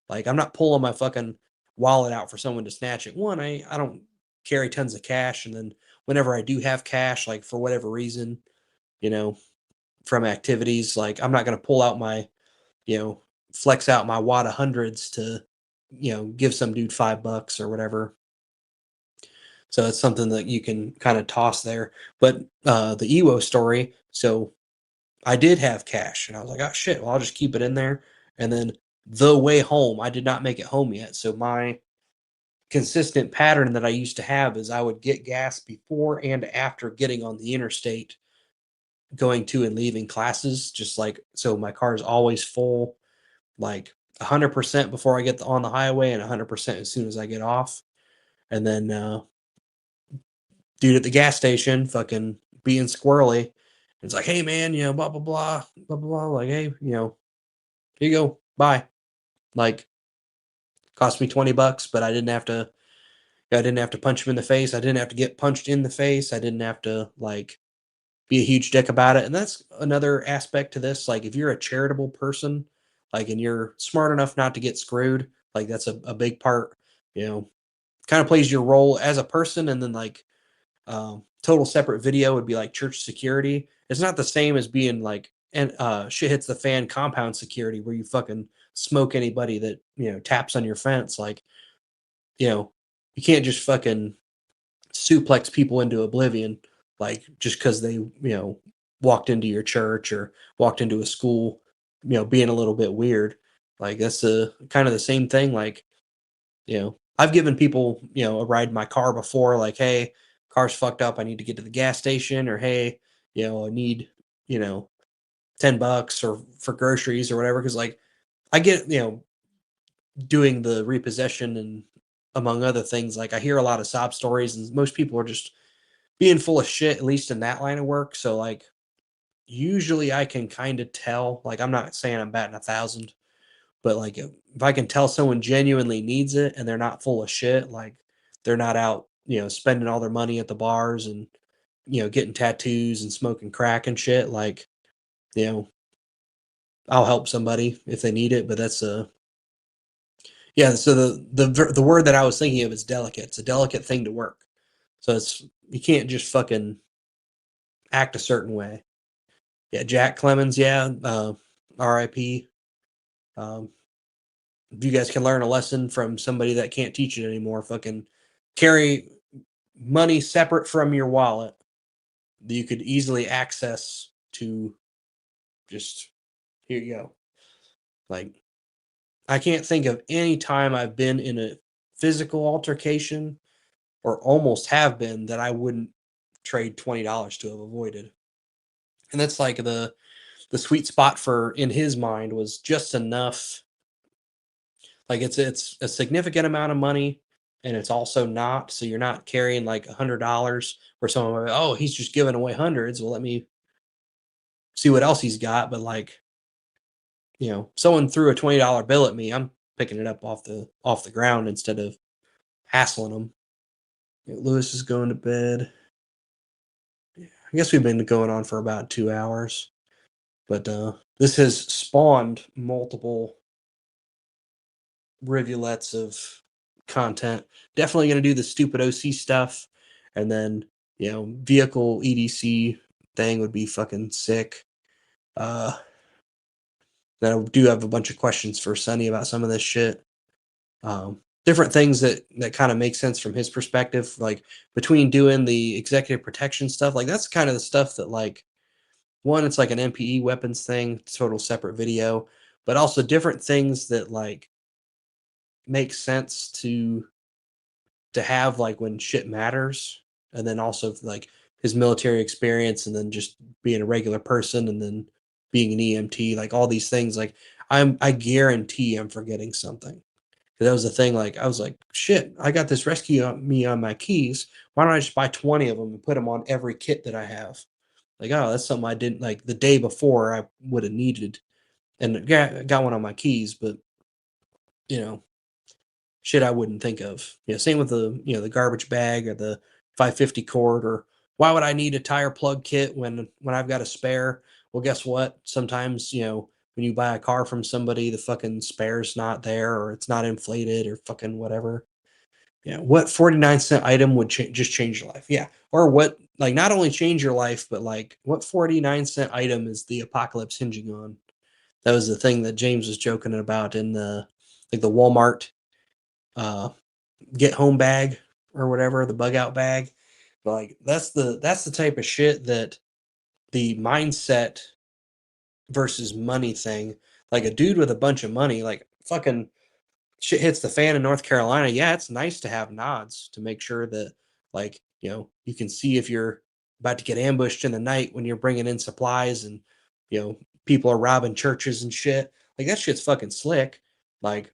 Like I'm not pulling my fucking wallet out for someone to snatch it. One, I don't carry tons of cash, and then whenever I do have cash, like for whatever reason, you know, from activities, like I'm not gonna pull out my, you know, flex out my wad of hundreds to, give some dude $5 or whatever. So it's something that you can kind of toss there. But the EWO story, so I did have cash, and I was like, oh shit, well I'll just keep it in there. And then the way home, I did not make it home yet. So my consistent pattern that I used to have is I would get gas before and after getting on the interstate, going to and leaving classes, just like so my car is always full, like 100% before I get on the highway and 100% as soon as I get off. And then dude at the gas station fucking being squirrely. It's like, hey man, blah blah blah, blah blah blah. Like, hey, here you go, bye. Like, cost me $20, but I didn't have to punch him in the face. I didn't have to get punched in the face. I didn't have to like be a huge dick about it. And that's another aspect to this. Like, if you're a charitable person, like, and you're smart enough not to get screwed, like that's a big part. You know, kind of plays your role as a person, and then like total separate video would be like church security. It's not the same as being like and shit hits the fan compound security where you fucking smoke anybody that taps on your fence. Like you know you can't just fucking suplex people into oblivion like just because they walked into your church or walked into a school being a little bit weird. Like that's the kind of the same thing. Like I've given people, a ride in my car before, like, hey, car's fucked up. I need to get to the gas station, or hey, I need, you know, $10 or for groceries or whatever. Cause like I get, doing the repossession and among other things, like I hear a lot of sob stories and most people are just being full of shit, at least in that line of work. So like usually I can kind of tell, like I'm not saying I'm batting 1,000, but like if I can tell someone genuinely needs it and they're not full of shit, like they're not out, spending all their money at the bars and getting tattoos and smoking crack and shit, like, you know, I'll help somebody if they need it, but that's yeah, so the word that I was thinking of is delicate. It's a delicate thing to work. So it's you can't just fucking act a certain way. Yeah, Jack Clemens, yeah, RIP. Um, if you guys can learn a lesson from somebody that can't teach it anymore, fucking carry money separate from your wallet that you could easily access to just here you go. Like I can't think of any time I've been in a physical altercation or almost have been that I wouldn't trade $20 to have avoided. And that's like the sweet spot for in his mind was just enough. Like it's a significant amount of money, and it's also not. So you're not carrying like $100 where someone, oh, he's just giving away hundreds. Well, let me see what else he's got. But like, someone threw a $20 bill at me, I'm picking it up off the ground instead of hassling them. Lewis is going to bed. I guess we've been going on for about 2 hours, but this has spawned multiple rivulets of content. Definitely going to do the stupid OC stuff, and then vehicle EDC thing would be fucking sick. Uh, then I do have a bunch of questions for Sunny about some of this shit. Different things that kind of make sense from his perspective, like between doing the executive protection stuff, like that's kind of the stuff that like one, it's like an MPE weapons thing, total separate video, but also different things that like make sense to have like when shit matters, and then also like his military experience, and then just being a regular person, and then being an EMT, like all these things. Like I guarantee I'm forgetting something. That was the thing. Like I was like, shit, I got this rescue on me on my keys. Why don't I just buy 20 of them and put them on every kit that I have? Like, oh, that's something I didn't like the day before I would have needed, and got one on my keys, but you know shit I wouldn't think of. Same with the garbage bag or the 550 cord, or why would I need a tire plug kit when I've got a spare? Well, guess what? Sometimes, when you buy a car from somebody, the fucking spare's not there, or it's not inflated, or fucking whatever. Yeah, what 49-cent item would just change your life? Yeah. Or what, like, not only change your life, but like what 49-cent item is the apocalypse hinging on? That was the thing that James was joking about in the Walmart uh get home bag or whatever, the bug out bag. Like that's the type of shit that the mindset versus money thing. Like a dude with a bunch of money, like fucking shit hits the fan in North Carolina. Yeah, it's nice to have nods to make sure that like, you can see if you're about to get ambushed in the night when you're bringing in supplies, and you know people are robbing churches and shit. Like that shit's fucking slick. Like,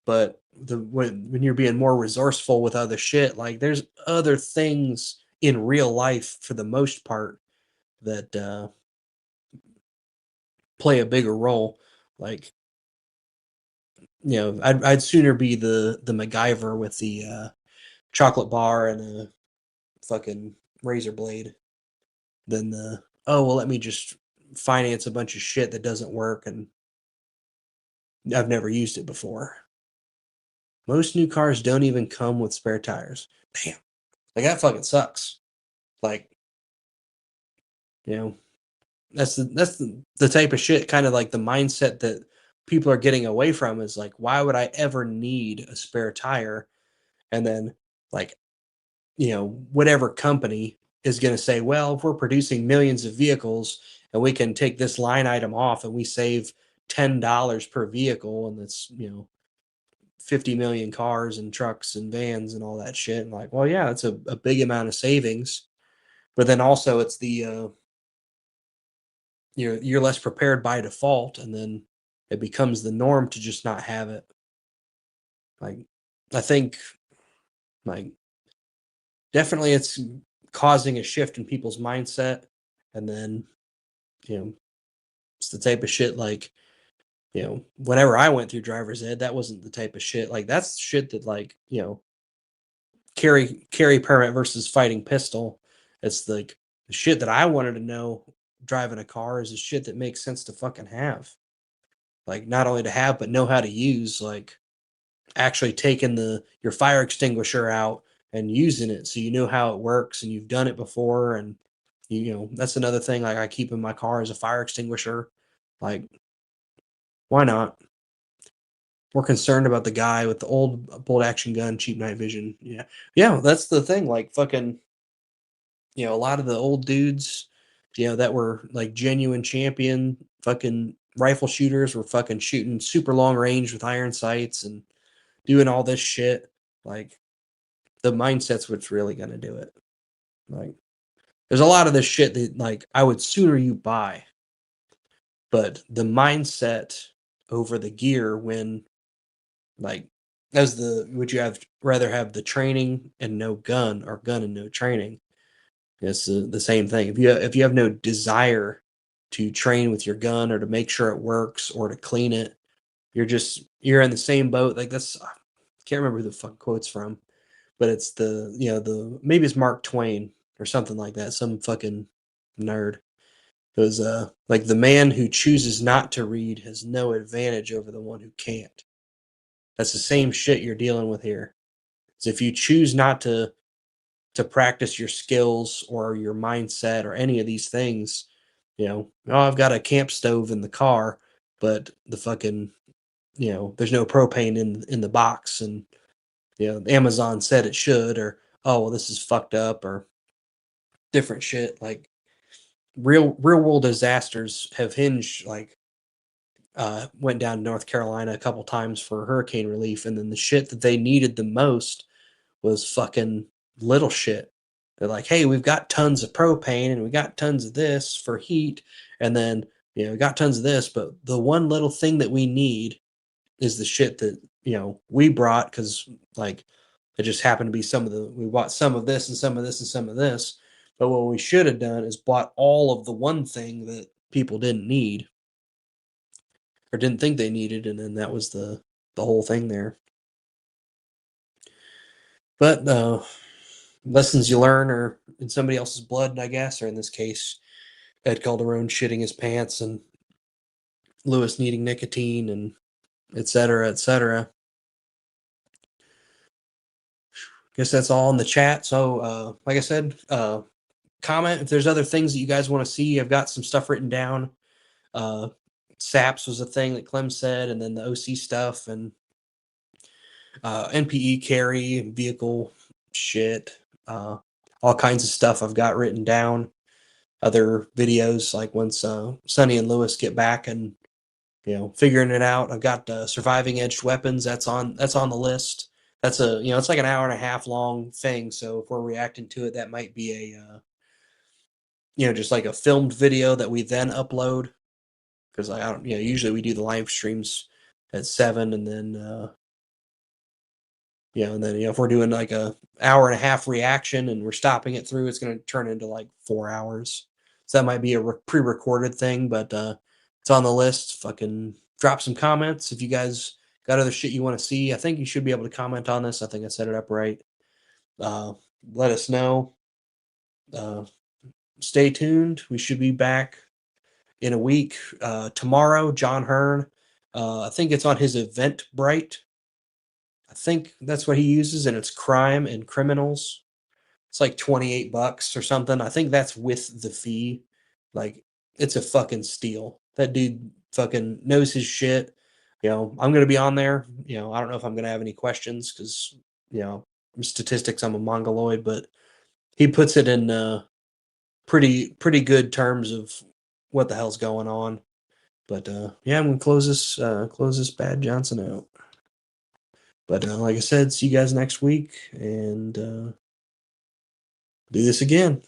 but when you're being more resourceful with other shit, like there's other things in real life for the most part that play a bigger role. Like, I'd sooner be the MacGyver with the chocolate bar and a fucking razor blade than the, oh well, let me just finance a bunch of shit that doesn't work and I've never used it before. Most new cars don't even come with spare tires. Damn, like that fucking sucks. Like, you know, that's the type of shit, kind of like the mindset that people are getting away from, is like, why would I ever need a spare tire? And then like, whatever company is going to say, well, if we're producing millions of vehicles and we can take this line item off and we save $10 per vehicle, and that's 50 million cars and trucks and vans and all that shit. And like, well, yeah, that's a big amount of savings. But then also it's the you're less prepared by default, and then it becomes the norm to just not have it. Like, I think, like, definitely it's causing a shift in people's mindset, and then you know it's the type of shit like, whenever I went through driver's ed, that wasn't the type of shit. Like that's shit that, like, carry permit versus fighting pistol. It's like the shit that I wanted to know driving a car is the shit that makes sense to fucking have. Like, not only to have, but know how to use. Like actually taking the your fire extinguisher out and using it, so you know how it works and you've done it before. And that's another thing, like I keep in my car as a fire extinguisher. Like, why not? More concerned about the guy with the old bolt action gun, cheap night vision. Yeah, yeah, that's the thing. Like fucking, a lot of the old dudes, that were like genuine champion fucking rifle shooters, were fucking shooting super long range with iron sights and doing all this shit. Like, the mindset's what's really gonna do it. Like, There's a lot of this shit that, like, I would sooner you buy, but the mindset over the gear when, like, as the would you have rather have the training and no gun or gun and no training? It's the same thing. If you have no desire to train with your gun or to make sure it works or to clean it, you're in the same boat. Like that's I can't remember who the fuck quote's from, but it's the the maybe it's Mark Twain or something like that. Some fucking nerd. It was like the man who chooses not to read has no advantage over the one who can't. That's the same shit you're dealing with here. So if you choose not to practice your skills or your mindset or any of these things, oh, I've got a camp stove in the car, but the fucking, there's no propane in the box, and Amazon said it should, or oh, well, this is fucked up, or different shit. Like real world disasters have hinged like went down to North Carolina a couple times for hurricane relief, and then the shit that they needed the most was fucking little shit. They're like, hey, we've got tons of propane and we got tons of this for heat, and then we got tons of this, but the one little thing that we need is the shit that we brought because like it just happened to be some of the we bought some of this and some of this and some of this. But what we should have done is bought all of the one thing that people didn't need or didn't think they needed, and then that was the whole thing there. But lessons you learn are in somebody else's blood, I guess, or in this case, Ed Calderon shitting his pants and Lewis needing nicotine and et cetera, et cetera. Guess that's all in the chat. So, like I said, comment if there's other things that you guys want to see. I've got some stuff written down. Uh, SAPS was a thing that Clem said, and then the OC stuff and NPE carry and vehicle shit. All kinds of stuff I've got written down. Other videos like once Sonny and Lewis get back and figuring it out. I've got surviving edged weapons. That's on the list. That's it's like an hour and a half long thing. So if we're reacting to it, that might be a just like a filmed video that we then upload because I don't usually we do the live streams at 7 and then if we're doing like a hour and a half reaction and we're stopping it through, it's going to turn into like 4 hours. So that might be a pre-recorded thing, but it's on the list. Fucking drop some comments if you guys got other shit you want to see. I think you should be able to comment on this. I think I set it up right. Uh, Let us know. Uh, Stay tuned. We should be back in a week. Tomorrow, John Hearn. I think it's on his Eventbrite. I think that's what he uses, and it's crime and criminals. It's like $28 or something. I think that's with the fee. Like, it's a fucking steal. That dude fucking knows his shit. I'm gonna be on there. I don't know if I'm gonna have any questions because, statistics, I'm a mongoloid, but he puts it in pretty good terms of what the hell's going on. But yeah, I'm gonna close this Bad Johnson out. But like I said, see you guys next week and do this again.